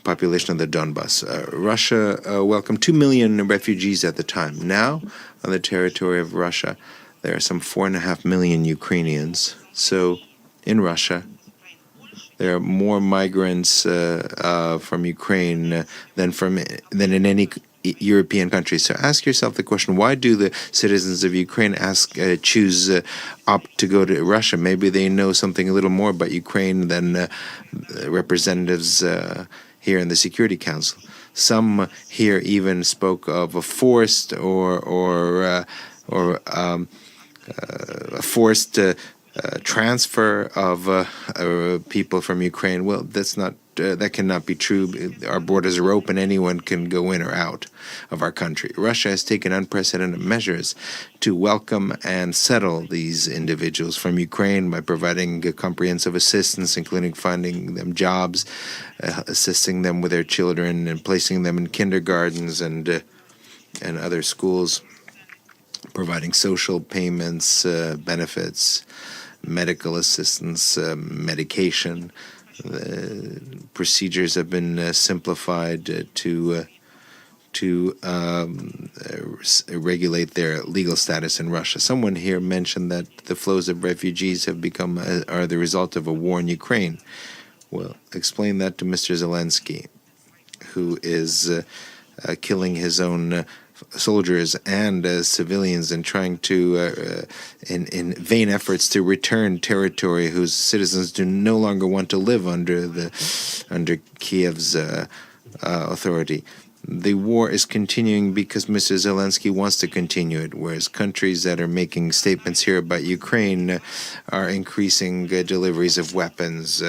S2: population of the Donbas. Russia welcomed 2 million refugees at the time. Now, on the territory of Russia, there are some 4.5 million Ukrainians. So, in Russia, There are more migrants from Ukraine than in any European countries. So ask yourself the question: why do the citizens of Ukraine opt to go to Russia? Maybe they know something a little more about Ukraine than representatives here in the Security Council. Some here even spoke of a forced a forced transfer of people from Ukraine. Well, that cannot be true. Our borders are open. Anyone can go in or out of our country. Russia has taken unprecedented measures to welcome and settle these individuals from Ukraine by providing comprehensive assistance, including finding them jobs, assisting them with their children, and placing them in kindergartens and other schools, providing social payments, benefits, medical assistance, medication. Procedures have been simplified to regulate their legal status in Russia. Someone here mentioned that the flows of refugees are the result of a war in Ukraine. Well, explain that to Mr. Zelensky, who is killing his own soldiers and civilians and trying to, in vain efforts to return territory whose citizens do no longer want to live under Kiev's authority. The war is continuing because Mr. Zelensky wants to continue it, whereas countries that are making statements here about Ukraine are increasing deliveries of weapons,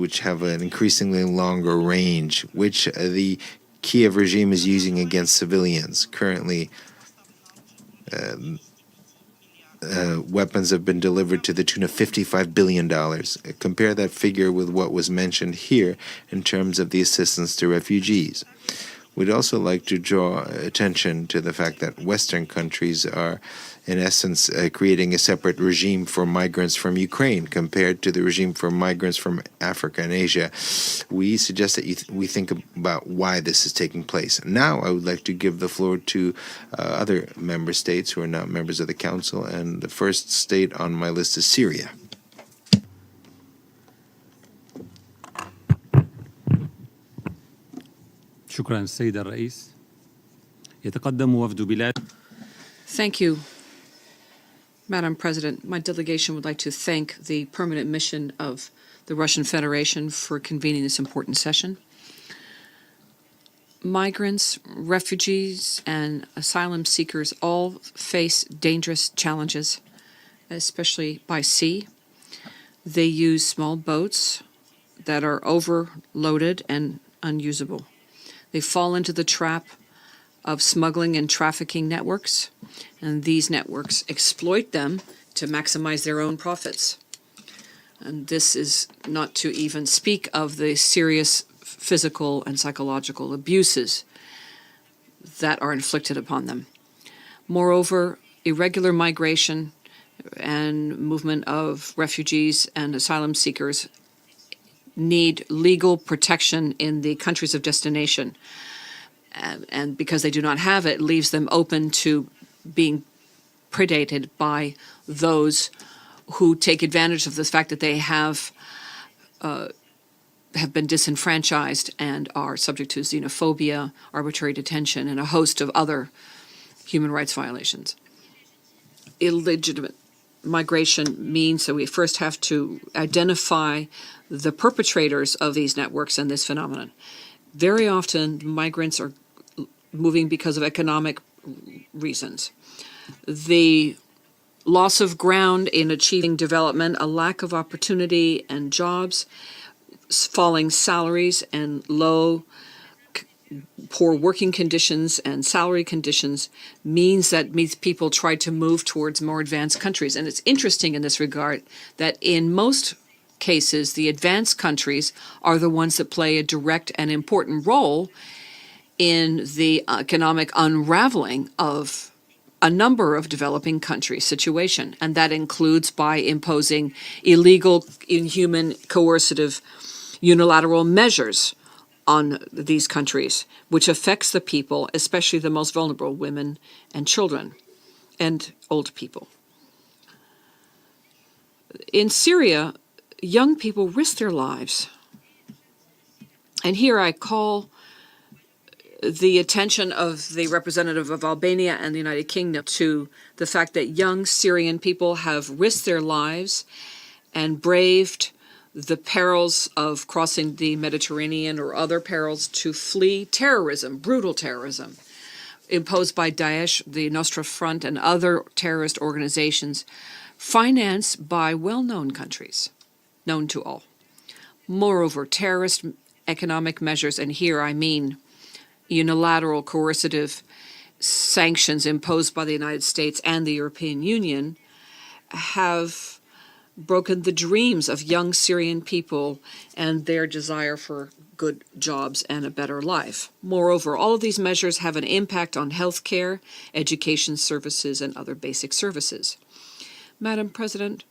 S2: which have an increasingly longer range, which the Kiev regime is using against civilians. Currently, weapons have been delivered to the tune of $55 billion. Compare that figure with what was mentioned here in terms of the assistance to refugees. We'd also like to draw attention to the fact that Western countries are, in essence, creating a separate regime for migrants from Ukraine compared to the regime for migrants from Africa and Asia. We suggest that we think about why this is taking place. Now, I would like to give the floor to other member states who are not members of the Council, and the first state on my list is Syria.
S19: شكرا السيد الرئيس. يتقدم وفد بلاد.
S6: Thank you, Madam President. My delegation would like to thank the permanent mission of the Russian Federation for convening this important session. Migrants, refugees, and asylum seekers all face dangerous challenges, especially by sea. They use small boats that are overloaded and unusable. They fall into the trap of smuggling and trafficking networks, and these networks exploit them to maximize their own profits. And this is not to even speak of the serious physical and psychological abuses that are inflicted upon them. Moreover, irregular migration and movement of refugees and asylum seekers need legal protection in the countries of destination. And because they do not have it, leaves them open to being predated by those who take advantage of the fact that they have been disenfranchised and are subject to xenophobia, arbitrary detention, and a host of other human rights violations. Illegitimate migration means that we first have to identify the perpetrators of these networks and this phenomenon. Very often, migrants are moving because of economic reasons. The loss of ground in achieving development, a lack of opportunity and jobs, falling salaries and poor working conditions and salary conditions means that people try to move towards more advanced countries. And it's interesting in this regard that in most cases, the advanced countries are the ones that play a direct and important role in the economic unraveling of a number of developing countries' situation. And that includes by imposing illegal, inhuman, coercive, unilateral measures on these countries, which affects the people, especially the most vulnerable, women and children and old people. In Syria, young people risk their lives. And here I call the attention of the representative of Albania and the United Kingdom to the fact that young Syrian people have risked their lives and braved the perils of crossing the Mediterranean or other perils to flee terrorism, brutal terrorism, imposed by Daesh, the Nostra Front, and other terrorist organizations, financed by well-known countries, known to all. Moreover, terrorist economic measures, and here I mean unilateral coercive sanctions imposed by the United States and the European Union, have broken the dreams of young Syrian people and their desire for good jobs and a better life. Moreover, all of these measures have an impact on healthcare, education services, and other basic services. Madam President,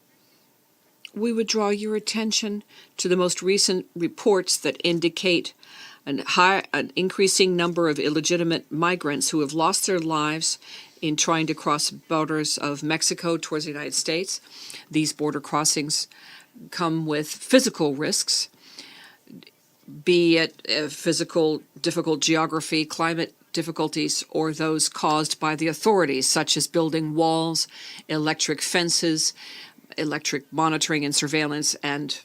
S6: we would draw your attention to the most recent reports that indicate an increasing number of illegitimate migrants who have lost their lives in trying to cross borders of Mexico towards the United States. These border crossings come with physical risks, be it physical difficult geography, climate difficulties, or those caused by the authorities, such as building walls, electric fences, electric monitoring and surveillance, and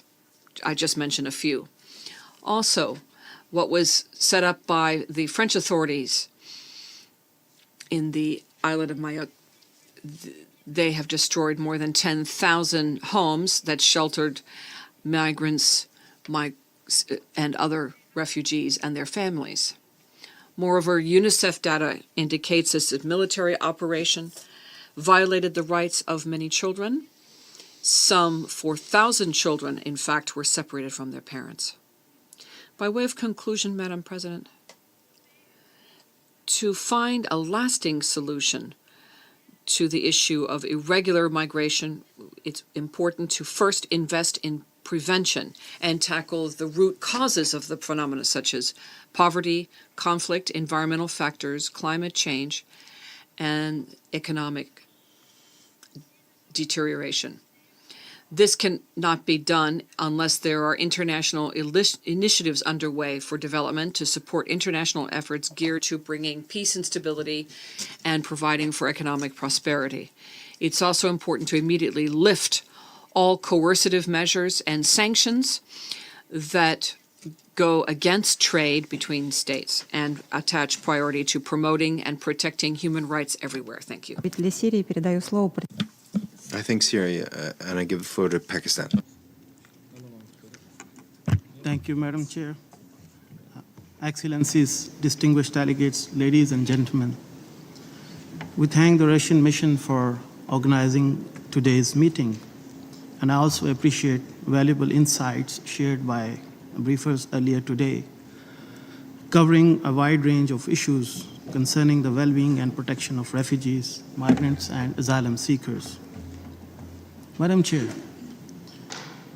S6: I just mentioned a few. Also, what was set up by the French authorities in the island of Mayotte, they have destroyed more than 10,000 homes that sheltered migrants and other refugees and their families. Moreover, UNICEF data indicates this military operation violated the rights of many children. Some 4,000 children, in fact, were separated from their parents. By way of conclusion, Madam President, to find a lasting solution to the issue of irregular migration, it's important to first invest in prevention and tackle the root causes of the phenomena, such as poverty, conflict, environmental factors, climate change, and economic deterioration. This cannot be done unless there are international initiatives underway for development to support international efforts geared to bringing peace and stability and providing for economic prosperity. It's also important to immediately lift all coercive measures and sanctions that go against trade between states and attach priority to promoting and protecting human rights everywhere. Thank you.
S2: I think Syria, and I give the floor to Pakistan.
S20: Thank you, Madam Chair. Excellencies, distinguished delegates, ladies and gentlemen. We thank the Russian mission for organizing today's meeting, and I also appreciate valuable insights shared by briefers earlier today, covering a wide range of issues concerning the well-being and protection of refugees, migrants, and asylum seekers. Madam Chair,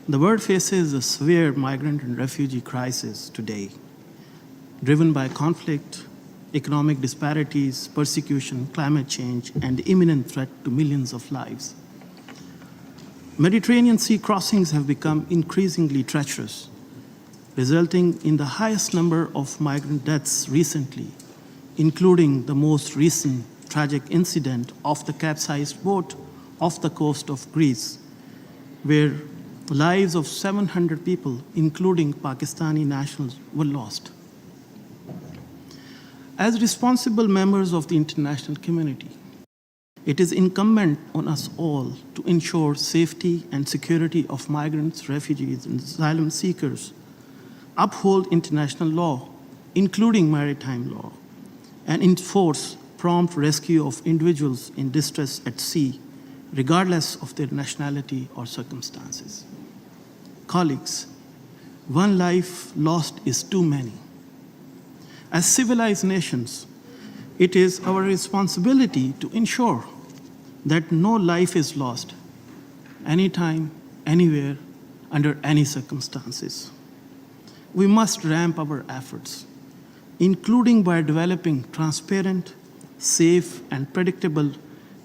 S20: the world faces a severe migrant and refugee crisis today, driven by conflict, economic disparities, persecution, climate change, and the imminent threat to millions of lives. Mediterranean sea crossings have become increasingly treacherous, resulting in the highest number of migrant deaths recently, including the most recent tragic incident of the capsized boat off the coast of Greece, where the lives of 700 people, including Pakistani nationals, were lost. As responsible members of the international community, it is incumbent on us all to ensure safety and security of migrants, refugees, and asylum seekers, uphold international law, including maritime law, and enforce prompt rescue of individuals in distress at sea, regardless of their nationality or circumstances. Colleagues, one life lost is too many. As civilized nations, it is our responsibility to ensure that no life is lost, anytime, anywhere, under any circumstances. We must ramp our efforts, including by developing transparent, safe, and predictable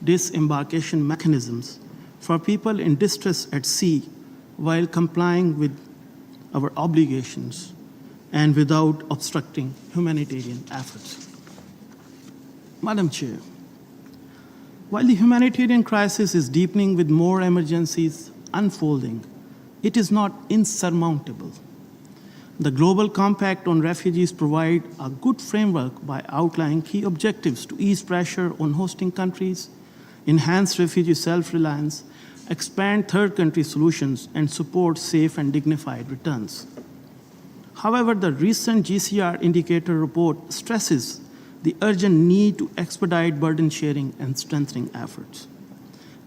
S20: disembarkation mechanisms for people in distress at sea while complying with our obligations and without obstructing humanitarian efforts. Madam Chair, while the humanitarian crisis is deepening with more emergencies unfolding, it is not insurmountable. The Global Compact on Refugees provide a good framework by outlining key objectives to ease pressure on hosting countries, enhance refugee self-reliance, expand third country solutions, and support safe and dignified returns. However, the recent GCR indicator report stresses the urgent need to expedite burden sharing and strengthening efforts.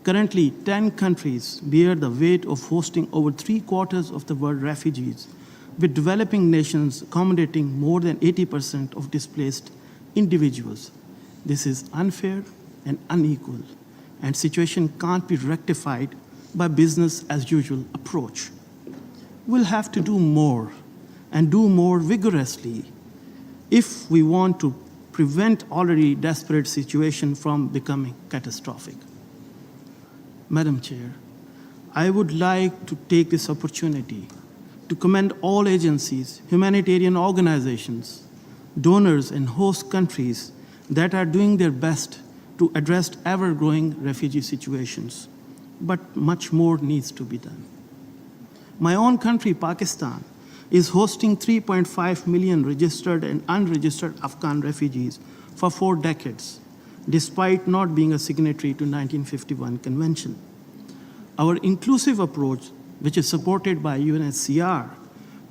S20: Currently, 10 countries bear the weight of hosting over 3/4 of the world refugees, with developing nations accommodating more than 80% of displaced individuals. This is unfair and unequal, and situation can't be rectified by business as usual approach. We'll have to do more and do more vigorously if we want to prevent already desperate situation from becoming catastrophic. Madam Chair, I would like to take this opportunity to commend all agencies, humanitarian organizations, donors, and host countries that are doing their best to address ever-growing refugee situations. But much more needs to be done. My own country, Pakistan, is hosting 3.5 million registered and unregistered Afghan refugees for 4 decades, despite not being a signatory to 1951 convention. Our inclusive approach, which is supported by UNSCR,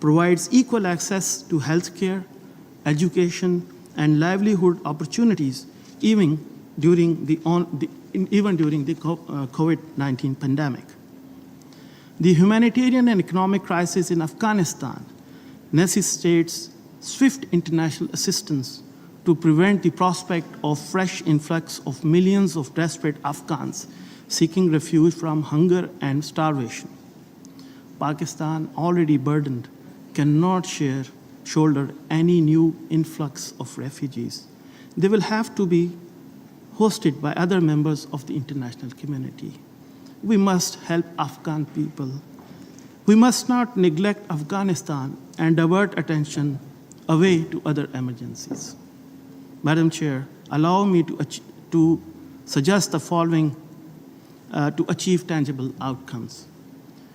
S20: provides equal access to healthcare, education, and livelihood opportunities even during the COVID-19 pandemic. The humanitarian and economic crisis in Afghanistan necessitates swift international assistance to prevent the prospect of fresh influx of millions of desperate Afghans seeking refuge from hunger and starvation. Pakistan, already burdened, cannot shoulder any new influx of refugees. They will have to be hosted by other members of the international community. We must help Afghan people. We must not neglect Afghanistan and divert attention away to other emergencies. Madam Chair, allow me to suggest the following to achieve tangible outcomes.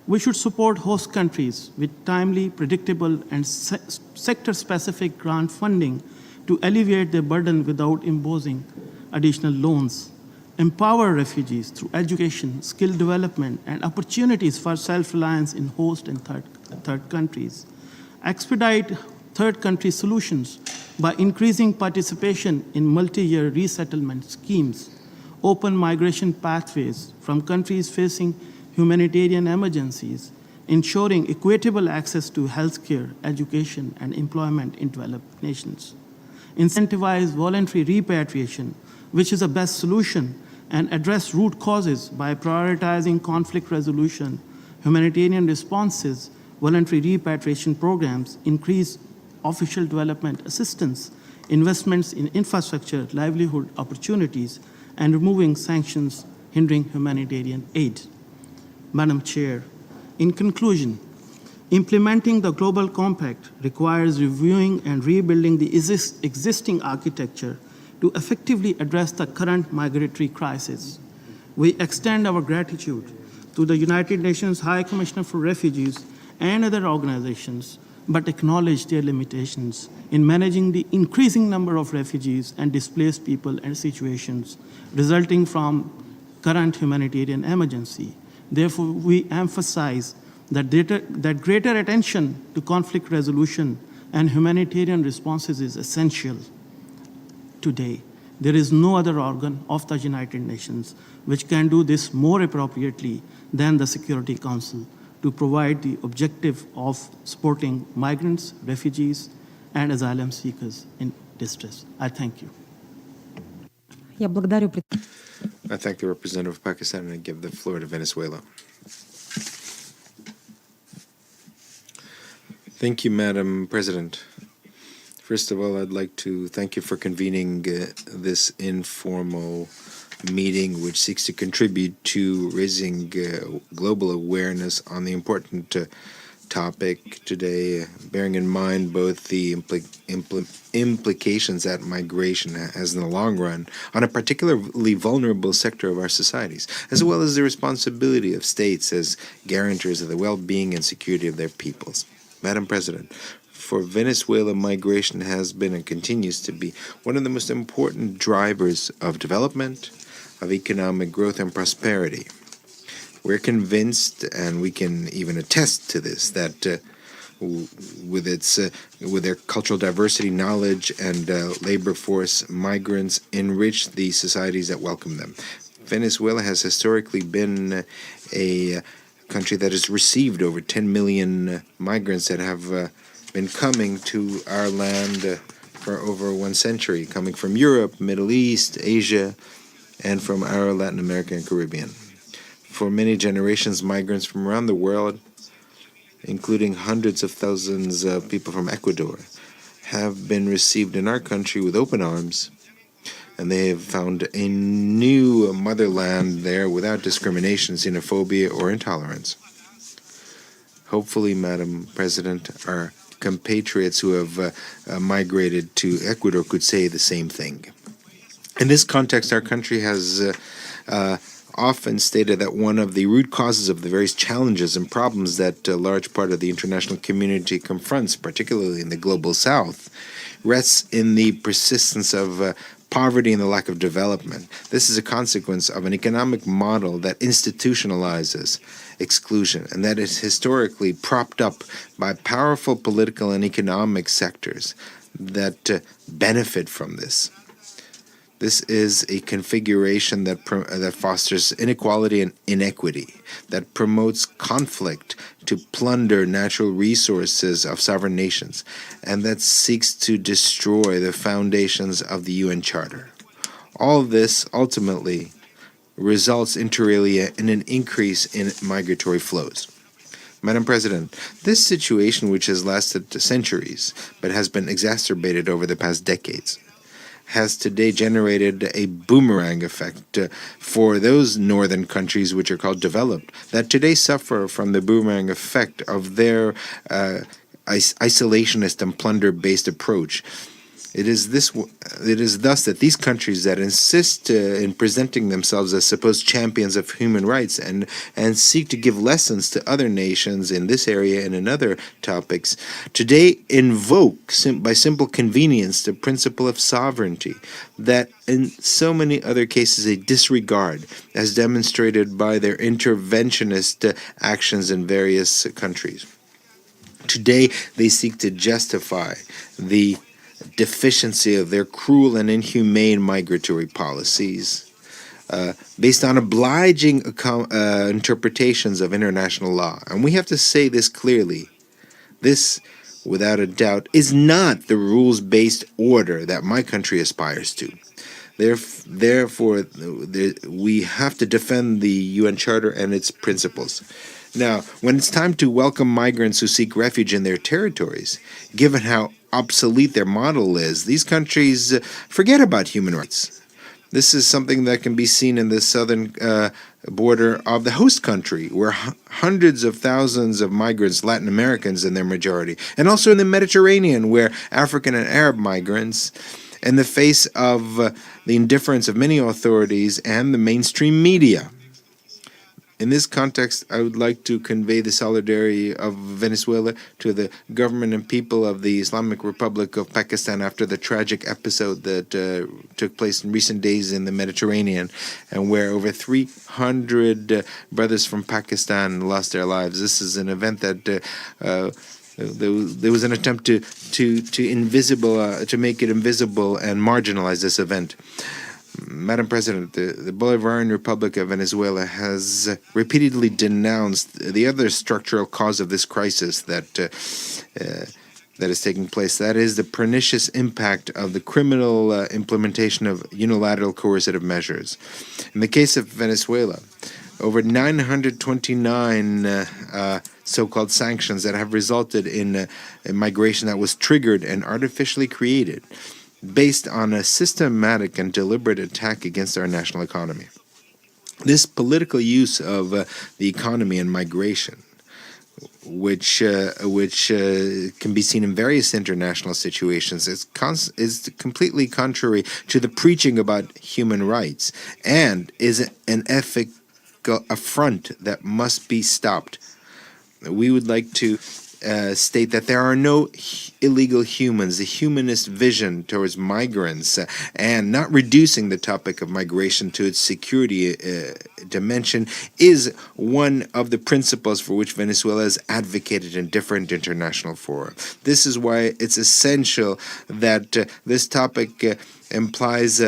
S20: We should support host countries with timely, predictable, and sector-specific grant funding to alleviate their burden without imposing additional loans. Empower refugees through education, skill development, and opportunities for self-reliance in host and third countries. Expedite third country solutions by increasing participation in multi-year resettlement schemes. Open migration pathways from countries facing humanitarian emergencies, ensuring equitable access to healthcare, education, and employment in developed nations. Incentivize voluntary repatriation, which is the best solution, and address root causes by prioritizing conflict resolution, humanitarian responses, voluntary repatriation programs, increase official development assistance, investments in infrastructure, livelihood opportunities, and removing sanctions hindering humanitarian aid. Madam Chair, in conclusion, implementing the Global Compact requires reviewing and rebuilding the existing architecture to effectively address the current migratory crisis. We extend our gratitude to the United Nations High Commissioner for Refugees and other organizations, but acknowledge their limitations in managing the increasing number of refugees and displaced people and situations resulting from current humanitarian emergency. Therefore, we emphasize that greater attention to conflict resolution and humanitarian responses is essential. Today, there is no other organ of the United Nations which can do this more appropriately than the Security Council to provide the objective of supporting migrants, refugees, and asylum seekers in distress. I thank you.
S2: I thank the representative of Pakistan and I give the floor to Venezuela. Thank you, Madam President. First of all, I'd like to thank you for convening this informal meeting which seeks to contribute to raising global awareness on the important topic today, bearing in mind both the implications that migration has in the long run on a particularly vulnerable sector of our societies, as well as the responsibility of states as guarantors of the well-being and security of their peoples. Madam President, for Venezuela, migration has been and continues to be one of the most important drivers of development, of economic growth and prosperity. We're convinced, and we can even attest to this, that with their cultural diversity, knowledge, and labor force, migrants enrich the societies that welcome them. Venezuela has historically been a country that has received over 10 million migrants that have been coming to our land for over 1 century, coming from Europe, Middle East, Asia, and from our Latin America and Caribbean. For many generations, migrants from around the world, including hundreds of thousands of people from Ecuador, have been received in our country with open arms, and they have found a new motherland there without discrimination, xenophobia, or intolerance. Hopefully, Madam President, our compatriots who have migrated to Ecuador could say the same thing. In this context, our country has often stated that one of the root causes of the various challenges and problems that a large part of the international community confronts, particularly in the global south, rests in the persistence of poverty and the lack of development. This is a consequence of an economic model that institutionalizes exclusion and that is historically propped up by powerful political and economic sectors that benefit from this. This is a configuration that fosters inequality and inequity, that promotes conflict to plunder natural resources of sovereign nations, and that seeks to destroy the foundations of the UN Charter. All this ultimately results inter alia in an increase in migratory flows. Madam President, this situation, which has lasted centuries but has been exacerbated over the past decades, has today generated a boomerang effect for those northern countries which are called developed, that today suffer from the boomerang effect of their isolationist and plunder-based approach. It is thus that these countries that insist in presenting themselves as supposed champions of human rights and seek to give lessons to other nations in this area and in other topics, today invoke by simple convenience the principle of sovereignty that in so many other cases they disregard, as demonstrated by their interventionist actions in various countries. Today they seek to justify the deficiency of their cruel and inhumane migratory policies based on obliging interpretations of international law. And we have to say this clearly. This, without a doubt, is not the rules-based order that my country aspires to. Therefore, we have to defend the UN Charter and its principles. Now, when it's time to welcome migrants who seek refuge in their territories, given how obsolete their model is, these countries forget about human rights. This is something that can be seen in the southern border of the host country, where hundreds of thousands of migrants, Latin Americans in their majority, and also in the Mediterranean, where African and Arab migrants, in the face of the indifference of many authorities and the mainstream media. In this context, I would like to convey the solidarity of Venezuela to the government and people of the Islamic Republic of Pakistan after the tragic episode that took place in recent days in the Mediterranean, and where over 300 brothers from Pakistan lost their lives. This is an event that there was an attempt to make it invisible and marginalize this event. Madam President, the Bolivarian Republic of Venezuela has repeatedly denounced the other structural cause of this crisis that is taking place. That is the pernicious impact of the criminal implementation of unilateral coercive measures. In the case of Venezuela, over 929 so-called sanctions that have resulted in a migration that was triggered and artificially created based on a systematic and deliberate attack against our national economy. This political use of the economy and migration, which can be seen in various international situations, is completely contrary to the preaching about human rights and is an ethical affront that must be stopped. We would like to state that there are no illegal humans. The humanist vision towards migrants and not reducing the topic of migration to its security dimension is one of the principles for which Venezuela has advocated in different international fora. This is why it's essential that this topic implies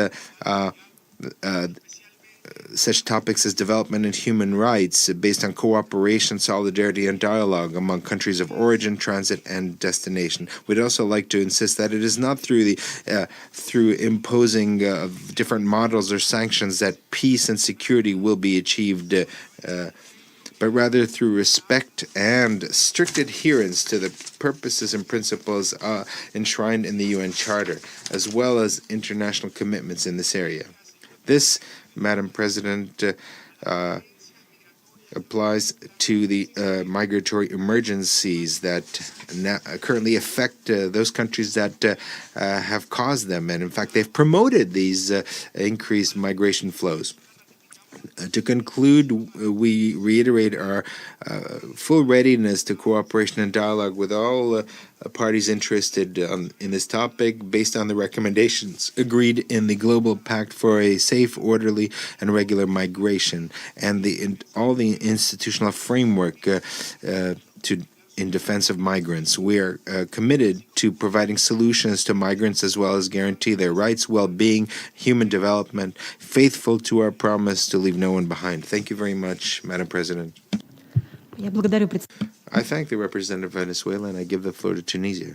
S2: such topics as development and human rights based on cooperation, solidarity, and dialogue among countries of origin, transit, and destination. We'd also like to insist that it is not through imposing different models or sanctions that peace and security will be achieved, but rather through respect and strict adherence to the purposes and principles enshrined in the UN Charter, as well as international commitments in this area. This, Madam President, applies to the migratory emergencies that currently affect those countries that have caused them. And in fact, they've promoted these increased migration flows. To conclude, we reiterate our full readiness to cooperation and dialogue with all parties interested in this topic based on the recommendations agreed in the Global Pact for a Safe, Orderly, and Regular Migration and all the institutional framework in defense of migrants. We are committed to providing solutions to migrants as well as guarantee their rights, well-being, human development, faithful to our promise to leave no one behind. Thank you very much, Madam President. I thank the representative of Venezuela and I give the floor to Tunisia.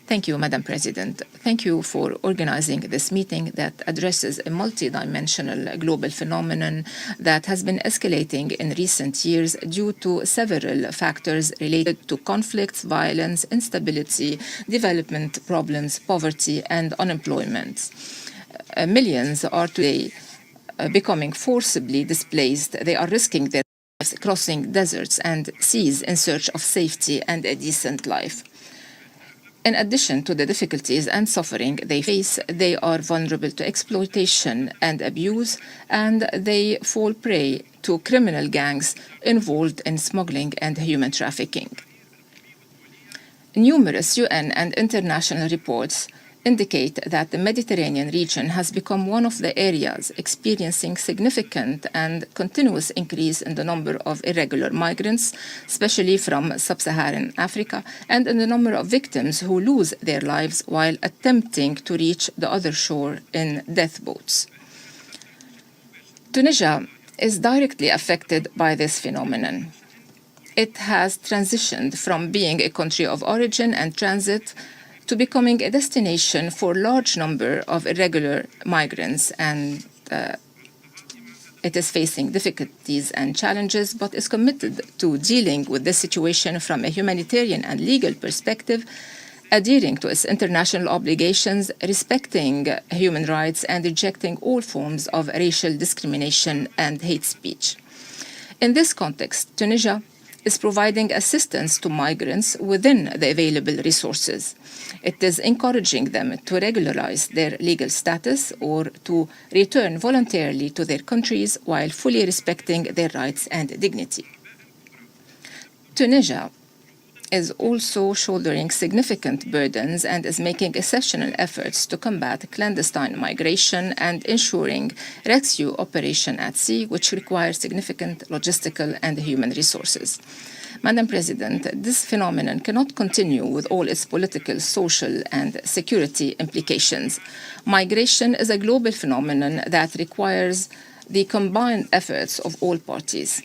S21: Thank you, Madam President. Thank you for organizing this meeting that addresses a multidimensional global phenomenon that has been escalating in recent years due to several factors related to conflicts, violence, instability, development problems, poverty, and unemployment. Millions are today becoming forcibly displaced. They are risking their lives crossing deserts and seas in search of safety and a decent life. In addition to the difficulties and suffering they face, they are vulnerable to exploitation and abuse, and they fall prey to criminal gangs involved in smuggling and human trafficking. Numerous UN and international reports indicate that the Mediterranean region has become one of the areas experiencing significant and continuous increase in the number of irregular migrants, especially from sub-Saharan Africa, and in the number of victims who lose their lives while attempting to reach the other shore in death boats. Tunisia is directly affected by this phenomenon. It has transitioned from being a country of origin and transit to becoming a destination for a large number of irregular migrants, and it is facing difficulties and challenges, but is committed to dealing with this situation from a humanitarian and legal perspective, adhering to its international obligations, respecting human rights, and rejecting all forms of racial discrimination and hate speech. In this context, Tunisia is providing assistance to migrants within the available resources. It is encouraging them to regularize their legal status or to return voluntarily to their countries while fully respecting their rights and dignity. Tunisia is also shouldering significant burdens and is making exceptional efforts to combat clandestine migration and ensuring rescue operation at sea, which requires significant logistical and human resources. Madam President, this phenomenon cannot continue with all its political, social, and security implications. Migration is a global phenomenon that requires the combined efforts of all parties.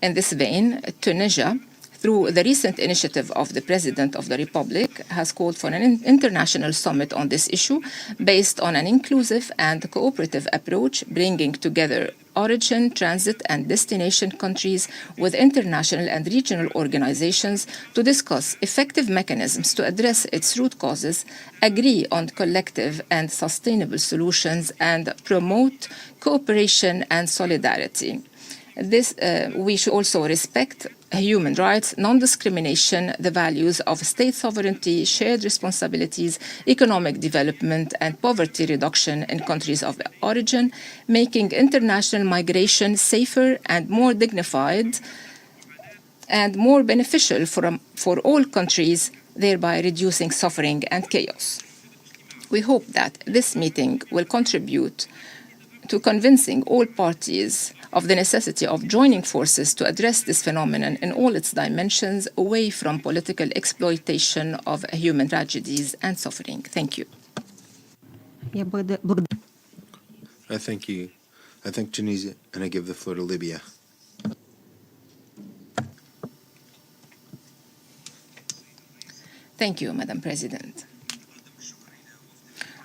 S21: In this vein, Tunisia, through the recent initiative of the President of the Republic, has called for an international summit on this issue based on an inclusive and cooperative approach, bringing together origin, transit, and destination countries with international and regional organizations to discuss effective mechanisms to address its root causes, agree on collective and sustainable solutions, and promote cooperation and solidarity. We should also respect human rights, non-discrimination, the values of state sovereignty, shared responsibilities, economic development, and poverty reduction in countries of origin, making international migration safer and more dignified and more beneficial for all countries, thereby reducing suffering and chaos. We hope that this meeting will contribute to convincing all parties of the necessity of joining forces to address this phenomenon in all its dimensions, away from political exploitation of human tragedies and suffering. Thank you.
S2: I thank you. I thank Tunisia, and I give the floor to Libya.
S21: Thank you, Madam President.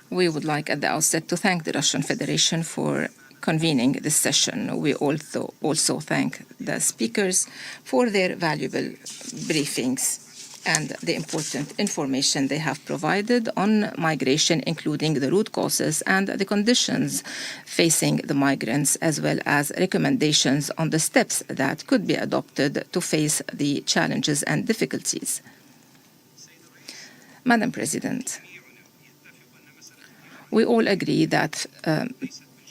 S21: We would like at the outset to thank the Russian Federation for convening this session. We also thank the speakers for their valuable briefings and the important information they have provided on migration, including the root causes and the conditions facing the migrants, as well as recommendations on the steps that could be adopted to face the challenges and difficulties. Madam President, we all agree that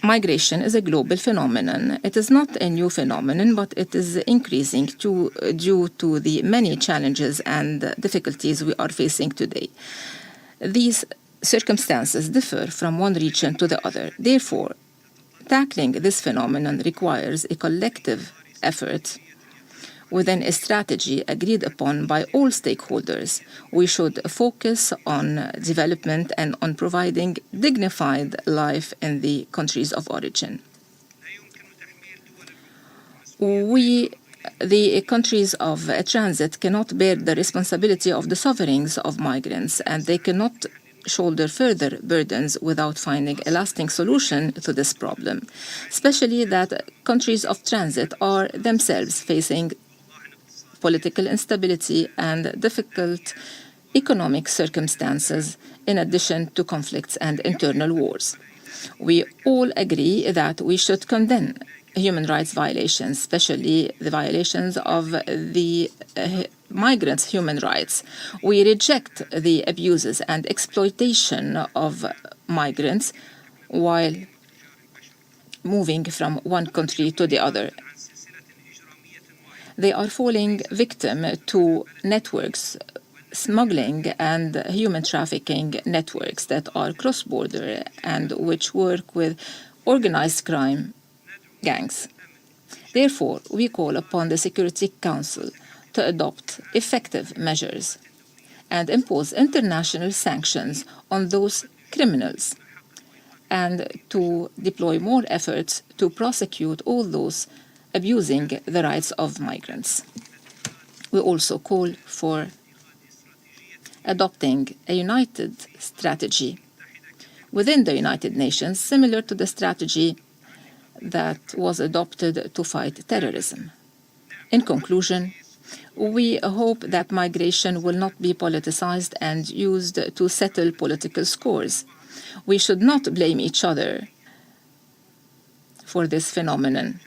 S21: migration is a global phenomenon. It is not a new phenomenon, but it is increasing due to the many challenges and difficulties we are facing today. These circumstances differ from one region to the other. Therefore, tackling this phenomenon requires a collective effort within a strategy agreed upon by all stakeholders. We should focus on development and on providing dignified life in the countries of origin. The countries of transit cannot bear the responsibility of the sufferings of migrants, and they cannot shoulder further burdens without finding a lasting solution to this problem, especially that countries of transit are themselves facing political instability and difficult economic circumstances, in addition to conflicts and internal wars. We all agree that we should condemn human rights violations, especially the violations of the migrants' human rights. We reject the abuses and exploitation of migrants while moving from one country to the other. They are falling victim to networks, smuggling and human trafficking networks that are cross-border and which work with organized crime gangs. Therefore, we call upon the Security Council to adopt effective measures and impose international sanctions on those criminals and to deploy more efforts to prosecute all those abusing the rights of migrants. We also call for adopting a united strategy within the United Nations, similar to the strategy that was adopted to fight terrorism. In conclusion, we hope that migration will not be politicized and used to settle political scores. We should not blame each other for this phenomenon.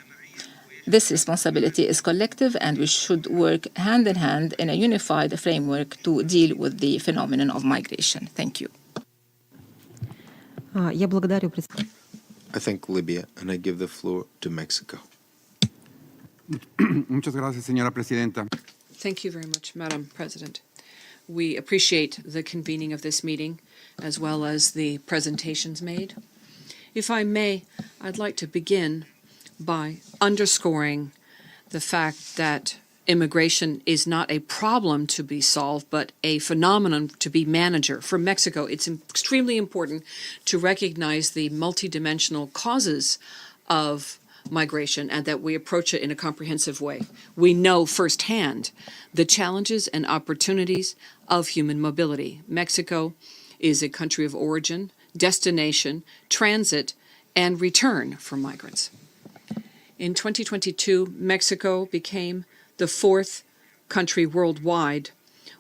S21: This responsibility is collective, and we should work hand in hand in a unified framework to deal with the phenomenon of migration. Thank you.
S2: I thank Libya, and I give the floor to Mexico.
S3: Muchas gracias, señora presidenta.
S6: Thank you very much, Madam President. We appreciate the convening of this meeting, as well as the presentations made. If I may, I'd like to begin by underscoring the fact that immigration is not a problem to be solved, but a phenomenon to be managed. For Mexico, it's extremely important to recognize the multidimensional causes of migration and that we approach it in a comprehensive way. We know firsthand the challenges and opportunities of human mobility. Mexico is a country of origin, destination, transit, and return for migrants. In 2022, Mexico became the fourth country worldwide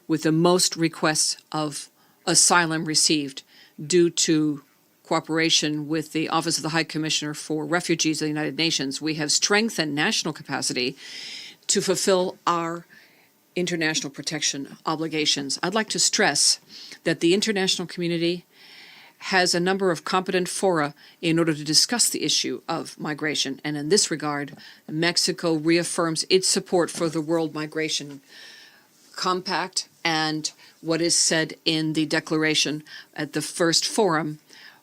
S6: with the most requests of asylum received due to cooperation with the Office of the High Commissioner for Refugees of the United Nations. We have strengthened national capacity to fulfill our international protection obligations. I'd like to stress that the international community has a number of competent fora in order to discuss the issue of migration. And in this regard, Mexico reaffirms its support for the World Migration Compact and what is said in the declaration at the first forum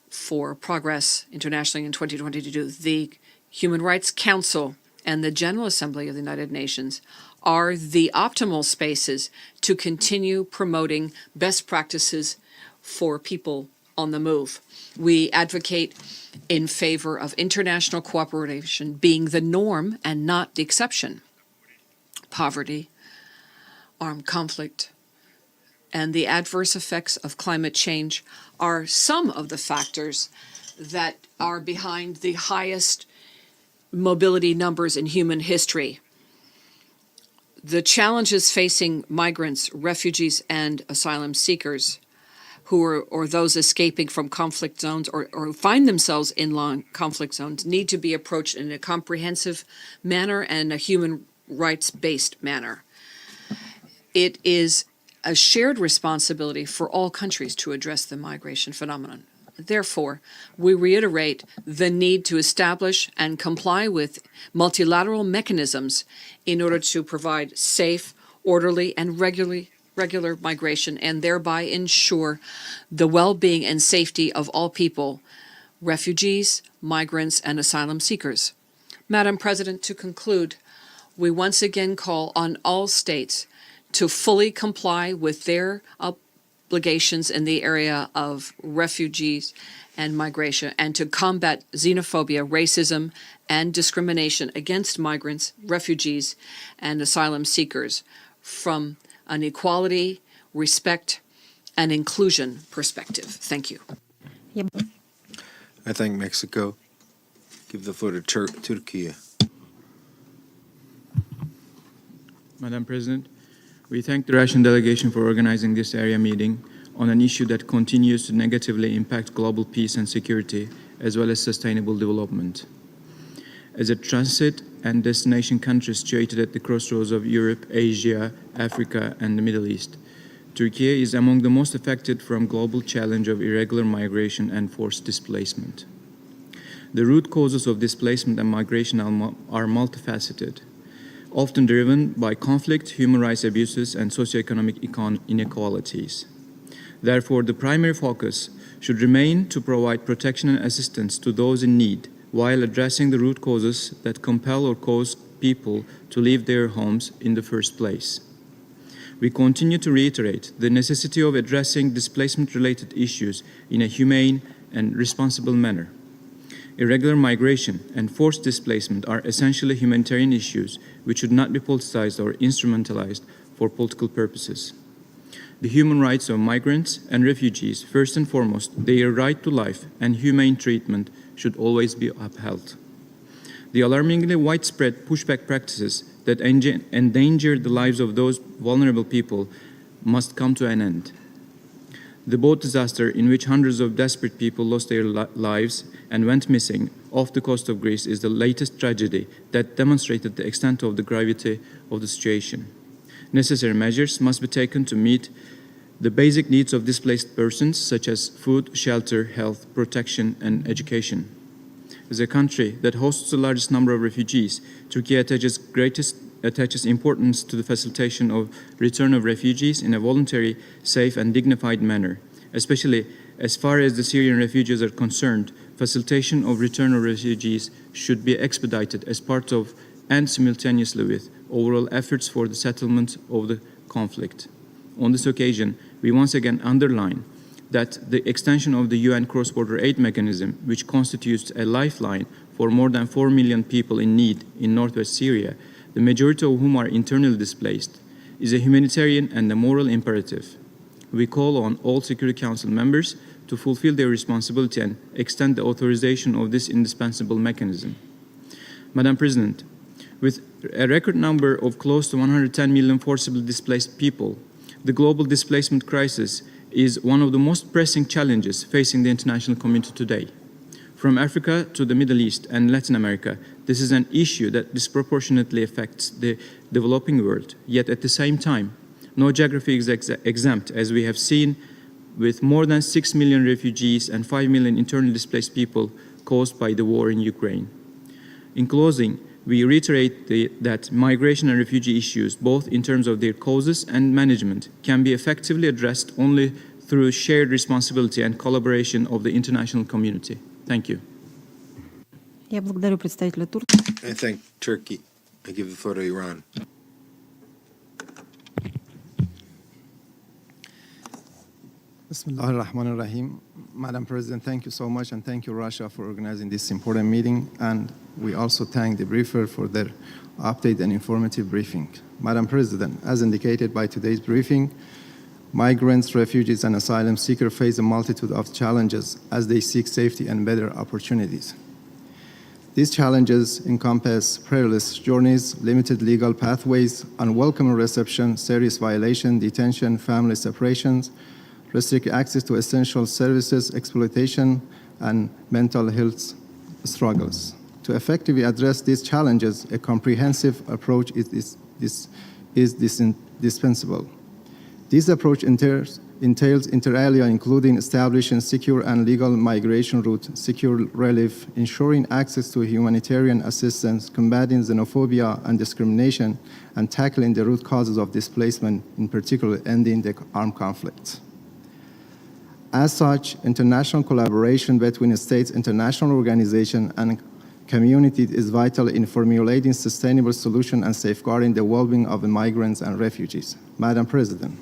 S6: for progress internationally in 2022. The Human Rights Council and the General Assembly of the United Nations are the optimal spaces to continue promoting best practices for people on the move. We advocate in favor of international cooperation being the norm and not the exception. Poverty, armed conflict, and the adverse effects of climate change are some of the factors that are behind the highest mobility numbers in human history. The challenges facing migrants, refugees, and asylum seekers who are, or those escaping from conflict zones or find themselves in long conflict zones need to be approached in a comprehensive manner and a human rights-based manner. It is a shared responsibility for all countries to address the migration phenomenon. Therefore, we reiterate the need to establish and comply with multilateral mechanisms in order to provide safe, orderly, and regular migration and thereby ensure the well-being and safety of all people, refugees, migrants, and asylum seekers. Madam President, to conclude, we once again call on all states to fully comply with their obligations in the area of refugees and migration, and to combat xenophobia, racism, and discrimination against migrants, refugees, and asylum seekers from an equality, respect, and inclusion perspective. Thank you.
S2: I thank Mexico. Give the floor to Turkey.
S4: Madam President, we thank the Russian delegation for organizing this area meeting on an issue that continues to negatively impact global peace and security, as well as sustainable development. As a transit and destination country situated at the crossroads of Europe, Asia, Africa, and the Middle East, Turkey is among the most affected from global challenge of irregular migration and forced displacement. The root causes of displacement and migration are multifaceted, often driven by conflict, human rights abuses, and socioeconomic inequalities. Therefore, the primary focus should remain to provide protection and assistance to those in need, while addressing the root causes that compel or cause people to leave their homes in the first place. We continue to reiterate the necessity of addressing displacement-related issues in a humane and responsible manner. Irregular migration and forced displacement are essentially humanitarian issues which should not be politicized or instrumentalized for political purposes. The human rights of migrants and refugees, first and foremost, their right to life and humane treatment should always be upheld. The alarmingly widespread pushback practices that endanger the lives of those vulnerable people must come to an end. The boat disaster in which hundreds of desperate people lost their lives and went missing off the coast of Greece is the latest tragedy that demonstrated the extent of the gravity of the situation. Necessary measures must be taken to meet the basic needs of displaced persons, such as food, shelter, health, protection, and education. As a country that hosts the largest number of refugees, Turkey attaches importance to the facilitation of return of refugees in a voluntary, safe, and dignified manner. Especially as far as the Syrian refugees are concerned, facilitation of return of refugees should be expedited as part of and simultaneously with overall efforts for the settlement of the conflict. On this occasion, we once again underline that the extension of the UN cross-border aid mechanism, which constitutes a lifeline for more than 4 million people in need in northwest Syria, the majority of whom are internally displaced, is a humanitarian and a moral imperative. We call on all Security Council members to fulfill their responsibility and extend the authorization of this indispensable mechanism. Madam President, with a record number of close to 110 million forcibly displaced people, the global displacement crisis is one of the most pressing challenges facing the international community today. From Africa to the Middle East and Latin America, this is an issue that disproportionately affects the developing world. Yet at the same time, no geography is exempt, as we have seen with more than 6 million refugees and 5 million internally displaced people caused by the war in Ukraine. In closing, we reiterate that migration and refugee issues, both in terms of their causes and management, can be effectively addressed only through shared responsibility and collaboration of the international community. Thank you.
S1: Я благодарю представителя Турции.
S2: I thank Turkey. I give the floor to Iran.
S5: Bismillah ar-Rahman ar-Rahim. Madam President, thank you so much, and thank you, Russia, for organizing this important meeting. And we also thank the briefer for their update and informative briefing. Madam President, as indicated by today's briefing, migrants, refugees, and asylum seekers face a multitude of challenges as they seek safety and better opportunities. These challenges encompass perilous journeys, limited legal pathways, unwelcome reception, serious violation, detention, family separations, restricted access to essential services, exploitation, and mental health struggles. To effectively address these challenges, a comprehensive approach is indispensable. This approach entails inter alia, including establishing secure and legal migration routes, secure relief, ensuring access to humanitarian assistance, combating xenophobia and discrimination, and tackling the root causes of displacement, in particular ending the armed conflicts. As such, international collaboration between states, international organizations, and communities is vital in formulating sustainable solutions and safeguarding the well-being of the migrants and refugees. Madam President,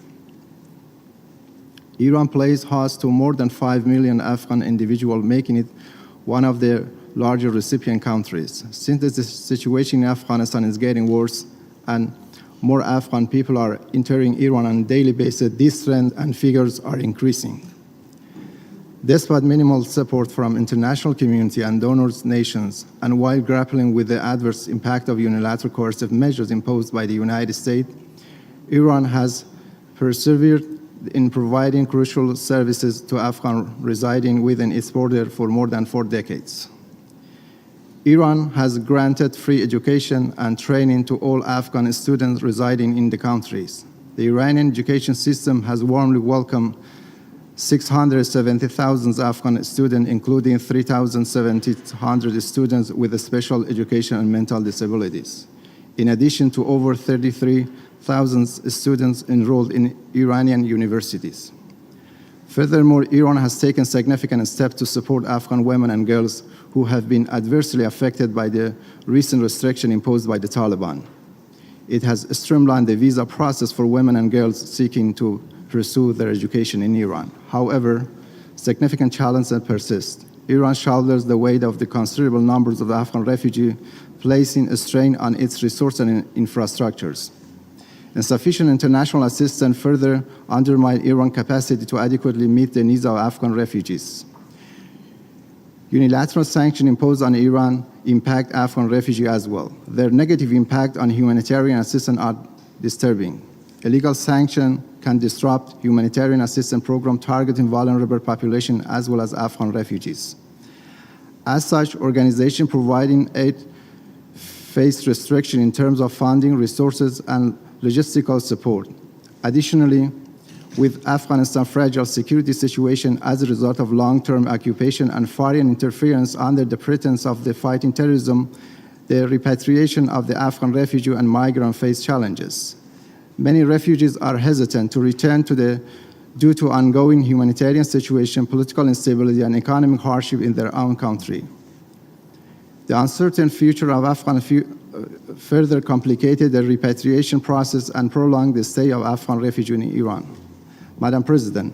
S5: Iran plays host to more than 5 million Afghan individuals, making it one of the larger recipient countries. Since the situation in Afghanistan is getting worse and more Afghan people are entering Iran on a daily basis, these trends and figures are increasing. Despite minimal support from international community and donors nations, and while grappling with the adverse impact of unilateral coercive measures imposed by the United States, Iran has persevered in providing crucial services to Afghans residing within its border for more than 4 decades. Iran has granted free education and training to all Afghan students residing in the countries. The Iranian education system has warmly welcomed 670,000 Afghan students, including 3,700 students with special education and mental disabilities, in addition to over 33,000 students enrolled in Iranian universities. Furthermore, Iran has taken significant steps to support Afghan women and girls who have been adversely affected by the recent restriction imposed by the Taliban. It has streamlined the visa process for women and girls seeking to pursue their education in Iran. However, significant challenges persist. Iran shoulders the weight of the considerable numbers of Afghan refugees, placing a strain on its resources and infrastructures. Insufficient international assistance further undermines Iran's capacity to adequately meet the needs of Afghan refugees. Unilateral sanctions imposed on Iran impact Afghan refugees as well. Their negative impact on humanitarian assistance are disturbing. Illegal sanctions can disrupt humanitarian assistance programs targeting vulnerable populations as well as Afghan refugees. As such, organizations providing aid face restrictions in terms of funding, resources, and logistical support. Additionally, with Afghanistan's fragile security situation as a result of long-term occupation and foreign interference under the pretense of the fighting terrorism, the repatriation of the Afghan refugee and migrant face challenges. Many refugees are hesitant to return due to ongoing humanitarian situation, political instability, and economic hardship in their own country. The uncertain future of Afghan further complicated the repatriation process and prolonged the stay of Afghan refugees in Iran. Madam President,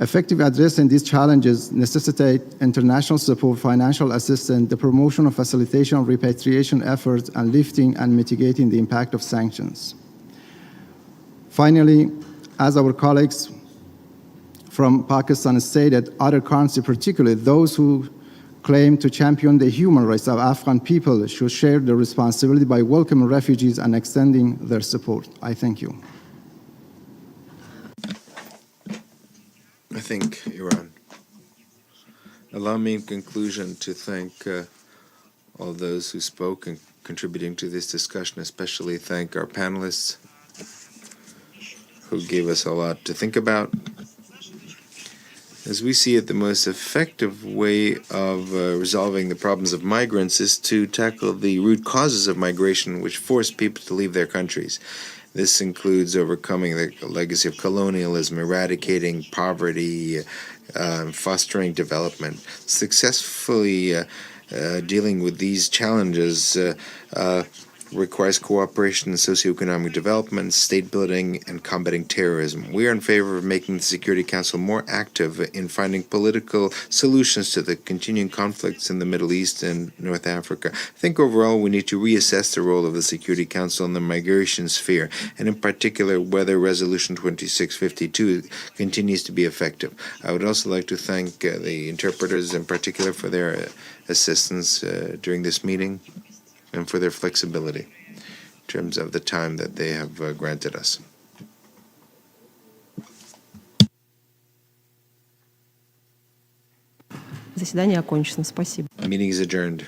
S5: effective addressing these challenges necessitate international support, financial assistance, the promotion of facilitation of repatriation efforts, and lifting and mitigating the impact of sanctions. Finally, as our colleagues from Pakistan stated, other countries, particularly those who claim to champion the human rights of Afghan people should share the responsibility by welcoming refugees and extending their support. I thank you.
S2: I think, Iran. Allow me in conclusion to thank all those who spoke and contributing to this discussion, especially thank our panelists who gave us a lot to think about. As we see it, the most effective way of resolving the problems of migrants is to tackle the root causes of migration which force people to leave their countries. This includes overcoming the legacy of colonialism, eradicating poverty, fostering development. Successfully dealing with these challenges requires cooperation in socioeconomic development, state building, and combating terrorism. We are in favor of making the Security Council more active in finding political solutions to the continuing conflicts in the Middle East and North Africa. I think overall we need to reassess the role of the Security Council in the migration sphere, and in particular whether Resolution 2652 continues to be effective. I would also like to thank the interpreters in particular for their assistance during this meeting, and for their flexibility in terms of the time that they have granted us.
S1: Заседание окончено. Спасибо.
S2: Meeting is adjourned.